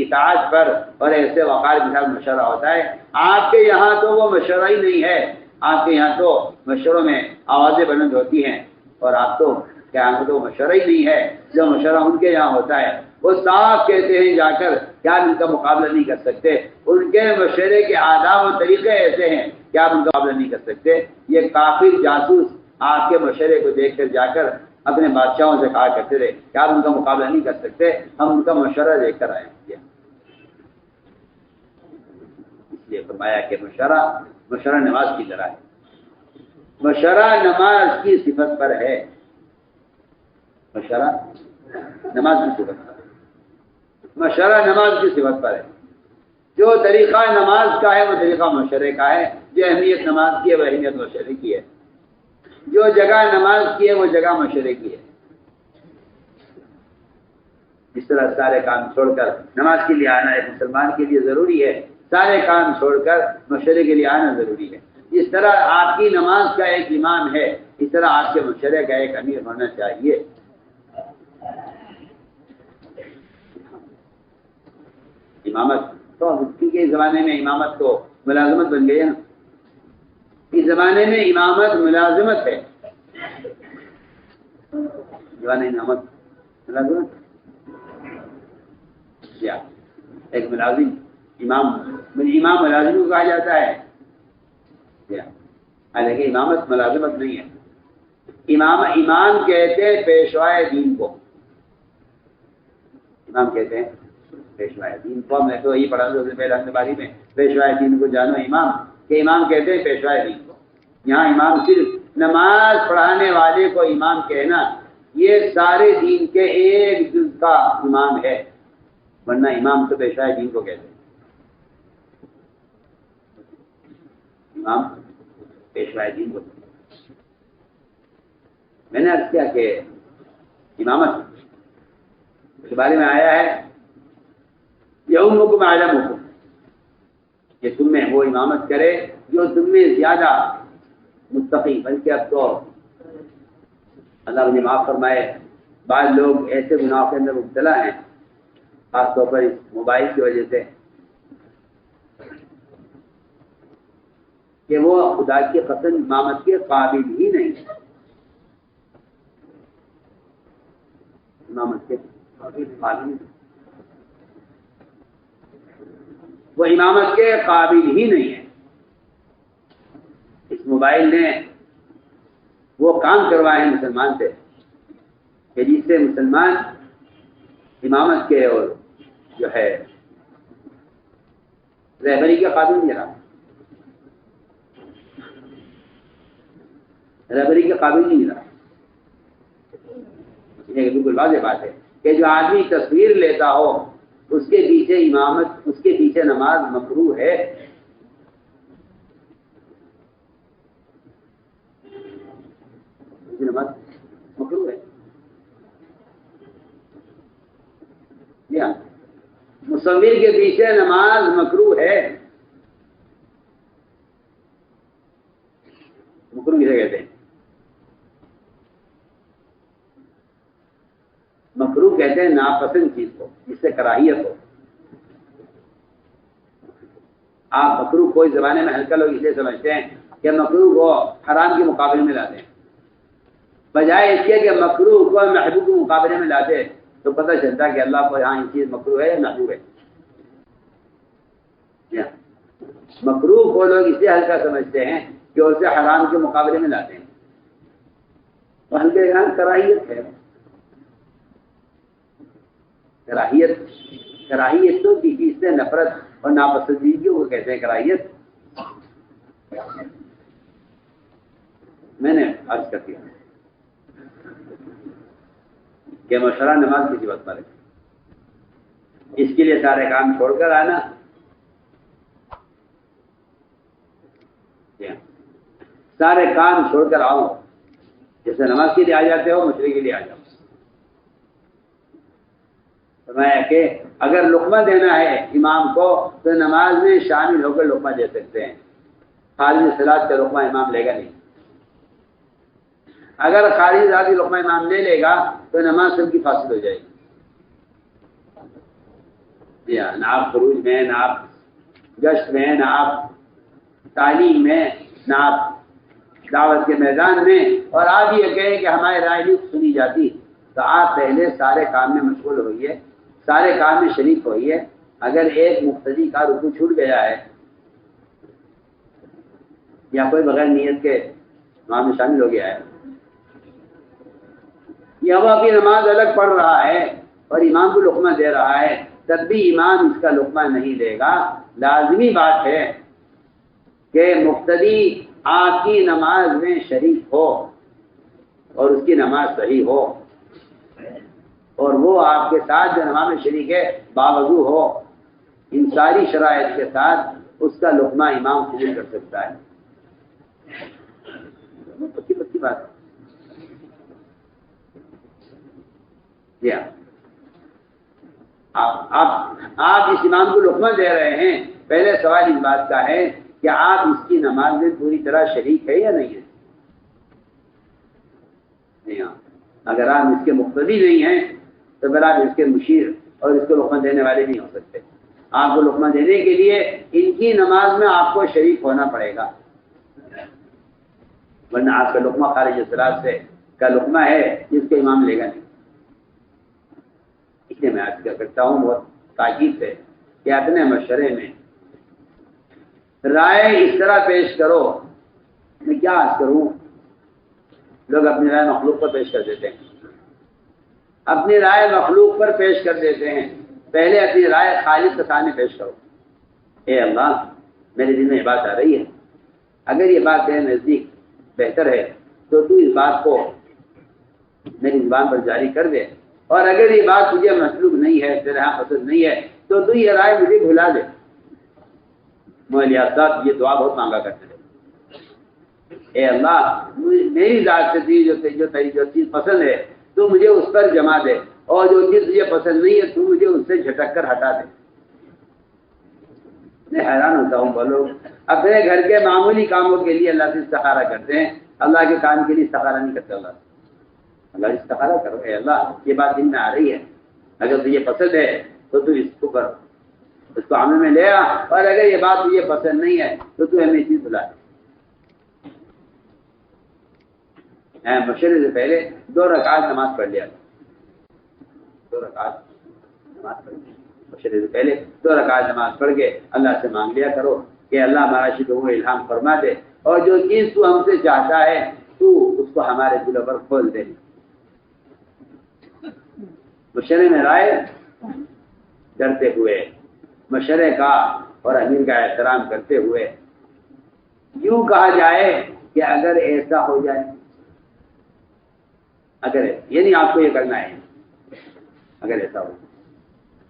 اطاعت پر اور ایسے وقار کے ساتھ مشورہ ہوتا ہے، آپ کے یہاں تو وہ مشورہ ہی نہیں ہے۔ آپ کے یہاں تو مشوروں میں آوازیں بلند ہوتی ہیں، اور آپ تو کیا تو مشورہ ہی نہیں ہے جو مشورہ ان کے یہاں ہوتا ہے۔ وہ صاف کہتے ہیں جا کر کیا ان کا مقابلہ نہیں کر سکتے، ان کے مشورے کے آداب و طریقے ایسے ہیں کہ آپ ان کا مقابلہ نہیں کر سکتے۔ یہ کافر جاسوس آپ کے مشورے کو دیکھ کر جا کر اپنے بادشاہوں سے کہا کرتے تھے کہ آپ ان کا مقابلہ نہیں کر سکتے، ہم ان کا مشورہ دیکھ کر آئے ہیں۔ اس لیے فرمایا کہ مشورہ نماز کی طرح ہے، مشورہ نماز کی صفت پر ہے، مشورہ نماز کی صفت پر ہے، مشورہ نماز کی صفت پر ہے۔ جو طریقہ نماز کا ہے وہ طریقہ مشورے کا ہے، جو اہمیت نماز کی ہے وہ اہمیت مشورے کی ہے، جو جگہ نماز کی ہے وہ جگہ مشورے کی ہے۔ اس طرح سارے کام چھوڑ کر نماز کے لیے آنا ایک مسلمان کے لیے ضروری ہے، سارے کام چھوڑ کر مشورے کے لیے آنا ضروری ہے۔ جس طرح آپ کی نماز کا ایک امام ہے، اس طرح آپ کے مشورے کا ایک امیر ہونا چاہیے۔ امامت تو کے زمانے میں امامت تو ملازمت بن گئی ہے نا، اس زمانے میں امامت ملازمت ہے، زمانے امامت ملازمت کیا ایک ملازم امام ملازم کو کہا جاتا ہے، حالانکہ امامت ملازمت نہیں ہے۔ امام کہتے ہیں پیشوائے دین کو، امام کہتے ہیں پیشوائے دین کو۔ میں تو یہی پڑھا تھا پہلے اپنے باری میں، پیشوائے دین کو جانو امام، کہ امام کہتے ہیں پیشوائے دین کو۔ یہاں امام صرف نماز پڑھانے والے کو امام کہنا، یہ سارے دین کے ایک جز کا امام ہے، ورنہ امام تو پیشوائے دین کو کہتے ہیں۔ امام پیشوائے دین کو، میں نے عرض کیا کہ امامت کے بارے میں آیا ہے یؤمکم اعلمکم، کہ تم میں وہ امامت کرے جو تم میں زیادہ متقی، بلکہ اب تو اللہ مجھے معاف فرمائے، بعض لوگ ایسے گناہوں کے اندر مبتلا ہیں، خاص طور پر اس موبائل کی وجہ سے، کہ وہ خدا کی قسم امامت کے قابل ہی نہیں، امامت کے قابل نہیں، وہ امامت کے قابل ہی نہیں ہے۔ اس موبائل نے وہ کام کروائے ہیں مسلمان سے کہ جس سے مسلمان امامت کے اور جو ہے رہبری کے قابل نہیں رہا، رہبری کے قابل نہیں رہا۔ یہ بالکل واضح بات ہے کہ جو آدمی تصویر لیتا ہو اس کے پیچھے امامت، اس کے پیچھے نماز مکروہ ہے۔ نماز مکروہ ہے، جی ہاں، مصور کے پیچھے نماز مکروہ ہے۔ مکروہ کسے کہتے ہیں؟ مکروہ کہتے ہیں ناپسند چیز کو جس سے کراہیت ہو۔ آپ مکروہ کوئی زمانے میں ہلکا لوگ اسے سمجھتے ہیں کہ مکروہ کو حرام کے مقابلے میں لاتے ہیں، بجائے اس کے کہ مکروہ کو محبوب کے مقابلے میں لاتے تو پتہ چلتا کہ اللہ کو یہاں یہ چیز مکروہ ہے یا محبوب ہے۔ مکروہ کو لوگ اسے ہلکا سمجھتے ہیں کہ اسے حرام کے مقابلے میں لاتے ہیں، اور ہلکے یہاں کراہیت ہے۔ کراہیت تو کسی سے نفرت اور ناپسندیدگی کو کہتے ہیں کراہیت۔ میں نے عرض کر دیا کہ مشورہ نماز کی وقت پر ہے، اس کے لیے سارے کام چھوڑ کر آنا، سارے کام چھوڑ کر آؤ، جیسے نماز کے لیے آ جاتے ہو مشورے کے لیے آ جاؤ۔ فرمایا کہ اگر لقمہ دینا ہے امام کو تو نماز میں شامل ہو کر لقمہ دے سکتے ہیں، خارج صلاۃ کا لقمہ امام لے گا نہیں۔ اگر خارج ذاتی لقمہ امام لے لے گا تو نماز سب کی فاسد ہو جائے گی۔ نہ آپ خروج میں، نہ آپ گشت میں، نہ آپ تعلیم میں، نہ آپ دعوت کے میدان میں، اور آپ یہ کہیں کہ ہماری رائے نہیں سنی جاتی، تو آپ پہلے سارے کام میں مشغول ہوئیے، سارے کام میں شریک ہوئیے۔ اگر ایک مقتدی کا رکوع چھوٹ گیا ہے یا کوئی بغیر نیت کے امام میں شامل ہو گیا ہے یا وہ اپنی نماز الگ پڑھ رہا ہے اور امام کو لقمہ دے رہا ہے، تب بھی امام اس کا لقمہ نہیں دے گا۔ لازمی بات ہے کہ مقتدی آپ کی نماز میں شریک ہو اور اس کی نماز صحیح ہو، اور وہ آپ کے ساتھ جو نماز میں شریک ہے باوضو ہو۔ ان ساری شرائط کے ساتھ اس کا لقمہ امام قبول کر سکتا ہے۔ پکی بات ہے۔ جی ہاں، آپ اس امام کو لقمہ دے رہے ہیں، پہلے سوال اس بات کا ہے کہ آپ اس کی نماز میں پوری طرح شریک ہے یا نہیں ہے؟ جی ہاں، اگر آپ اس کے مقتدی نہیں ہیں تو پھر آپ اس کے مشیر اور اس کو لقمہ دینے والے نہیں ہو سکتے۔ آپ کو لقمہ دینے کے لیے ان کی نماز میں آپ کو شریک ہونا پڑے گا، ورنہ آپ کا لقمہ خارج صلاۃ سے کا لقمہ ہے جس کو امام لے گا نہیں۔ اس لیے میں عرض کرتا ہوں بہت تاکید سے کہ اپنے مشورے میں رائے اس طرح پیش کرو۔ میں کیا عرض کروں، لوگ اپنی رائے مخلوق پر پیش کر دیتے ہیں، اپنی رائے مخلوق پر پیش کر دیتے ہیں۔ پہلے اپنی رائے خالق کے سامنے پیش کرو۔ اے اللہ، میرے دل میں یہ بات آ رہی ہے، اگر یہ بات تیرے نزدیک بہتر ہے تو تو اس بات کو میری زبان پر جاری کر دے، اور اگر یہ بات تجھے مطلوب نہیں ہے، تیرے یہاں پسند نہیں ہے، تو یہ رائے مجھے بھلا دے۔ مولانا صاحب یہ دعا بہت مانگا کرتے تھے، اے اللہ میری ذات سے جو چیز پسند ہے تو مجھے اس پر جما دے، اور جو چیز تجھے پسند نہیں ہے تو مجھے اس سے جھٹک کر ہٹا دے۔ میں حیران ہوتا ہوں، وہ لوگ اپنے گھر کے معمولی کاموں کے لیے اللہ سے استخارہ کرتے ہیں، اللہ کے کام کے لیے استخارہ نہیں کرتے۔ اللہ استخارہ کرو، اے اللہ یہ بات دل میں آ رہی ہے، اگر تجھے پسند ہے تو تو اس کو کرو، اس کو عمل میں لے آ، اور اگر یہ بات تجھے پسند نہیں ہے تو تو ہمیں چیز بلا دے۔ مشورے سے پہلے 2 رکعت نماز پڑھ لیا، 2 رکعت نماز پڑھ لیا، مشورے سے پہلے 2 رکعت نماز پڑھ کے اللہ سے مانگ لیا کرو کہ اللہ ہمارا شکر الہام فرما دے، اور جو چیز تو ہم سے چاہتا ہے تو اس کو ہمارے دلوں پر کھول دے۔ مشورے میں رائے ڈرتے ہوئے، مشورے کا اور امیر کا احترام کرتے ہوئے یوں کہا جائے کہ اگر ایسا ہو جائے، اگر یعنی آپ کو یہ کرنا ہے، اگر ایسا ہو،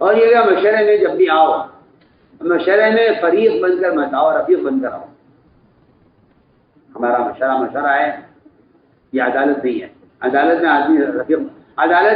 اور یہ کہ مشورے میں جب بھی آؤ، مشورے میں فریق بن کر مت آؤ، رفیق بن کر آؤ. ہمارا مشورہ ہے، یہ عدالت نہیں ہے. عدالت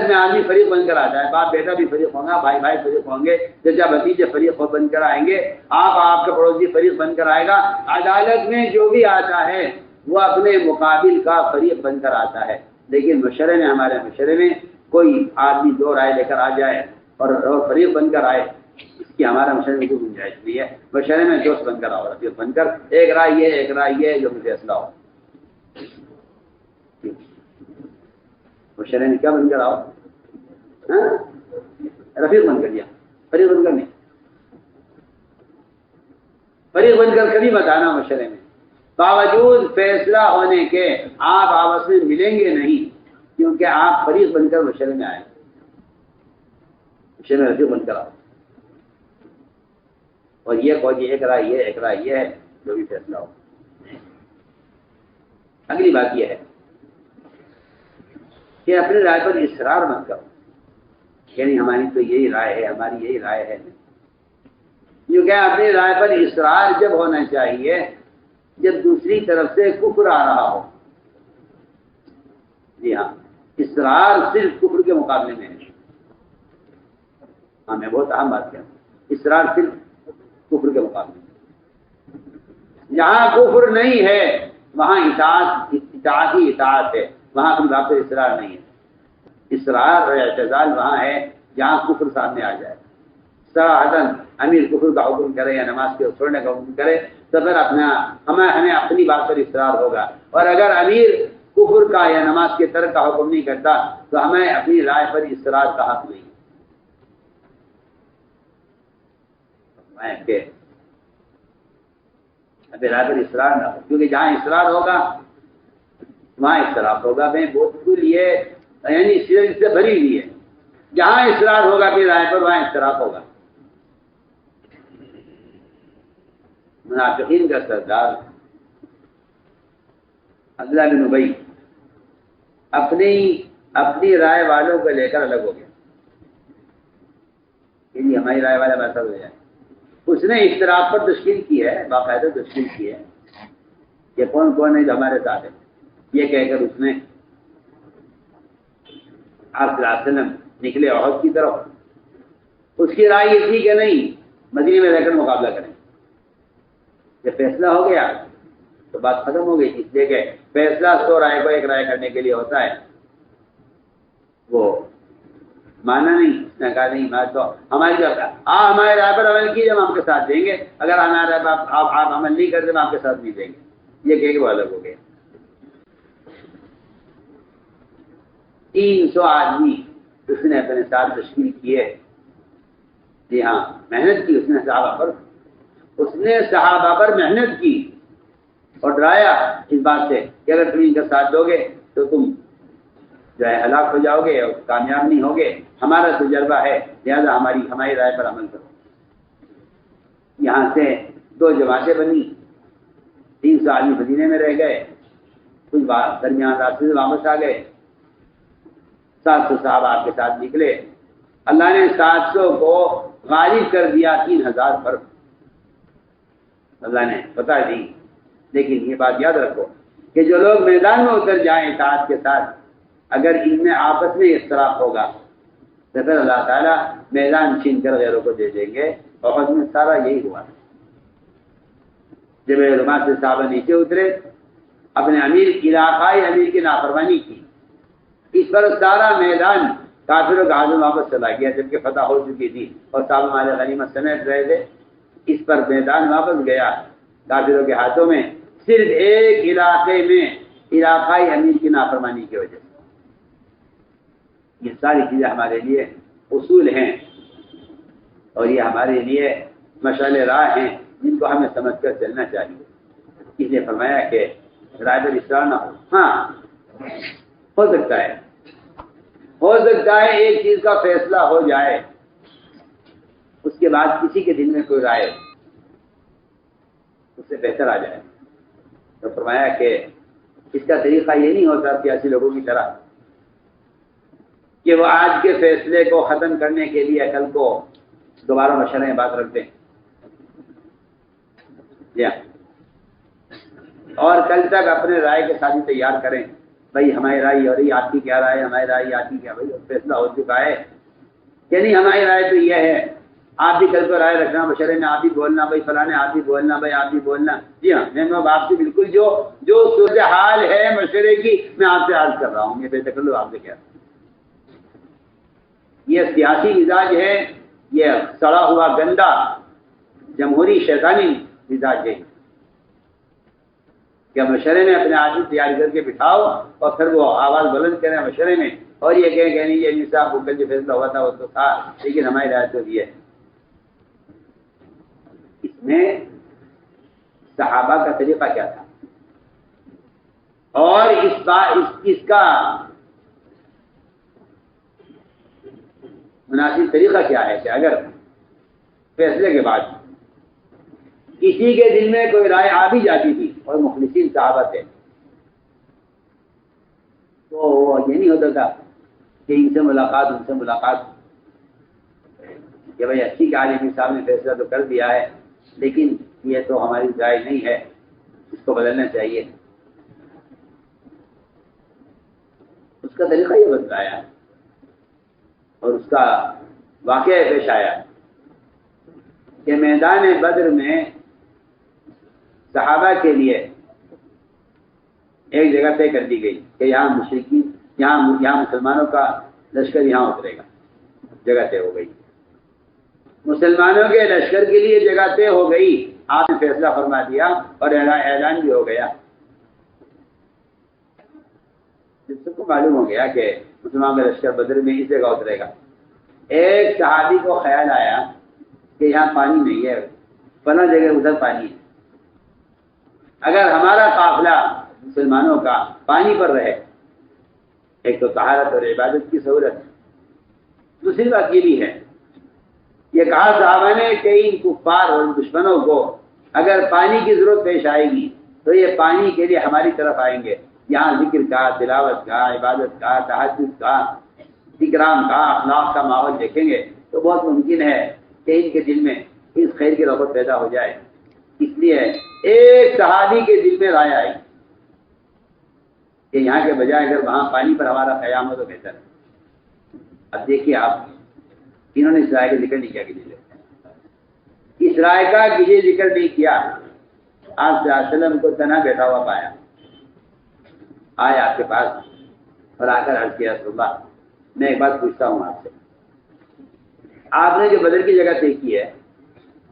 میں آدمی فریق بن کر آتا ہے، باپ بیٹا بھی فریق ہوگا، بھائی فریق ہوں گے، چچا بھتیجے فریق بن کر آئیں گے، آپ کا پڑوسی فریق بن کر آئے گا. عدالت میں جو بھی آتا ہے وہ اپنے مقابل کا فریق بن کر آتا ہے. لیکن مشورے میں، ہمارے مشورے میں کوئی آدمی دو رائے لے کر آ جائے اور فریق بن کر آئے، اس کی ہمارا مشورے میں کوئی گنجائش نہیں ہے. مشورے میں دوست بن کر آؤ، رفیق بن کر، ایک رائے یہ جو مجھے فیصلہ ہو. مشورے میں کیا بن کر آؤ؟ رفیق بن کر دیا، فریق بن کر نہیں. فریق بن کر کبھی مت آنا مشورے میں. باوجود فیصلہ ہونے کے آپ آپس میں ملیں گے نہیں، کیونکہ آپ فریق بن کر مشورے میں آئے. مشورے میں رفیق بن کر آؤ، اور یہ فوجی ایک رائے یہ ہے جو بھی فیصلہ ہو. اگلی بات یہ ہے کہ اپنی رائے پر اصرار مت کرو، یعنی ہماری تو یہی رائے ہے، ہماری یہی رائے ہے. کیونکہ اپنی رائے پر اصرار جب ہونا چاہیے جب دوسری طرف سے کفر آ رہا ہو. جی ہاں، اصرار صرف کفر کے مقابلے میں ہے. ہاں، میں بہت اہم بات کیا، اصرار صرف کفر کے مقابلے میں. جہاں کفر نہیں ہے وہاں اطاعت ہے، وہاں کوئی بات پر اصرار نہیں ہے. اصرار اور اعتزال وہاں ہے جہاں کفر سامنے آ جائے. صراحتاً امیر کفر کا حکم کرے یا نماز کے چھوڑنے کا حکم کرے تو پھر ہمیں اپنی بات پر اصرار ہوگا. اور اگر امیر کفر کا یا نماز کے ترک کا حکم نہیں کرتا تو ہمیں اپنی رائے پر اصرار کا حق نہیں. ابھی رائے پر اصرار نہ ہو، کیونکہ جہاں اصرار ہوگا وہاں اختلاف ہوگا. میں بالکل یہ یعنی سیرت سے بھری ہوئی ہے، جہاں اصرار ہوگا پھر رائے پر وہاں اختلاف ہوگا. منافقین کا سردار عبداللہ بن ابی اپنی رائے والوں کو لے کر الگ ہو گیا کہ جی ہماری رائے والا ویسا ہو جائے. اس نے اختلاف پر تشکیل کی ہے، باقاعدہ تشکیل کی ہے کہ کون کون ہے جو ہمارے ساتھ ہے. یہ کہہ کر اس نے آپ صلی اللہ علیہ وسلم نکلے احد کی طرف. اس کی رائے یہ تھی کہ نہیں، مدینے میں رہ کر مقابلہ کریں. جب فیصلہ ہو گیا تو بات ختم ہو گئی، اس لیے کہ فیصلہ 100 رائے کو ایک رائے کرنے کے لیے ہوتا ہے. وہ مانا نہیں، اس نے کہا نہیں میں تو ہماری طرف ہمارے رائے پر عمل کیجیے، ہم آپ کے ساتھ دیں گے، اگر ہمارے رائے پر آپ عمل نہیں کرتے ہم آپ کے ساتھ نہیں دیں گے. یہ کہہ کے وہ الگ ہو گئے. 300 آدمی اس نے اپنے ساتھ تشکیل کیے. جی ہاں، محنت کی اس نے صحابہ پر محنت کی اور ڈرایا اس بات سے کہ اگر تم ان کا ساتھ دو گے تو تم جو ہے ہلاک ہو جاؤ گے اور کامیاب نہیں ہوگے. ہمارا تجربہ ہے، لہٰذا ہماری رائے پر عمل کرو. یہاں سے 2 جماعتیں بنی، 300 آدمی مدینے میں رہ گئے، کچھ درمیان راستے سے واپس آ گئے. 700 صحابہ آپ کے ساتھ نکلے. اللہ نے 700 کو غالب کر دیا 3000 پر. اللہ نے بتا دی. لیکن یہ بات یاد رکھو کہ جو لوگ میدان میں اتر جائیں اطاعت کے ساتھ، اگر ان میں آپس میں اختلاف ہوگا تو پھر اللہ تعالیٰ میدان چھین کر غیروں کو دے دیں گے. اور میں سارا یہی ہوا. جب علماء سے صحابہ نیچے اترے، اپنے علاقائی امیر کی نافرمانی کی، اس پر سارا میدان کافروں کے ہاتھ میں واپس چلا گیا، جبکہ فتح ہو چکی تھی اور صحابہ مال غنیمت سمیٹ رہے تھے. اس پر میدان واپس گیا کافروں کے ہاتھوں میں، صرف ایک علاقے میں علاقائی امیر کی نافرمانی کی وجہ سے. یہ ساری چیزیں ہمارے لیے اصول ہیں اور یہ ہمارے لیے مشعل راہ ہیں جن کو ہمیں سمجھ کر چلنا چاہیے. اس نے فرمایا کہ رائے پر اصرار نہ ہو. ہاں، ہو سکتا ہے ایک چیز کا فیصلہ ہو جائے، اس کے بعد کسی کے دل میں کوئی رائے اس سے بہتر آ جائے. تو فرمایا کہ اس کا طریقہ یہ نہیں ہوتا سیاسی لوگوں کی طرح کہ وہ آج کے فیصلے کو ختم کرنے کے لیے کل کو دوبارہ مشورے میں بات رکھ دیں. اور کل تک اپنے رائے کے ساتھ تیار کریں. بھائی ہماری رائے ہو رہی، آپ کی کیا رائے؟ ہماری رائے، آپ کی کیا؟ بھائی فیصلہ ہو چکا ہے کہ نہیں. ہماری رائے تو یہ ہے، آپ بھی کل کو رائے رکھنا مشورے میں، آپ بھی بولنا، بھائی فلاں آپ بھی بولنا، بھائی آپ بھی بولنا. جی ہاں، میں آپ سے بالکل جو صورتحال ہے مشورے کی میں آپ سے عرض کر رہا ہوں. یہ بے تکلف آپ سے کیا، یہ سیاسی مزاج ہے، یہ سڑا ہوا گندا جمہوری شیطانی مزاج ہے کہ مشورے میں اپنے آدمی تیار کر کے بٹھاؤ اور پھر وہ آواز بلند کریں مشورے میں اور یہ کہیں کہ نہیں یہ نصاب کو جو فیصلہ ہوا تھا وہ تو تھا لیکن ہماری رائے تو یہ ہے. اس میں صحابہ کا طریقہ کیا تھا اور اس کا مناسب طریقہ کیا ہے کہ اگر فیصلے کے بعد کسی کے دل میں کوئی رائے آ بھی جاتی تھی اور مخلصین صحابہ تھے تو یہ نہیں ہوتا تھا کہ ان سے ملاقات کہ بھائی اچھی کہ عالم صاحب نے فیصلہ تو کر دیا ہے لیکن یہ تو ہماری رائے نہیں ہے، اس کو بدلنا چاہیے. اس کا طریقہ یہ بتلایا اور اس کا واقعہ پیش آیا کہ میدان بدر میں صحابہ کے لیے ایک جگہ طے کر دی گئی کہ یہاں مشرکین یہاں مسلمانوں کا لشکر یہاں اترے گا. جگہ طے ہو گئی، مسلمانوں کے لشکر کے لیے جگہ طے ہو گئی. آپ نے فیصلہ فرما دیا اور اعلان بھی ہو گیا. سب کو معلوم ہو گیا کہ مسلمان کا لشکر بدر میں اس جگہ اترے گا. ایک صحابی کو خیال آیا کہ یہاں پانی نہیں ہے، فلاں جگہ ادھر پانی ہے. اگر ہمارا قافلہ مسلمانوں کا پانی پر رہے، ایک تو طہارت اور عبادت کی سہولت، دوسری بات یہ بھی ہے یہ کہا صحابہ نے کہ ان کفار اور دشمنوں کو اگر پانی کی ضرورت پیش آئے گی تو یہ پانی کے لیے ہماری طرف آئیں گے. یہاں ذکر کا، تلاوت کا، عبادت کا، تہجد کا، اکرام کا، اخلاق کا ماحول دیکھیں گے تو بہت ممکن ہے کہ ان کے دل میں اس خیر کی رغبت پیدا ہو جائے. اس لیے ایک صحابی کے دل میں رائے آئی کہ یہاں کے بجائے اگر وہاں پانی پر ہمارا قیام ہو تو بہتر ہے. اب دیکھیے آپ انہوں نے اس رائے کا ذکر نہیں کیا، اس رائے کا کسی ذکر نہیں کیا. آپ صلی اللہ علیہ وسلم کو تنہا بیٹھا ہوا پایا، آئے آپ کے پاس اور آ کر عرض کیا رسول اللہ میں ایک بات پوچھتا ہوں آپ سے، آپ نے جو بدر کی جگہ طے کی ہے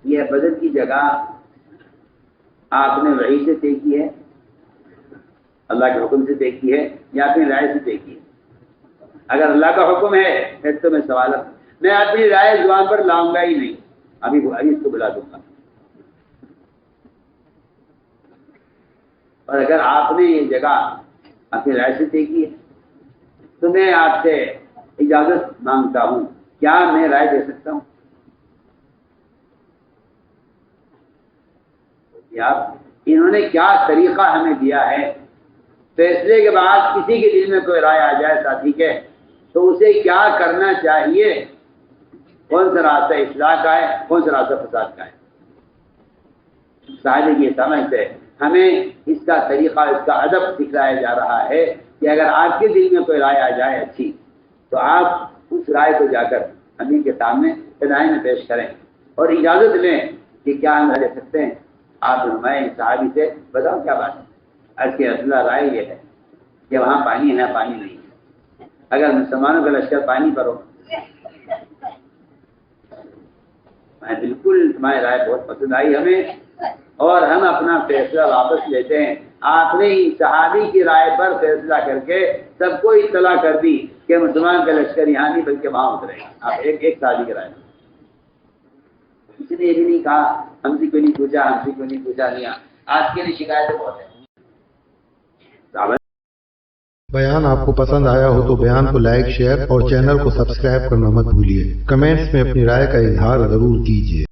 یہ بدر کی جگہ آپ نے وحی سے طے کی ہے، اللہ کے حکم سے طے کی ہے یا اپنی رائے سے طے کی ہے؟ اگر اللہ کا حکم ہے پھر تو میں سوال میں اپنی رائے زبان پر لاؤں گا ہی نہیں، ابھی اس کو بلا دوں گا. اور اگر آپ نے یہ جگہ اپنی رائے سے طے کی ہے تو میں آپ سے اجازت مانگتا ہوں، کیا میں رائے دے سکتا ہوں؟ انہوں نے کیا طریقہ ہمیں دیا ہے. فیصلے کے بعد کسی کے دل میں کوئی رائے آ جائے ساتھی کے تو اسے کیا کرنا چاہیے، کون سا راستہ اصلاح کا ہے، کون سا راستہ فساد کا ہے. صاحب کی سمجھ سے ہمیں اس کا طریقہ، اس کا ادب سکھلایا جا رہا ہے کہ اگر آپ کے دل میں کوئی رائے آ جائے اچھی تو آپ اس رائے کو جا کر امیر کے سامنے فدائیں میں پیش کریں اور اجازت لیں کہ کیا ہم لے سکتے ہیں. آپ فرمائیں صحابی سے بتاؤ کیا بات ہے. آج کی رسول اللہ رائے یہ ہے کہ وہاں پانی ہے، پانی نہیں ہے. اگر مسلمانوں کا لشکر پانی پر ہو، میں بالکل تمہاری رائے بہت پسند آئی ہمیں اور ہم اپنا فیصلہ واپس لیتے ہیں. آپ نے صحابی کی رائے پر فیصلہ کر کے سب کو اطلاع کر دی کہ مسلمان کا لشکر یہاں نہیں بلکہ وہاں اترے گا. آپ ایک صحابی کی رائے، کسی نے یہ بھی نہیں کہا ہم سے کیوں نہیں پوچھا، ہم سے کیوں نہیں پوچھا. لیا آج کے لیے شکایتیں بہت ہیں. بیان آپ کو پسند آیا ہو تو بیان کو لائک، شیئر اور چینل کو سبسکرائب کرنا مت بھولیے. کمنٹس میں اپنی رائے کا اظہار ضرور کیجیے.